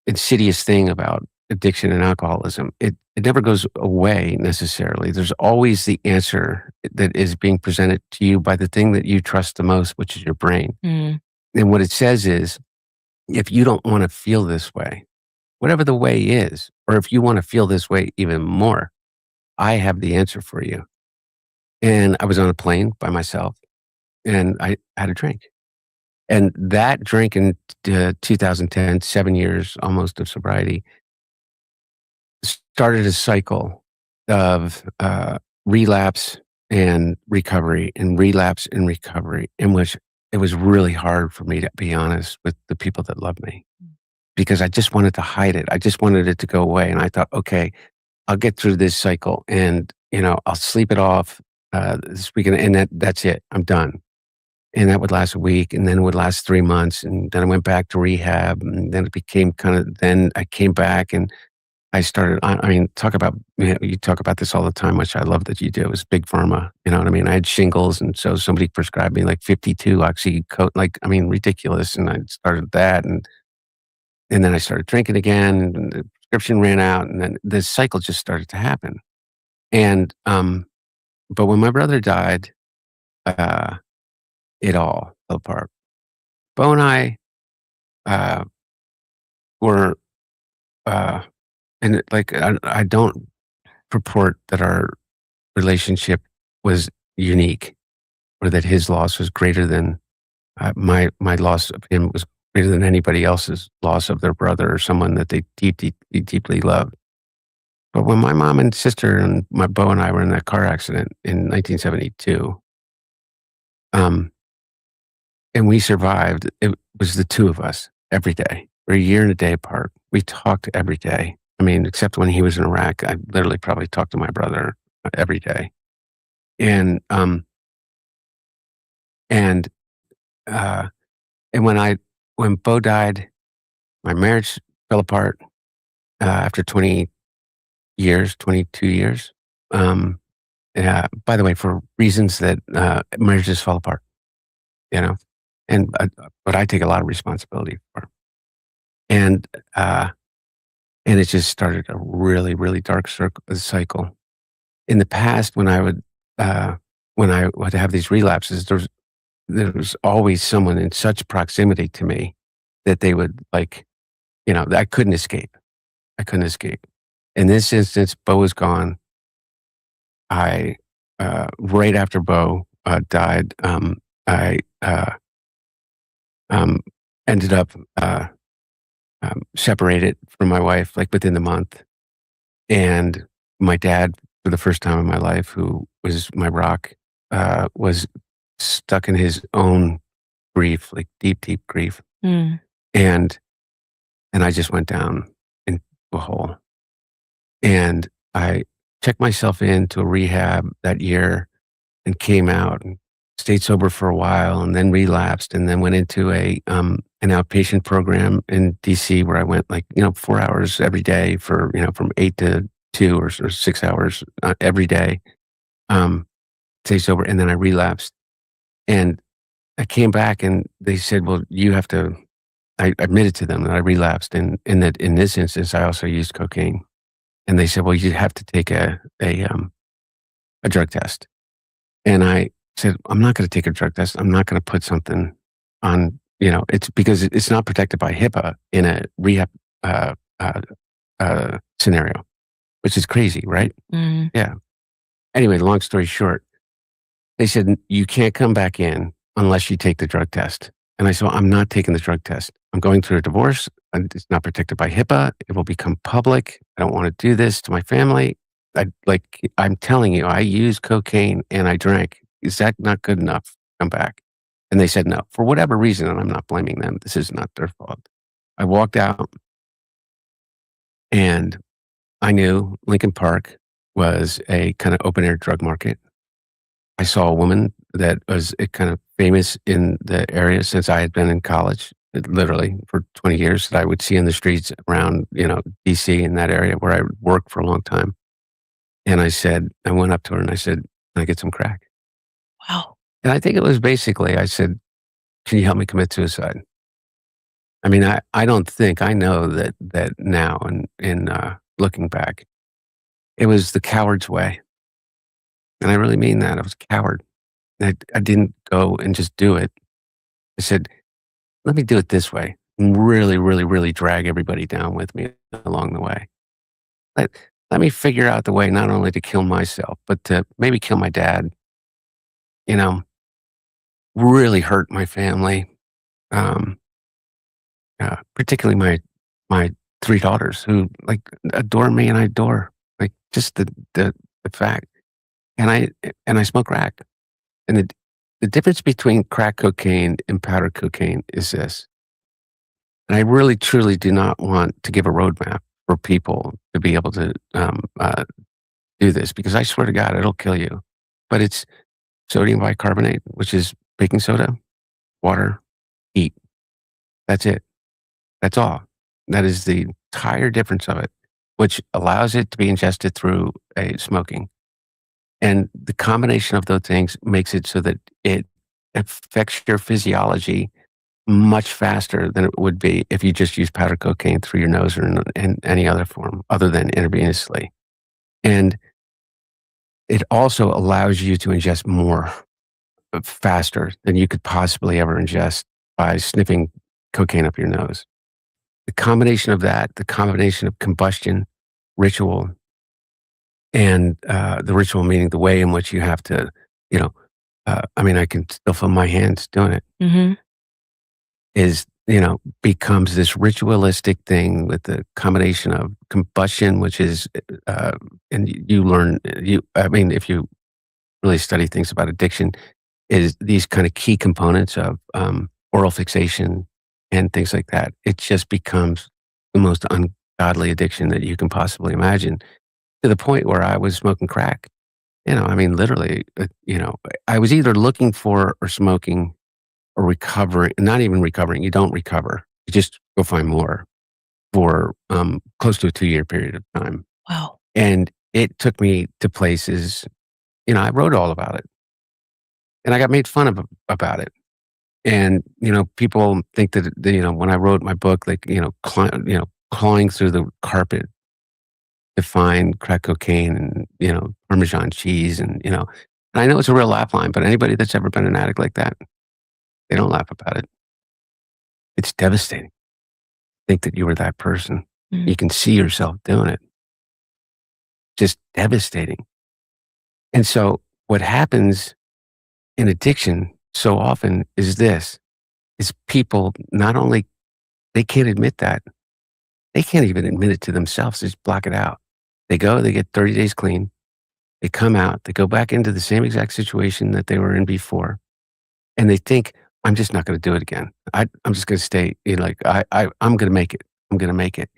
insidious thing about addiction and alcoholism. It never goes away necessarily. There's always the answer that is being presented to you by the thing that you trust the most, which is your brain. Mm. And what it says is, if you don't want to feel this way, whatever the way is, or if you want to feel this way even more, I have the answer for you. And I was on a plane by myself, and I had a drink. And that drink in 2010, 7 years almost of sobriety, started a cycle of relapse and recovery, and relapse and recovery, in which it was really hard for me to be honest with the people that love me, because I just wanted to hide it. I just wanted it to go away. And I thought, okay, I'll get through this cycle, and, I'll sleep it off this weekend, and that's it. I'm done. And that would last a week, and then it would last 3 months. And then I went back to rehab, and then it became then I came back, and I started, talk about, you talk about this all the time, which I love that you do. It was big pharma, you know what I mean? I had shingles, and so somebody prescribed me like 52 oxycodone, ridiculous. And I started that, and then I started drinking again, and the prescription ran out, and then this cycle just started to happen. And, but when my brother died, it all fell apart. Bo and I were, and I don't purport that our relationship was unique, or that his loss was greater than my loss of him was greater than anybody else's loss of their brother or someone that they deeply loved. But when my mom and sister and my Bo and I were in that car accident in 1972, and we survived, it was the two of us every day. We're a year and a day apart. We talked every day. Except when he was in Iraq, I literally probably talked to my brother every day. And when Bo died, my marriage fell apart after 22 years. By the way, for reasons that marriages fall apart, but I take a lot of responsibility for. And And it just started a really, really dark cycle. In the past, when I would have these relapses, there was always someone in such proximity to me that they would like, I couldn't escape. In this instance, Bo was gone. Right after Bo died, I ended up separated from my wife like within the month. And my dad, for the first time in my life, who was my rock, was stuck in his own grief, like deep, deep grief. Mm. And I just went down into a hole. And I checked myself into a rehab that year and came out and stayed sober for a while and then relapsed and then went into an outpatient program in DC where I went 4 hours every day for, from 8 to 2 or 6 hours every day, stay sober. And then I relapsed and I came back and they said, well, you have to, I admitted to them that I relapsed and that in this instance, I also used cocaine. And they said, well, you have to take a drug test. And I said, I'm not going to take a drug test. I'm not going to put something on, it's because it's not protected by HIPAA in a rehab scenario, which is crazy, right? Mm. Yeah. Anyway, long story short, they said, you can't come back in unless you take the drug test. And I said, I'm not taking the drug test. I'm going through a divorce. And it's not protected by HIPAA. It will become public. I don't want to do this to my family. I'm telling you, I used cocaine and I drank. Is that not good enough? Come back. And they said no, for whatever reason, and I'm not blaming them. This is not their fault. I walked out and I knew Lincoln Park was a kind of open air drug market. I saw a woman that was kind of famous in the area since I had been in college, literally for 20 years, that I would see in the streets around, DC in that area where I worked for a long time. And I went up to her and I said, can I get some crack? Wow. And I think it was basically, I said, can you help me commit suicide? I mean, I don't think, I know that now in looking back, it was the coward's way. And I really mean that. I was a coward. I didn't go and just do it. I said, let me do it this way and really, really, really drag everybody down with me along the way. Let me figure out the way not only to kill myself, but to maybe kill my dad, really hurt my family, particularly my 3 daughters who adore me and I adore, just the fact. And I smoke crack. And the difference between crack cocaine and powder cocaine is this. And I really, truly do not want to give a roadmap for people to be able to do this, because I swear to God, it'll kill you. But it's sodium bicarbonate, which is baking soda, water, heat. That's it. That's all. That is the entire difference of it, which allows it to be ingested through smoking. And the combination of those things makes it so that it affects your physiology much faster than it would be if you just use powder cocaine through your nose or in any other form other than intravenously. And it also allows you to ingest more faster than you could possibly ever ingest by sniffing cocaine up your nose. The combination of that, the combination of combustion, ritual, and the ritual meaning the way in which you have to, I can still feel my hands doing it, Mm-hmm. is, becomes this ritualistic thing with the combination of combustion, which is, and you learn, if you really study things about addiction, is these kind of key components of oral fixation and things like that. It just becomes the most ungodly addiction that you can possibly imagine, to the point where I was smoking crack. Literally, I was either looking for or smoking or recovering, not even recovering. You don't recover. You just go find more for close to a 2-year period of time. Wow. And it took me to places, I wrote all about it. And I got made fun of about it. And, people think that, when I wrote my book, clawing through the carpet to find crack cocaine and, Parmesan cheese and, and I know it's a real laugh line, but anybody that's ever been an addict like that, they don't laugh about it. It's devastating. Think that you were that person. You can see yourself doing it. Just devastating. And so what happens in addiction so often is people not only, they can't admit that. They can't even admit it to themselves. They just block it out. They get 30 days clean. They come out, they go back into the same exact situation that they were in before. And they think, I'm just not going to do it again. I'm just going to stay, I'm going to make it. I'm going to make it.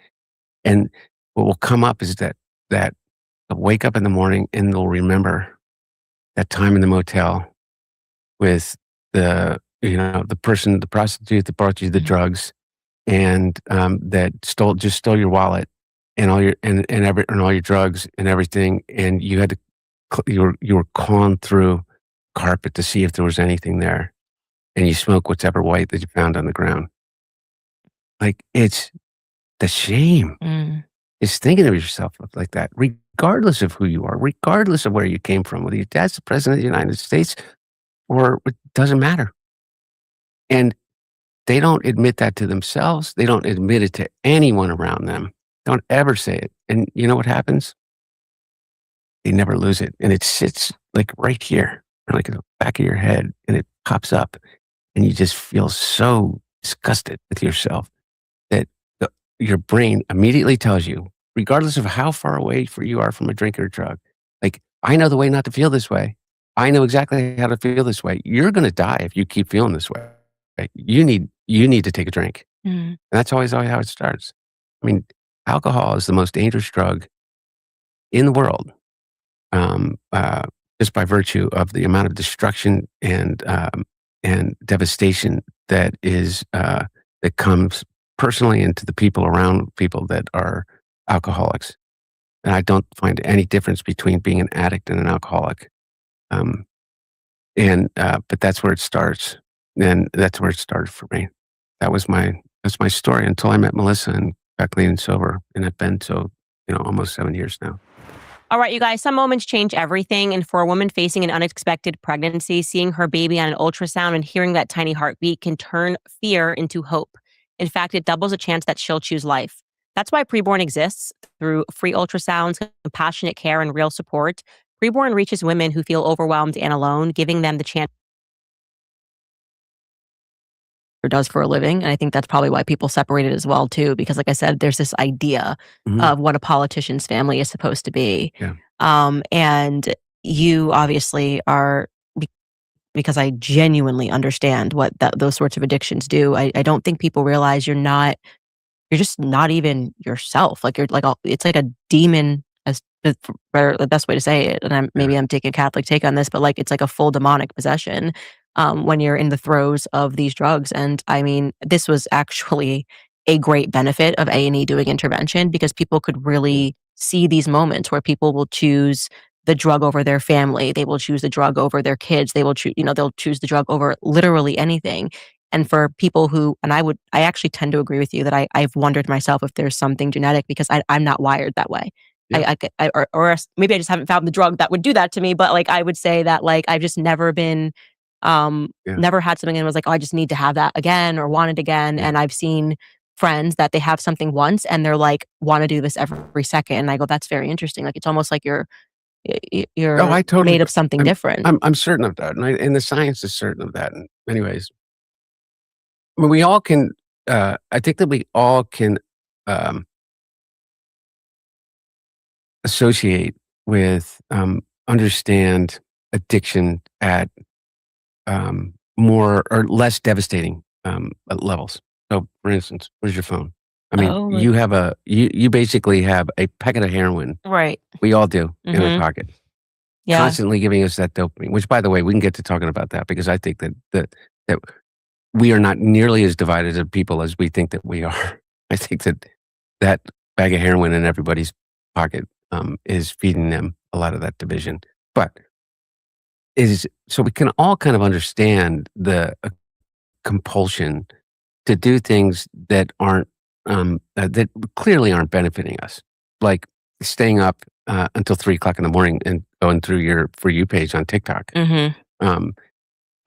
And what will come up is that they'll wake up in the morning and they'll remember that time in the motel with the person, the prostitute that brought you the drugs and that just stole your wallet and all your drugs and everything. And you had to, you were clawing through carpet to see if there was anything there. And you smoke whatever white that you found on the ground. Like, it's the shame. It's thinking of yourself like that, regardless of who you are, regardless of where you came from, whether your dad's the president of the United States or it doesn't matter. And they don't admit that to themselves. They don't admit it to anyone around them. Don't ever say it. And you know what happens? They never lose it. And it sits like right here, like in the back of your head, and it pops up. And you just feel so disgusted with yourself that your brain immediately tells you, regardless of how far away you are from a drink or a drug, like, I know the way not to feel this way. I know exactly how to feel this way. You're going to die if you keep feeling this way. Right? You need to take a drink. And that's always how it starts. I mean, alcohol is the most dangerous drug in the world, just by virtue of the amount of destruction and devastation that comes personally into the people around people that are alcoholics. And I don't find any difference between being an addict and an alcoholic. But that's where it starts. And that's where it started for me. That's my story until I met Melissa and got clean and sober. And I've been almost 7 years now. All right, you guys, some moments change everything. And for a woman facing an unexpected pregnancy, seeing her baby on an ultrasound and hearing that tiny heartbeat can turn fear into hope. In fact, it doubles a chance that she'll choose life. That's why Preborn exists. Through free ultrasounds, compassionate care, and real support, Preborn reaches women who feel overwhelmed and alone, giving them the chance does for a living. And I think that's probably why people separate it as well, too, because like I said, there's this idea of what a politician's family is supposed to be. Yeah. And you obviously are, because I genuinely understand what those sorts of addictions do. I don't think people realize you're just not even yourself. Like it's like a demon, as the best way to say it. And I'm taking a Catholic take on this, but like, it's like a full demonic possession when you're in the throes of these drugs. And I mean, this was actually a great benefit of A&E doing intervention, because people could really see these moments where people will choose the drug over their family. They will choose the drug over their kids. They will choose, they'll choose the drug over literally anything. And for people who, and I actually tend to agree with you that I've wondered myself if there's something genetic, because I'm not wired that way. Yeah. Or maybe I just haven't found the drug that would do that to me. But like, I would say that like, I've just never been, never had something and was like, oh, I just need to have that again or want it again. Yeah. And I've seen friends that they have something once and they're like, want to do this every second. And I go, that's very interesting. Like, it's almost like you're I totally made of something different. I'm certain of that. And the science is certain of that. And anyways, I mean, we all can, I think that we all can associate with, understand addiction at more or less devastating levels. So, for instance, where's your phone? I mean, you basically have a packet of heroin. Right. We all do in our pocket. Yeah. Constantly giving us that dopamine, which, by the way, we can get to talking about that, because I think that we are not nearly as divided as people as we think that we are. I think that bag of heroin in everybody's pocket is feeding them a lot of that division. But so we can all kind of understand the compulsion to do things that aren't that clearly aren't benefiting us, like staying up until 3:00 in the morning and going through your For You page on TikTok.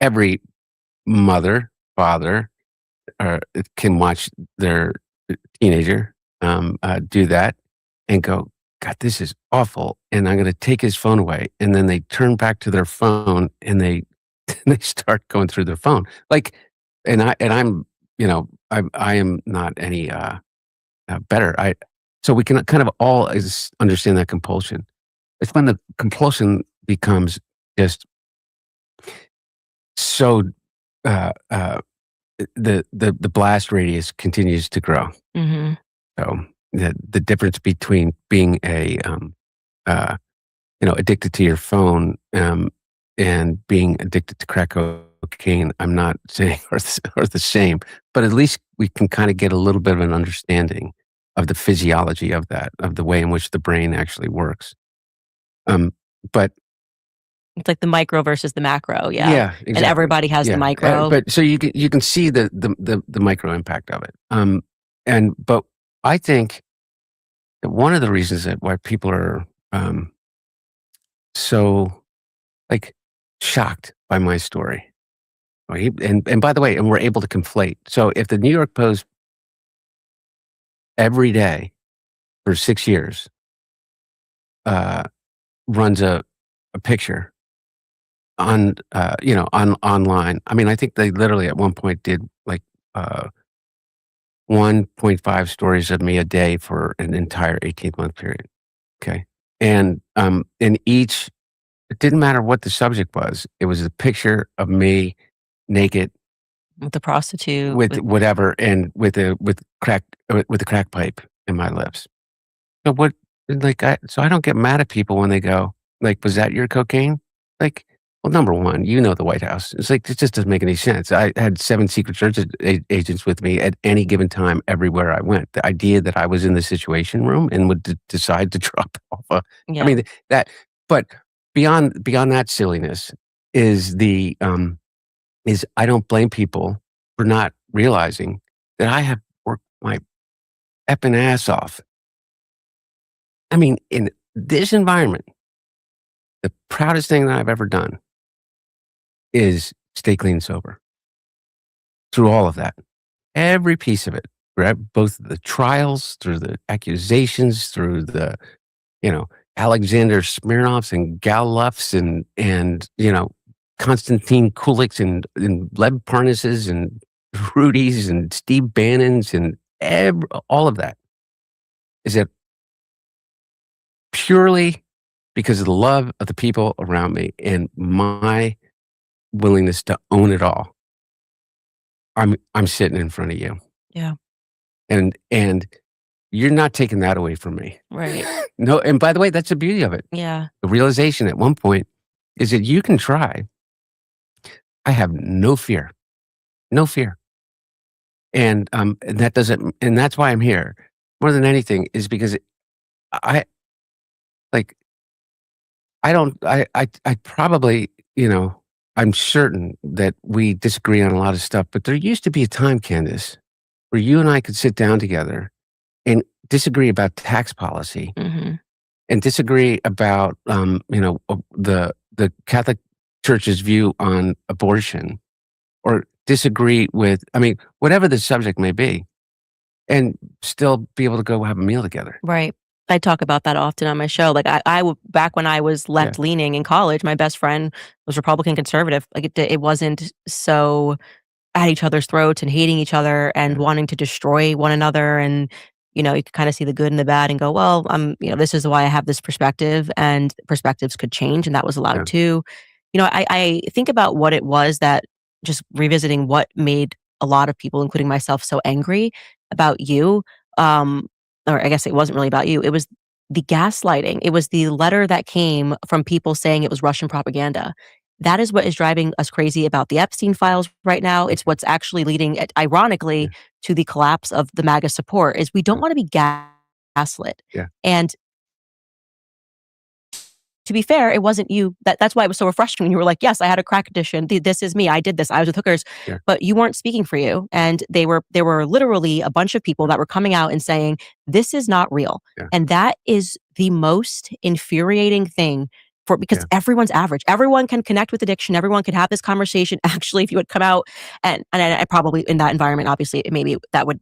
Every mother, father, can watch their teenager do that and go, God, this is awful, and I'm going to take his phone away. And then they turn back to their phone and they they start going through their phone, like, I'm, I am not any better. So we can kind of all understand that compulsion. It's when the compulsion becomes just so the blast radius continues to grow. So the difference between being a addicted to your phone and being addicted to crack cocaine, I'm not saying are the same, but at least we can kind of get a little bit of an understanding of the physiology of that, of the way in which the brain actually works. But it's like the micro versus the macro. Yeah. Yeah, exactly. And everybody has the micro. But so you can see the micro impact of it. But I think that one of the reasons that why people are so like shocked by my story, and by the way, and we're able to conflate. So if the New York Post every day for 6 years runs a picture on online. I mean, I think they literally at one point did like 1.5 stories of me a day for an entire 18-month period. Okay. And in each, it didn't matter what the subject was. It was a picture of me naked with a prostitute, with whatever, and with a crack pipe in my lips. So what? So I don't get mad at people when they go like, "Was that your cocaine?" Like, well, number one, the White House. It's like, it just doesn't make any sense. I had 7 Secret Service agents with me at any given time, everywhere I went. The idea that I was in the Situation Room and would decide to drop off I mean, but beyond that silliness is I don't blame people for not realizing that I have worked my effing ass off. I mean, in this environment, the proudest thing that I've ever done is stay clean and sober through all of that. Every piece of it, right? Both the trials, through the accusations, through the, Alexander Smirnoffs and Gallups and Konstantin Kuliks and Lev Parnases and Rudy's and Steve Bannon's and all of that. Is it purely because of the love of the people around me and my willingness to own it all? I'm sitting in front of you. Yeah. And you're not taking that away from me. Right. No, and by the way, that's the beauty of it. Yeah. The realization at one point is that you can try. I have no fear. No fear. And that's why I'm here. More than anything is because I probably, I'm certain that we disagree on a lot of stuff, but there used to be a time, Candace, where you and I could sit down together and disagree about tax policy and disagree about, the Catholic Church's view on abortion, or disagree with, whatever the subject may be, and still be able to go have a meal together. Right. I talk about that often on my show. Like back when I was left leaning in college, my best friend was Republican conservative. Like it wasn't so at each other's throats and hating each other and wanting to destroy one another. And, you could kind of see the good and the bad and go, well, this is why I have this perspective, and perspectives could change. And that was allowed too. I think about what it was that, just revisiting what made a lot of people, including myself, so angry about you. Or I guess it wasn't really about you. It was the gaslighting. It was the letter that came from people saying it was Russian propaganda. That is what is driving us crazy about the Epstein files right now. It's what's actually leading, ironically, to the collapse of the MAGA support, is we don't want to be gaslit. Yeah. And to be fair, it wasn't you. That's why it was so refreshing when you were like, yes, I had a crack addiction. This is me. I did this. I was with hookers. Yeah. But you weren't speaking for you. And there were literally a bunch of people that were coming out and saying, this is not real. Yeah. And that is the most infuriating thing because Yeah. everyone's average. Everyone can connect with addiction. Everyone could have this conversation. Actually, if you would come out and I probably in that environment, obviously, maybe there would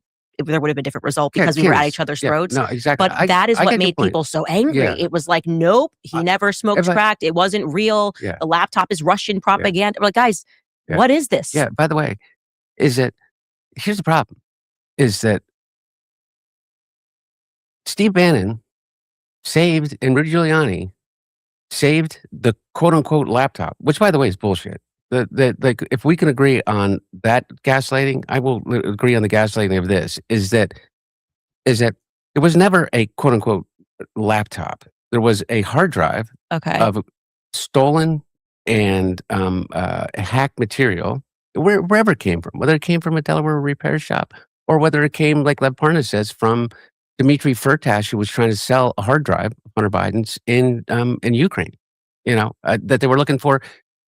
have been a different result because we were at each other's throats. No, exactly. But that is I what get your made point. people so angry. Yeah. It was like, nope, he never smoked crack. It wasn't real. Yeah. The laptop is Russian propaganda. Like, guys, Yeah. what is this? Yeah. By the way, here's the problem, is that Steve Bannon and Rudy Giuliani saved the quote unquote laptop, which by the way is bullshit. Like, if we can agree on that gaslighting, I will agree on the gaslighting of this, is that it was never a quote unquote laptop. There was a hard drive of stolen and hacked material, wherever it came from, whether it came from a Delaware repair shop or whether it came, like Lev Parnas says, from Dmitry Firtash, who was trying to sell a hard drive of Hunter Biden's in Ukraine, that they were looking for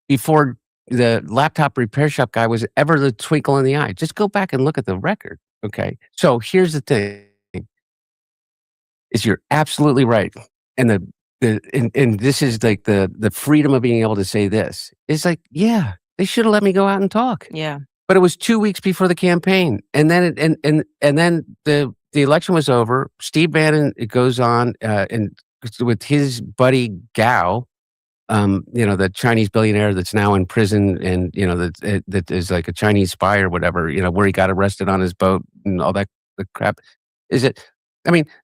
before the laptop repair shop guy was ever the twinkle in the eye. Just go back and look at the record. Okay. So here's the thing, is you're absolutely right. And and this is like the freedom of being able to say this. It's like, yeah, they should have let me go out and talk. Yeah. But it was 2 weeks before the campaign. And then then the election was over. Steve Bannon, it goes on and with his buddy Gao, the Chinese billionaire that's now in prison, and that is like a Chinese spy or whatever, where he got arrested on his boat and all that the crap.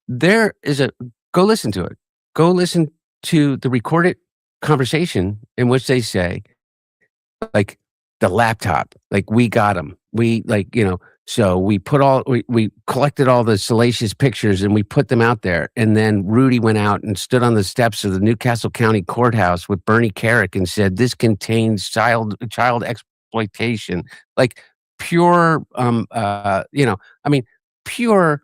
There is go listen to it. Go listen to the recorded conversation in which they say, like, the laptop, like, we got him. We so we collected all the salacious pictures and we put them out there. And then Rudy went out and stood on the steps of the Newcastle County Courthouse with Bernie Carrick and said, this contains child exploitation, like pure, pure.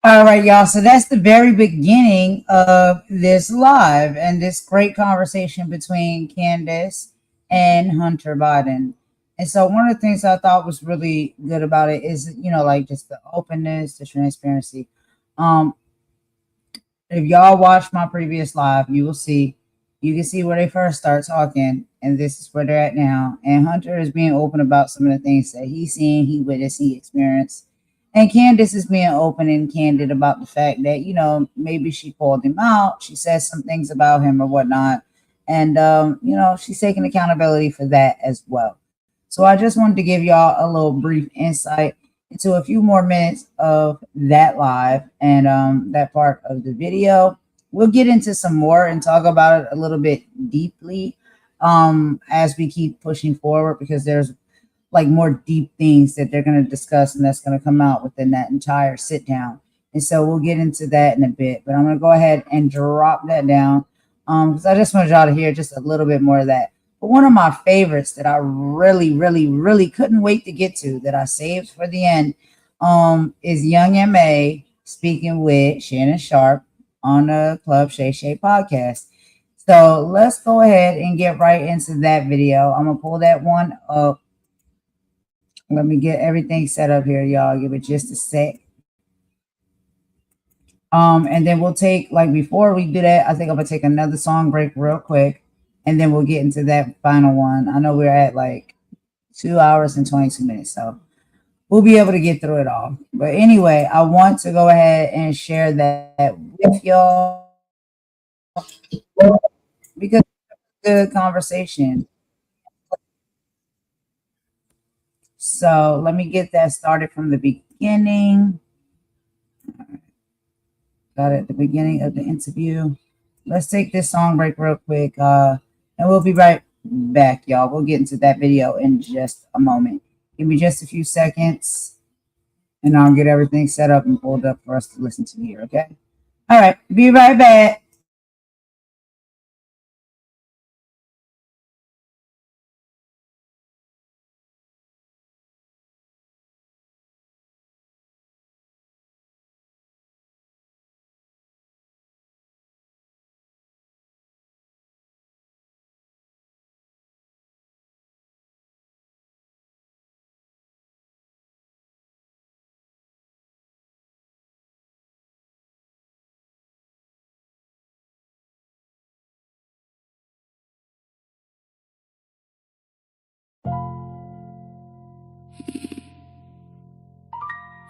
All right, y'all. So that's the very beginning of this live and this great conversation between Candace and Hunter Biden. And so one of the things I thought was really good about it is, like just the openness, the transparency. If y'all watched my previous live, you can see where they first start talking, and this is where they're at now. And Hunter is being open about some of the things that he's seen, he witnessed, he experienced. And Candace is being open and candid about the fact that, maybe she called him out. She says some things about him or whatnot. And, she's taking accountability for that as well. So I just wanted to give y'all a little brief insight into a few more minutes of that live and that part of the video. We'll get into some more and talk about it a little bit deeply as we keep pushing forward, because there's like more deep things that they're going to discuss, and that's going to come out within that entire sit down. And so we'll get into that in a bit, but I'm going to go ahead and drop that down because I just wanted y'all to hear just a little bit more of that. But one of my favorites that I really, really, really couldn't wait to get to, that I saved for the end, is Young M.A speaking with Shannon Sharpe on the Club Shay Shay podcast. So let's go ahead and get right into that video. I'm going to pull that one up. Let me get everything set up here, y'all. Give it just a sec. And then we'll take, like, before we do that, I think I'm gonna take another song break real quick, and then we'll get into that final one. I know we're at like 2 hours and 22 minutes, so we'll be able to get through it all. But anyway, I want to go ahead and share that with y'all because it's a good conversation. So let me get that started from the beginning. Got it at the beginning of the interview. Let's take this song break real quick, and we'll be right back, y'all. We'll get into that video in just a moment. Give me just a few seconds, and I'll get everything set up and pulled up for us to listen to here, okay? All right, be right back.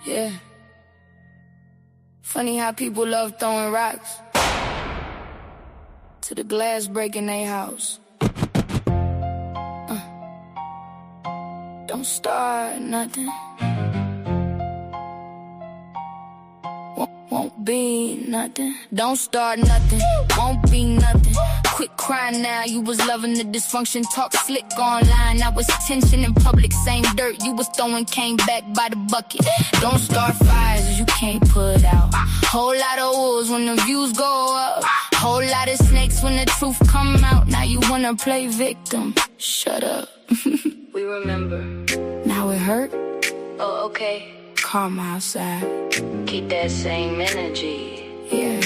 Yeah. Funny how people love throwing rocks to the glass breaking their house. Don't start nothing. Won't be nothing. Don't start nothing. Won't be nothing. Quit crying now. You was loving the dysfunction. Talk slick online. Now it's tension in public. Same dirt you was throwing came back by the bucket. Don't start fires you can't put out. Whole lot of wolves when the views go up. Whole lot of snakes when the truth come out. Now you wanna play victim. Shut up. We remember. Now it hurt? Oh, okay. Karma outside. Keep that same energy. Yeah.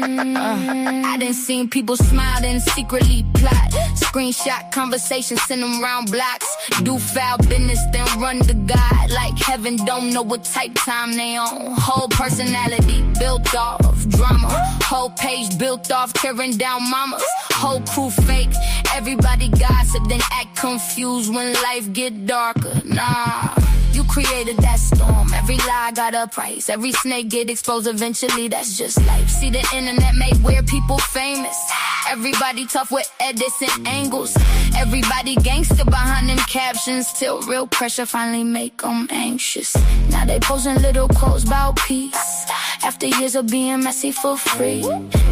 I done seen people smile and secretly plot. Screenshot conversations, send them round blocks. Do foul business, then run to God. Like heaven don't know what type time they on. Whole personality built off drama. Whole page built off tearing down mamas. Whole crew fake. Everybody gossip, then act confused when life get darker. Nah. You created that storm. Every lie got a price. Every snake get exposed eventually. That's just life. See, the internet made weird people famous. Everybody tough with edits and angles. Everybody gangster behind them captions. Till real pressure finally make them anxious. Now they posting little quotes about peace. After years of being messy for free.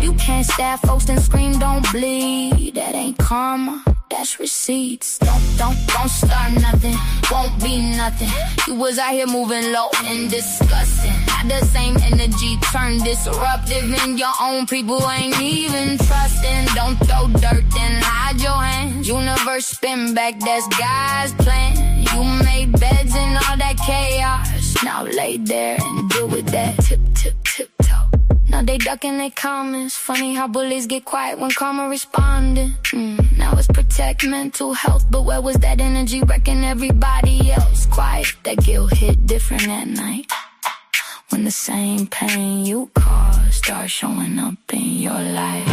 You can't stab folks and scream don't bleed. That ain't karma. That's receipts. Don't start nothing. Won't be nothing. You was out here moving low and disgusting. Not the same energy turned disruptive. And your own people ain't even trusting. Don't throw dirt and hide your hands. Universe spin back, that's God's plan. You made beds in all that chaos. Now lay there and deal with that. Tiptoe. Now they ducking their comments. Funny how bullies get quiet when karma responding. Now it's protect mental health. But where was that energy wrecking everybody else? Quiet, that guilt hit different at night. When the same pain you caused starts showing up in your life.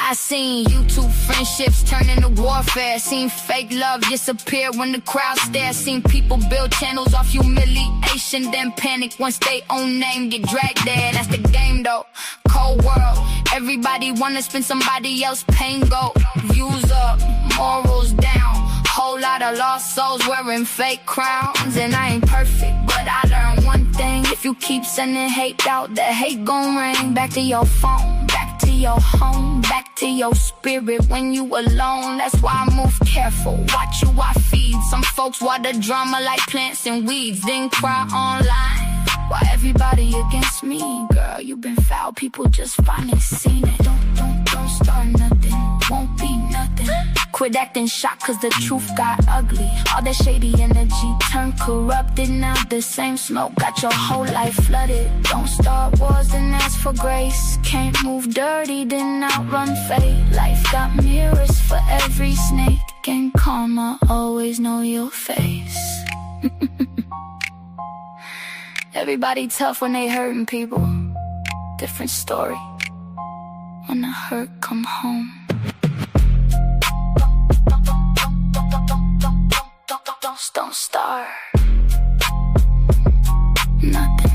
I seen YouTube friendships turn into warfare. Seen fake love disappear when the crowd stares. Seen people build channels off humiliation, then panic once they own name get dragged there. That's the game though, cold world. Everybody wanna spend somebody else's pain go. Views up, morals down. Whole lot of lost souls wearing fake crowns. And I ain't perfect, but I learned one thing. If you keep sending hate out, the hate gon' ring. Back to your phone, back to your home, back to your spirit when you alone. That's why I move careful, watch who I feed. Some folks water drama like plants and weeds, then cry online. Why everybody against me? Girl, you been foul, people just finally seen it. Don't start nothing, won't be nothing. Quit acting shocked cause the truth got ugly. All that shady energy turned corrupted. Now the same smoke got your whole life flooded. Don't start wars, then ask for grace. Can't move dirty, then outrun fate. Life got mirrors for every snake. And karma always know your face. Everybody tough when they hurting people. Different story when the hurt come home. Don't start nothing.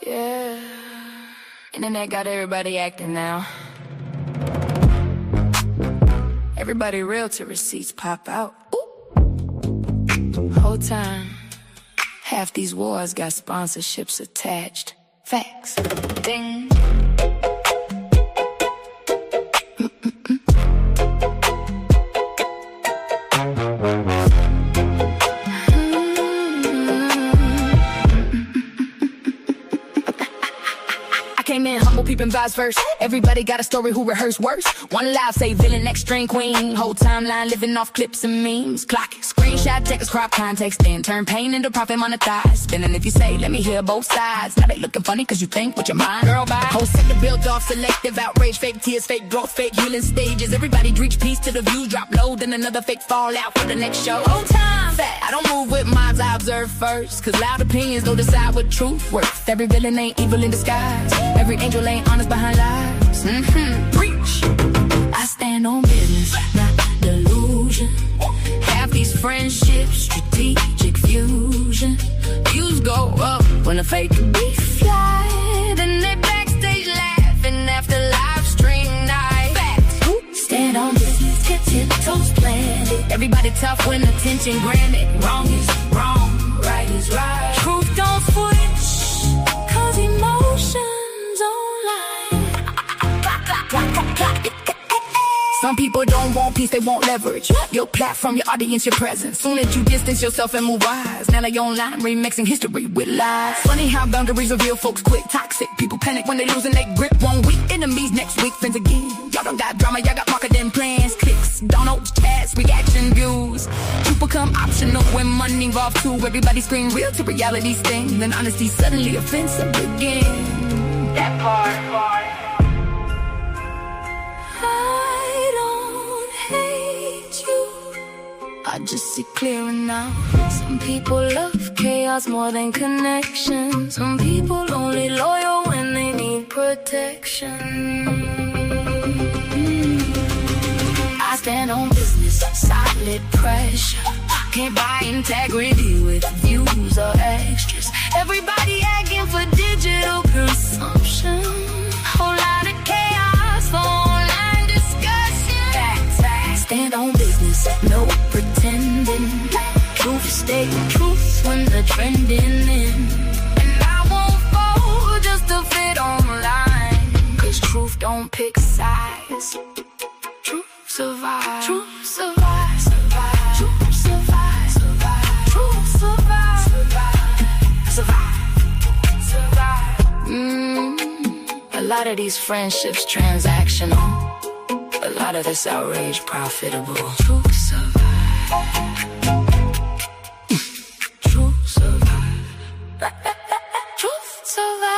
Yeah. Internet got everybody acting now. Everybody realtor receipts pop out. Ooh. Whole time, half these wars got sponsorships attached. Facts. Ding. peeping vibes first. Everybody got a story who rehearsed worse. One loud say villain, next string queen. Whole timeline living off clips and memes. Clock it, screenshot, text, crop context, then turn pain into profit monetized. Spinning if you say, let me hear both sides. Now they looking funny cause you think with your mind. Girl, bye. Whole sector built off selective outrage, fake tears, fake growth, fake healing stages. Everybody reach peace till the views drop low, then another fake fallout for the next show. Whole time fat. I don't move with minds I observe first, cause loud opinions don't decide what truth worth. Every villain ain't evil in disguise. Every angel ain't honest behind lies. Preach. I stand on business, not delusion. Half these friendships, strategic fusion. Views go up when a fake beef fly. Then they backstage laughing after live stream night. Facts. Stand on business, tiptoes planted. Everybody tough when attention granted. Wrong is wrong, right is right. Truth don't switch, cause emotions online. Some people don't want peace, they want leverage. Your platform, your audience, your presence. Soon as you distance yourself and move wise, now they online remixing history with lies. Funny how boundaries reveal folks quick. Toxic people panic when they losing their grip. 1 week, enemies next week, friends again. Y'all don't got drama, y'all got marketing plans. Clicks, downloads, chats, reaction views. Truth become optional when money involved too. Everybody scream real to reality sting. Then honesty suddenly offensive again. That part. I just see clearer now. Some people love chaos more than connection. Some people only loyal when they need protection. I stand on business, solid pressure. Can't buy integrity with views or extras. Everybody asking for digital consumption. Whole lot of chaos for online discussion. Facts. Stand on business, no pretending. Truth stay truth when the trending in. And I won't fall just to fit online. Cause truth don't pick sides. Truth survive. Truth survive. Survive. Truth survive. Survive. Truth survive. Survive. Survive. A lot of these friendships transactional. A lot of this outrage profitable. Truth survive. Truth survive. Truth survive.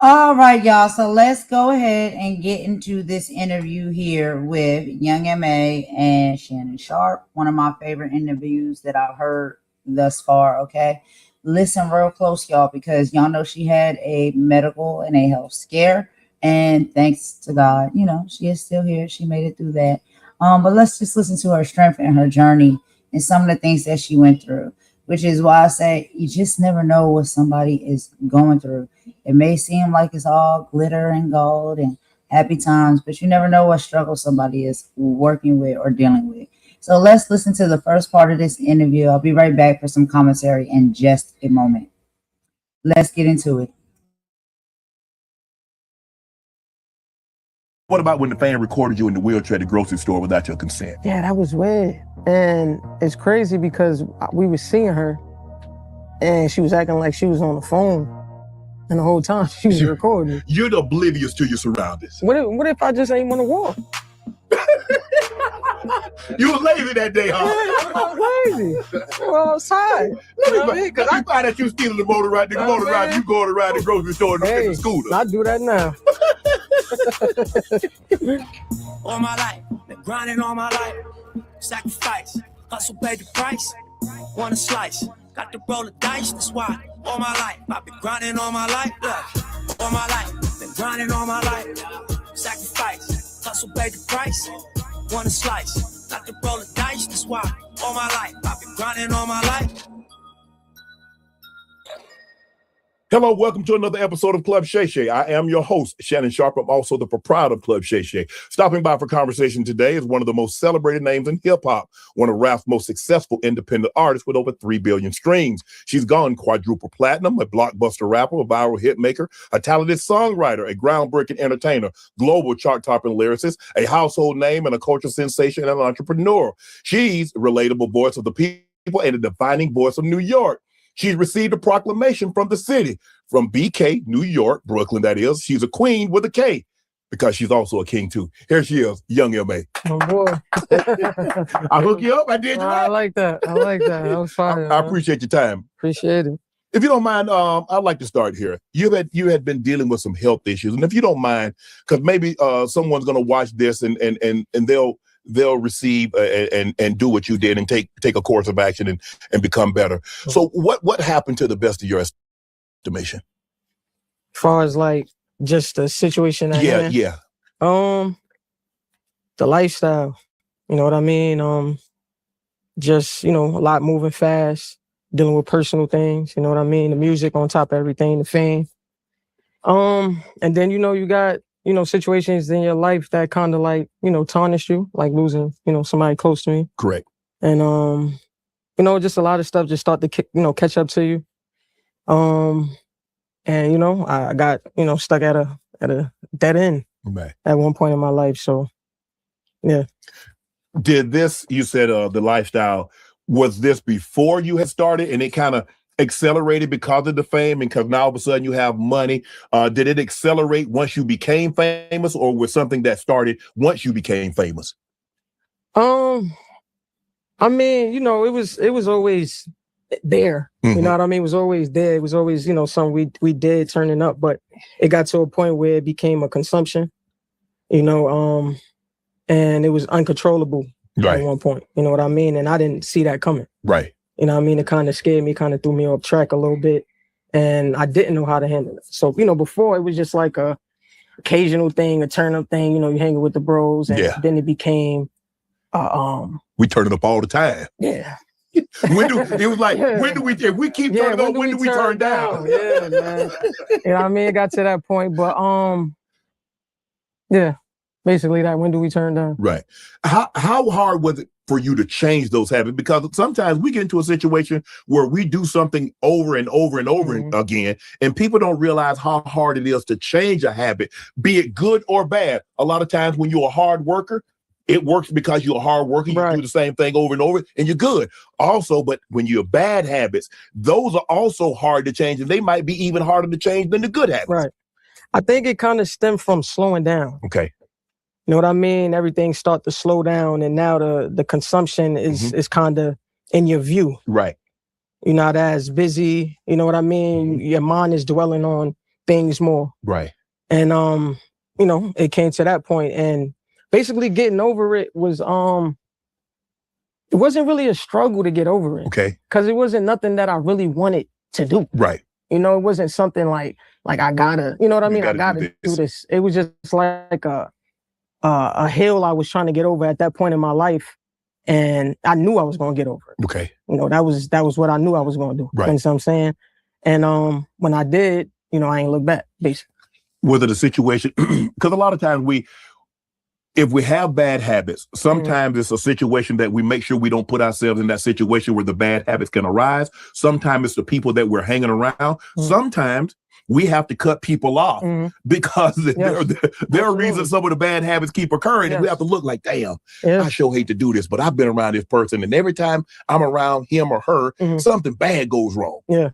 All right, y'all. So let's go ahead and get into this interview here with young M.A and Shannon Sharpe. One of my favorite interviews that I've heard thus far. Okay. Listen real close, y'all, because y'all know she had a medical and a health scare. And thanks to God, you know, she is still here. She made it through that. But let's just listen to her strength and her journey and some of the things that she went through, which is why I say you just never know what somebody is going through. It may seem like it's all glitter and gold and happy times, but you never know what struggle somebody is working with or dealing with. So let's listen to the first part of this interview. I'll be right back for some commentary in just a moment. Let's get into it. What about when the fan recorded you in the wheelchair at the grocery store without your consent? Yeah, that was weird. And it's crazy because we were seeing her and she was acting like she was on the phone. And the whole time she was recording. You're oblivious to your surroundings. What if I just ain't want to walk? You were lazy that day, huh? Yeah, I was lazy. Well, I was tired. Let me find out you stealing the motor ride. You going around the grocery store in the scooter. I do that now. All my life, been grinding all my life. Sacrifice, hustle, pay the price. Want a slice, got to roll the dice. That's why all my life I've been grinding all my life. Look, all my life, been grinding all my life. Sacrifice, hustle, pay the price. Want a slice, got to roll the dice. That's why all my life I've been grinding all my life. Hello, welcome to another episode of Club Shay Shay. I am your host, Shannon Sharpe. I'm also the proprietor of Club Shay Shay. Stopping by for conversation today is one of the most celebrated names in hip-hop, one of rap's most successful independent artists with over 3 billion streams. She's gone quadruple platinum, a blockbuster rapper, a viral hit maker, a talented songwriter, a groundbreaking entertainer, global chart-topping lyricist, a household name and a cultural sensation and an entrepreneur. She's a relatable voice of the people and a defining voice of New York. She's received a proclamation from the city, from BK, New York, Brooklyn, that is. She's a queen with a K, because she's also a king, too. Here she is, young M.A. Oh, boy. I hook you up. I did you right. I like that. That was fine. I appreciate your time. Appreciate it. If you don't mind, I'd like to start here. You had been dealing with some health issues. And if you don't mind, because maybe someone's going to watch this and they'll receive and do what you did and take a course of action and become better. So what happened to the best of your estimation? As far as like just the situation at hand? Yeah. The lifestyle, you know what I mean? Just, a lot moving fast, dealing with personal things, you know what I mean? The music on top of everything, the fame. And then, you got situations in your life that kind of like, tarnish you, like losing, somebody close to me. Correct. And, just a lot of stuff just start to, catch up to you. And, I got, stuck at a dead end at one point in my life. So, yeah. Did this, you said the lifestyle, was this before you had started and it kind of accelerated because of the fame and because now all of a sudden you have money? Did it accelerate once you became famous, or was something that started once you became famous? I mean, it was always there. You know what I mean? It was always there. It was always, something we did turning up, but it got to a point where it became a consumption, and it was uncontrollable at one point. You know what I mean? And I didn't see that coming. Right. You know what I mean? It kind of scared me, kind of threw me off track a little bit. And I didn't know how to handle it. So, before it was just like a occasional thing, a turn up thing, you hanging with the bros. And then it became, we turn it up all the time. Yeah. It was like, when do we, if we keep turning up, when do we turn down? Yeah, man. You know what I mean? It got to that point, but, yeah, basically that, when do we turn down? Right. How hard was it for you to change those habits? Because sometimes we get into a situation where we do something over and over and over again, and people don't realize how hard it is to change a habit, be it good or bad. A lot of times when you're a hard worker, it works because you're a hard worker. You do the same thing over and over and you're good. Also, but when you're bad habits, those are also hard to change, and they might be even harder to change than the good habits. Right. I think it kind of stemmed from slowing down. Okay. You know what I mean? Everything start to slow down, and now the consumption is kind of in your view. Right. You're not as busy. You know what I mean? Your mind is dwelling on things more. Right. And it came to that point, and basically getting over it was it wasn't really a struggle to get over it. Okay. Because it wasn't nothing that I really wanted to do. Right. It wasn't something like I gotta, you know what I mean? I gotta do this. It was just like a hill I was trying to get over at that point in my life, and I knew I was gonna get over it. Okay. That was what I knew I was gonna do. Right. You know what I'm saying? And when I did, I ain't look back, basically. Was it a situation? Because a lot of times if we have bad habits, sometimes it's a situation that we make sure we don't put ourselves in that situation where the bad habits can arise. Sometimes it's the people that we're hanging around. Sometimes we have to cut people off because there are reasons some of the bad habits keep occurring. And we have to look like, damn, I sure hate to do this, but I've been around this person, and every time I'm around him or her, something bad goes wrong. Yeah.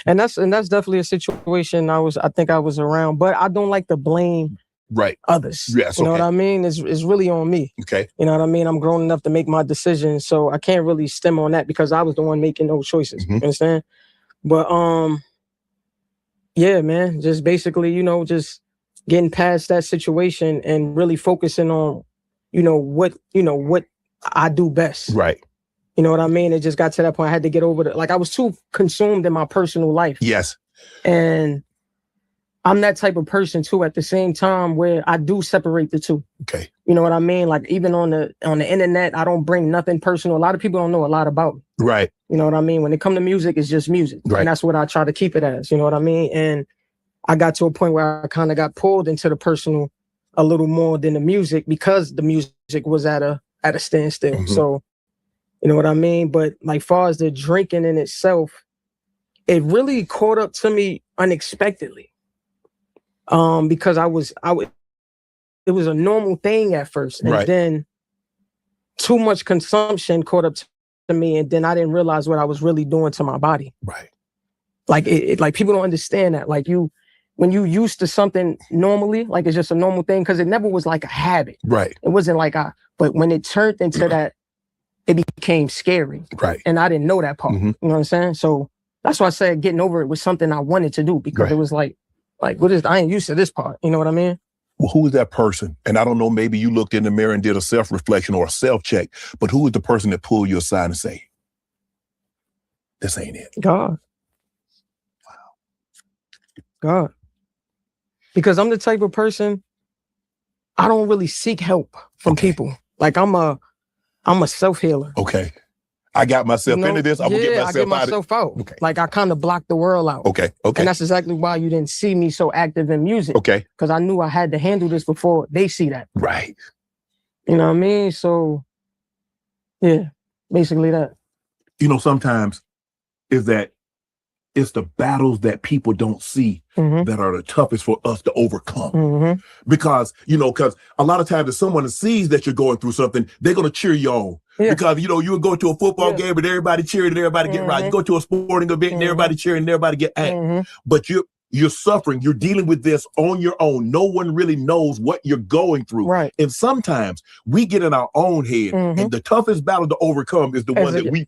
And that's definitely a situation I think I was around, but I don't like to blame others. Yes. You know what I mean? It's really on me. Okay. You know what I mean? I'm grown enough to make my decisions, so I can't really stem on that because I was the one making those choices. You understand? But yeah, man, just basically, just getting past that situation and really focusing on, what I do best. Right. You know what I mean? It just got to that point. I had to get over it. Like, I was too consumed in my personal life. Yes. And I'm that type of person too at the same time where I do separate the two. Okay. You know what I mean? Like even on the internet, I don't bring nothing personal. A lot of people don't know a lot about me. Right. You know what I mean? When it comes to music, it's just music. Right. And that's what I try to keep it as. You know what I mean? And I got to a point where I kind of got pulled into the personal a little more than the music because the music was at a standstill. Mm-hmm. So, you know what I mean? But like far as the drinking in itself, it really caught up to me unexpectedly. Because it was a normal thing at first. And then too much consumption caught up to me. And then I didn't realize what I was really doing to my body. Right. Like like people don't understand that. Like when you used to something normally, like it's just a normal thing, because it never was like a habit. Right. It wasn't like but when it turned into that, it became scary. Right. And I didn't know that part. Mm-hmm. You know what I'm saying? So that's why I said getting over it was something I wanted to do, because it was like, what is, I ain't used to this part. You know what I mean? Well, who is that person? And I don't know, maybe you looked in the mirror and did a self-reflection or a self-check, but who is the person that pulled you aside and say, this ain't it? God. God. Because I'm the type of person, I don't really seek help from people. Like I'm a self-healer. Okay. I got myself into this. I'm gonna get myself out. Okay. Like I kind of blocked the world out. Okay. And that's exactly why you didn't see me so active in music. Okay. Because I knew I had to handle this before they see that. Right. You know what I mean? So yeah, basically that. You know, sometimes it's the battles that people don't see that are the toughest for us to overcome. Because a lot of times if someone sees that you're going through something, they're going to cheer you on. Because, you would go to a football game and everybody cheering and everybody get right. You go to a sporting event and everybody cheering and everybody get angry. But you're suffering. You're dealing with this on your own. No one really knows what you're going through. Right. And sometimes we get in our own head and the toughest battle to overcome is the one that we...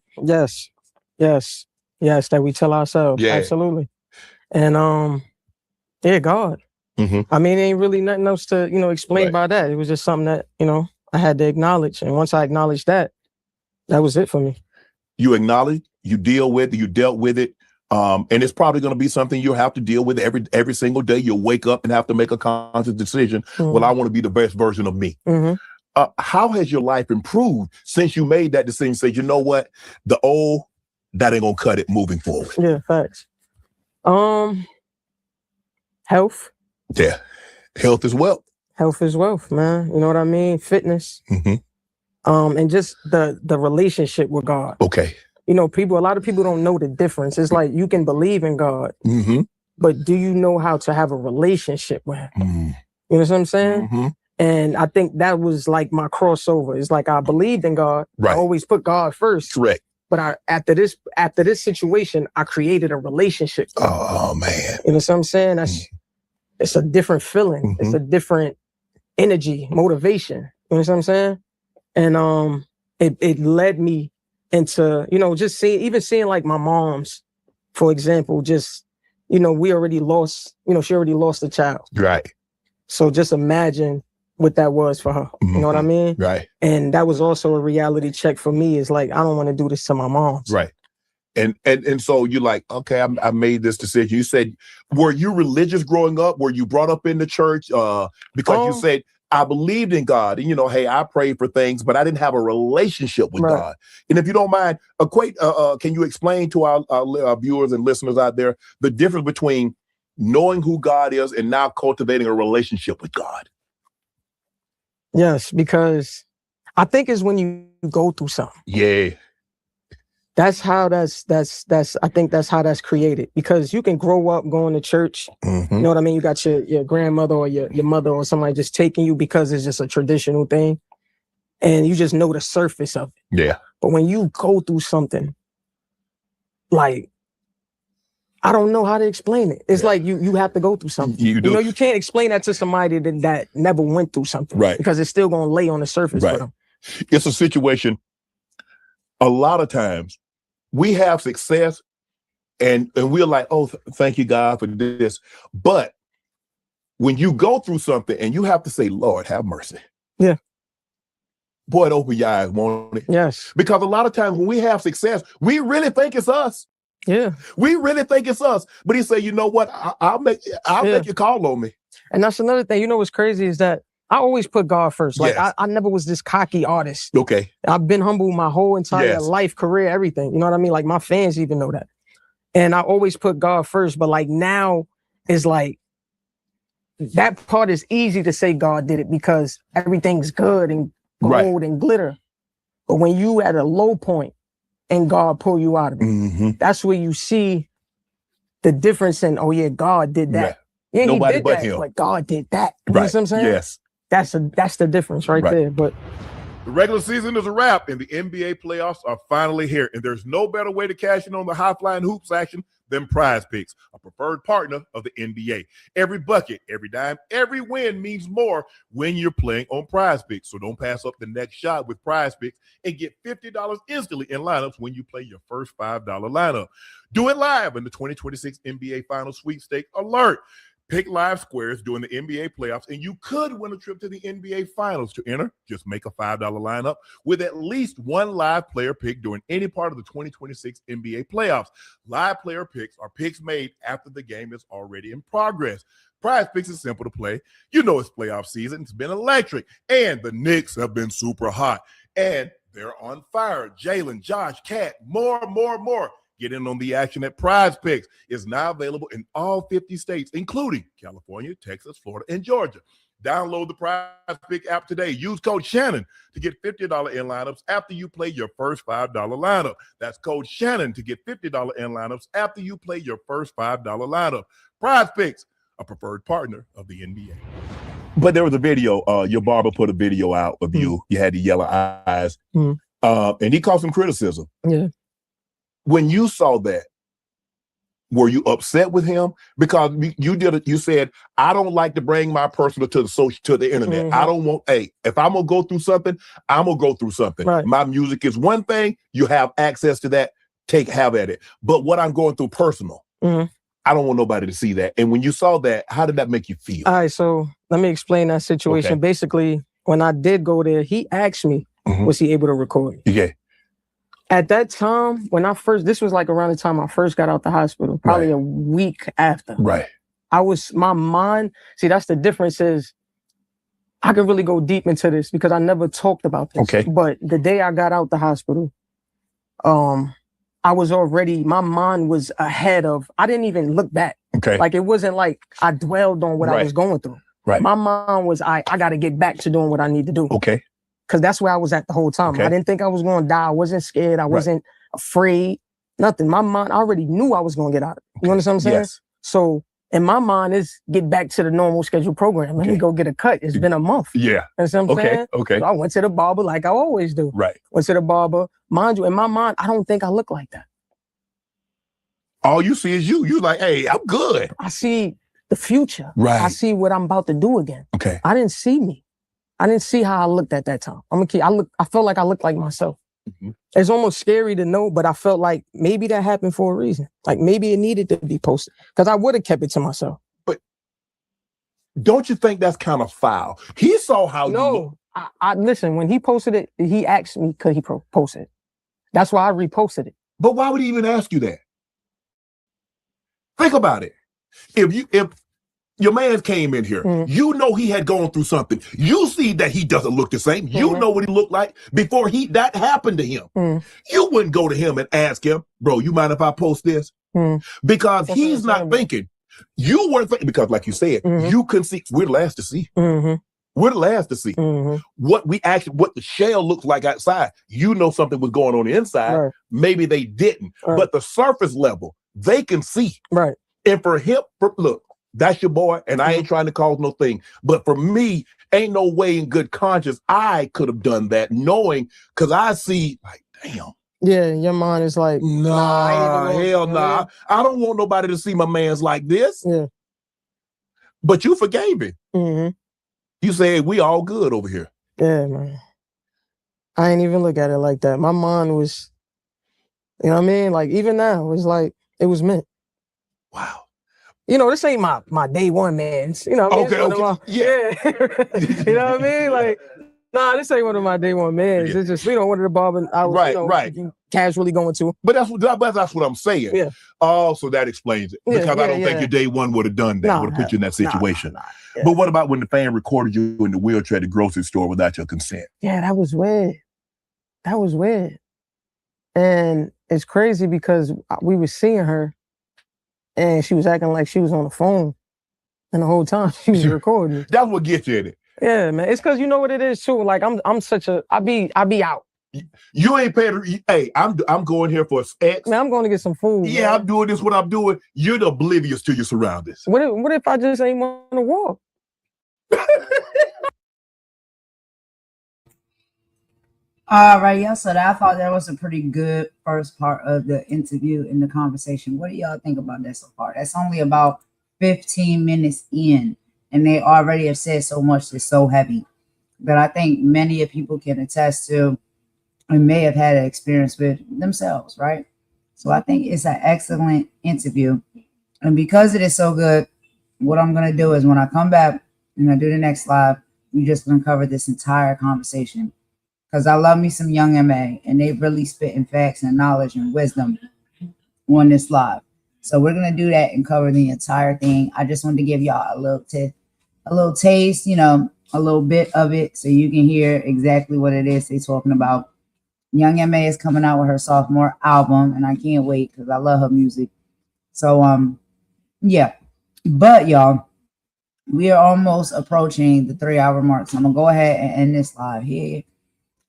Yes, that we tell ourselves. Yeah. Absolutely. And God. I mean, it ain't really nothing else to, explain by that. It was just something that, I had to acknowledge. And once I acknowledged that was it for me. You acknowledge, you dealt with it. And it's probably going to be something you'll have to deal with every single day. You'll wake up and have to make a conscious decision. Well, I want to be the best version of me. How has your life improved since you made that decision? Say, you know what? The old, that ain't gonna cut it moving forward. Yeah, facts. Health. Yeah. Health is wealth. Health is wealth, man. You know what I mean? Fitness. And just the relationship with God. Okay. A lot of people don't know the difference. It's like you can believe in God, but do you know how to have a relationship with him? You know what I'm saying? And I think that was like my crossover. It's like I believed in God. Right. I always put God first. Correct. But after this situation, I created a relationship. Oh man. You know what I'm saying? It's a different feeling. It's a different energy, motivation. You know what I'm saying? And it led me into, just seeing like my mom's, for example, just, we already lost, she already lost a child. Right. So just imagine what that was for her. You know what I mean? Right. And that was also a reality check for me. Is like, I don't want to do this to my mom. Right. And so you're like, okay, I made this decision. You said, were you religious growing up? Were you brought up in the church? Because you said, I believed in God. And, hey, I prayed for things, but I didn't have a relationship with God. And if you don't mind, can you explain to our viewers and listeners out there the difference between knowing who God is and now cultivating a relationship with God? Yes, because I think it's when you go through something. Yeah. That's how I think that's how that's created. Because you can grow up going to church. You know what I mean? You got your grandmother or your mother or somebody just taking you because it's just a traditional thing. And you just know the surface of it. Yeah. But when you go through something, like, I don't know how to explain it. It's like you have to go through something. You do. You can't explain that to somebody that never went through something. Right. Because it's still going to lay on the surface for them. It's a situation, a lot of times, we have success and we're like, oh, thank you, God, for this. But when you go through something and you have to say, Lord, have mercy. Yeah. Boy, it open your eyes, won't it? Yes. Because a lot of times when we have success, we really think it's us. Yeah. We really think it's us. But he said, you know what? I'll make you call on me. And that's another thing. You know what's crazy is that I always put God first. Like Yes. I never was this cocky artist. Okay. I've been humble my whole entire life, career, everything. You know what I mean? Like my fans even know that. And I always put God first. But like now is like, that part is easy to say God did it because everything's good and gold and glitter. But when you at a low point and God pull you out of it, that's where you see the difference in, oh yeah, God did that. Yeah, Nobody he did but that, him. but God did that. You know what I'm saying? Yes. That's the difference right there. But the regular season is a wrap and the NBA playoffs are finally here. And there's no better way to cash in on the high flying hoops action than Prize Picks, a preferred partner of the NBA. Every bucket, every dime, every win means more when you're playing on Prize Picks. So don't pass up the next shot with Prize Picks and get $50 instantly in lineups when you play your first $5 lineup. Do it live in the 2026 NBA Finals Sweepstakes Alert. Pick live squares during the NBA playoffs, and you could win a trip to the NBA Finals. To enter, just make a $5 lineup with at least one live player pick during any part of the 2026 NBA playoffs. Live player picks are picks made after the game is already in progress. Prize Picks is simple to play. You know it's playoff season. It's been electric, and the Knicks have been super hot, and they're on fire. Jalen, Josh, Cat, more. Get in on the action at Prize Picks. It's now available in all 50 states, including California, Texas, Florida, and Georgia. Download the Prize Pick app today. Use code Shannon to get $50 in lineups after you play your first $5 lineup. That's code Shannon to get $50 in lineups after you play your first $5 lineup. Prize Picks, a preferred partner of the NBA. But there was a video, your barber put a video out of you. You had the yellow eyes. And he caught some criticism. Yeah. When you saw that, were you upset with him? Because you said, I don't like to bring my personal to the internet. I don't want, if I'm gonna go through something, I'm gonna go through something. Right. My music is one thing, you have access to that, have at it. But what I'm going through personal, I don't want nobody to see that. And when you saw that, how did that make you feel? All right, so let me explain that situation. Okay. Basically, when I did go there, he asked me, was he able to record me? Yeah. At that time, this was like around the time I first got out the hospital, probably a week after. Right. My mind, see, that's the difference is I could really go deep into this because I never talked about this. Okay. But the day I got out the hospital, I was already, my mind was ahead of, I didn't even look back. Okay. Like it wasn't like I dwelled on what I was going through. Right. My mind was, I got to get back to doing what I need to do. Okay. Because that's where I was at the whole time. I didn't think I was going to die. I wasn't scared. I wasn't afraid. Nothing. My mind, I already knew I was going to get out of it. You understand what I'm saying? Yes. So in my mind, is get back to the normal scheduled program. Let me go get a cut. It's been a month. Yeah. You understand what I'm saying? Okay. So I went to the barber like I always do. Right. Went to the barber. Mind you, in my mind, I don't think I look like that. All you see is you. You're like, hey, I'm good. I see the future. Right. I see what I'm about to do again. Okay. I didn't see me. I didn't see how I looked at that time. I felt like I looked like myself. It's almost scary to know, but I felt like maybe that happened for a reason. Like maybe it needed to be posted because I would have kept it to myself. But don't you think that's kind of foul? He saw how you look. I listen, when he posted it, he asked me could he post it. That's why I reposted it. But why would he even ask you that? Think about it. If your man came in here, you know he had gone through something. You see that he doesn't look the same. You know what he looked like before that happened to him. You wouldn't go to him and ask him, bro, you mind if I post this? Because he's not thinking. You weren't thinking, because like you said, you couldn't see. We're the last to see. We're the last to see. What the shell looks like outside. You know something was going on the inside. Right. Maybe they didn't. Right. But the surface level, they can see. Right. And for him, look, that's your boy, and I ain't trying to cause no thing. But for me, ain't no way in good conscience I could have done that, knowing, because I see, like, damn. Yeah, your mind is like, hell nah. I don't want nobody to see my man's like this. Yeah. But you forgave him. You said, we all good over here. Yeah, man. I ain't even look at it like that. My mind was, you know what I mean? Like, even now, it was like, it was meant. Wow. You know, this ain't my day one, man. You know what I mean? Okay. Yeah. You know what I mean? Like, Nah, this ain't one of my day one mans. It's just, one of the barber I was, casually going to. But that's what I'm saying. Yeah. Oh, so that explains it. Because I don't think your day one would have done that, would have put you in that situation. But what about when the fan recorded you in the wheelchair at the grocery store without your consent? Yeah, that was weird. That was weird. And it's crazy because we were seeing her and she was acting like she was on the phone. And the whole time she was recording. That's what gets you in it. Yeah, man. It's because you know what it is too. Like I'm such a I be out. You ain't paid. Hey, I'm going here for X. Man, I'm going to get some food. Yeah, man. I'm doing this. What I'm doing. You're oblivious to your surroundings. What if I just ain't want to walk? All right, y'all. So I thought that was a pretty good first part of the interview and the conversation. What do y'all think about that so far? That's only about 15 minutes in, and they already have said so much that's so heavy that I think many of people can attest to and may have had an experience with themselves, right? So I think it's an excellent interview. And because it is so good, what I'm going to do is when I come back and I do the next live, we're just going to cover this entire conversation. Because I love me some young MA, and they really spitting facts and knowledge and wisdom on this live. So we're going to do that and cover the entire thing. I just wanted to give y'all a little taste, a little bit of it so you can hear exactly what it is they're talking about. Young MA is coming out with her sophomore album, and I can't wait because I love her music. So, yeah. But, y'all, we are almost approaching the 3-hour mark. So I'm going to go ahead and end this live here.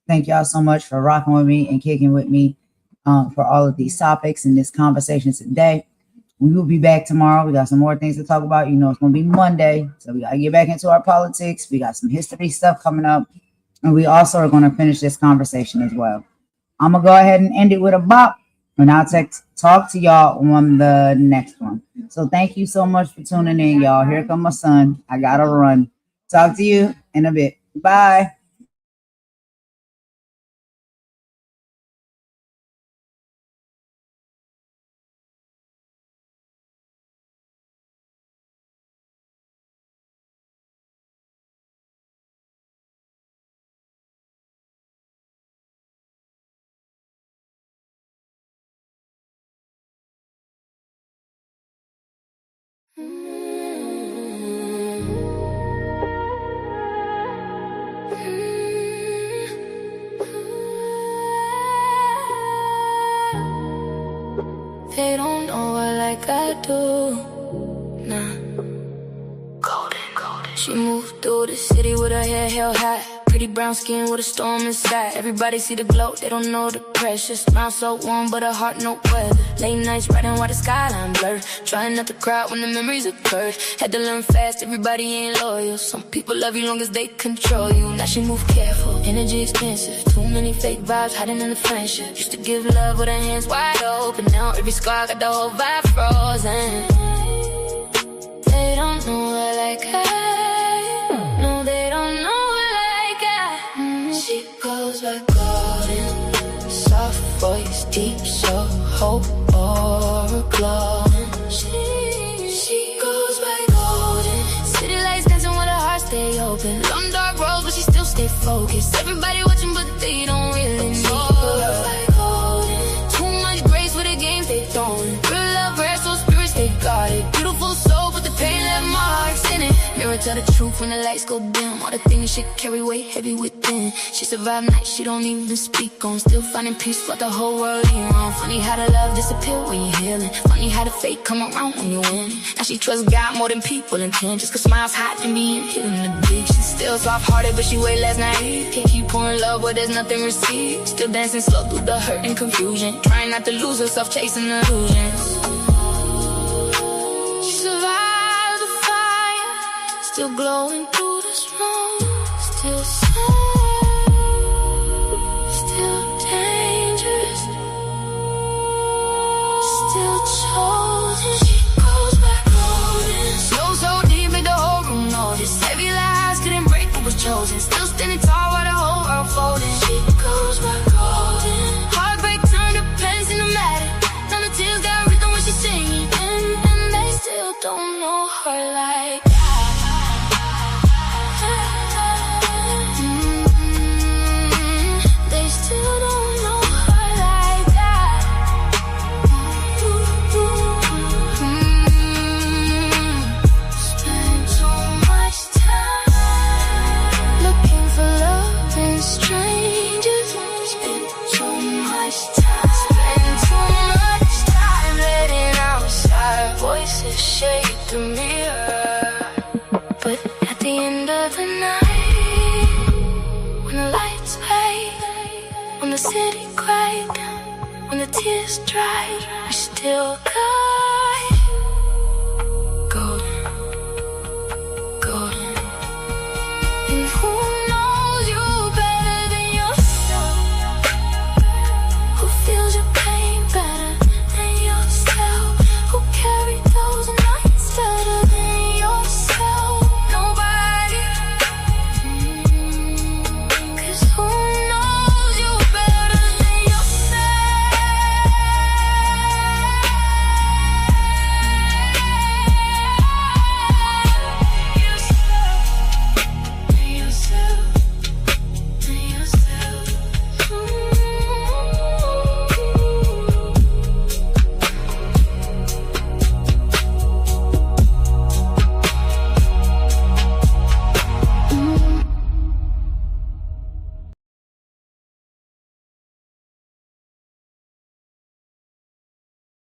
Thank y'all so much for rocking with me and kicking with me for all of these topics and this conversation today. We will be back tomorrow. We got some more things to talk about. It's going to be Monday. So we got to get back into our politics. We got some history stuff coming up. And we also are going to finish this conversation as well. I'm going to go ahead and end it with a bop. And I'll talk to y'all on the next one. So thank you so much for tuning in, y'all. Here comes my son. I got to run. Talk to you in a bit. Bye. They don't know her like I do. Nah. Golden. She moved through the city with her hair held high. Pretty brown skin with a storm inside. Everybody see the glow, they don't know the pressure. Smile so warm, but her heart no weather. Late nights riding while the skyline blur. Trying not to cry when the memories occurred. Had to learn fast, everybody ain't loyal. Some people love you long as they control you. Now she move careful, energy expensive. Too many fake vibes hiding in the friendship. Used to give love with her hands wide open. Now every scar got the whole vibe frozen. They don't know her like I. No, they don't know. She goes by golden, soft voice, deep so hope or glowing. She goes by golden. City lights dancing with her heart stay open. Long dark roads, but she still stay focused. Everybody watching, but they don't really know her. By golden. Too much grace with the games they throwing. Real love, rare, so spirits they got it. Beautiful soul, but the pain left marks in it. Mirror tell the truth when the lights go dim. All the things she carry weight heavy within. She survived nights she don't even speak on. Still finding peace while the whole world ain't wrong. Funny how the love disappear when you're healing. Funny how the fate come around when you win. Now she trusts God more than people intend. Just cause smiles hot to me and hitting the big. She's still soft-hearted but she way less naive. Can't keep pouring love where there's nothing received. Still dancing slow through the hurt and confusion. Trying not to lose herself chasing illusions. She survived the fire. Still glowing through the smoke. Still still dangerous. Still chosen. She goes back golden. So deep in the whole room noticed. Heavy lies couldn't break what was chosen. Still standing tall while the whole world folding. She goes back golden. Heartbreak turned to pens in the matter. Now the tears got rhythm when she's singing. And they still don't know her like the mirror. But at the end of the night, when the lights fade, when the city cried, when the tears dry, we still got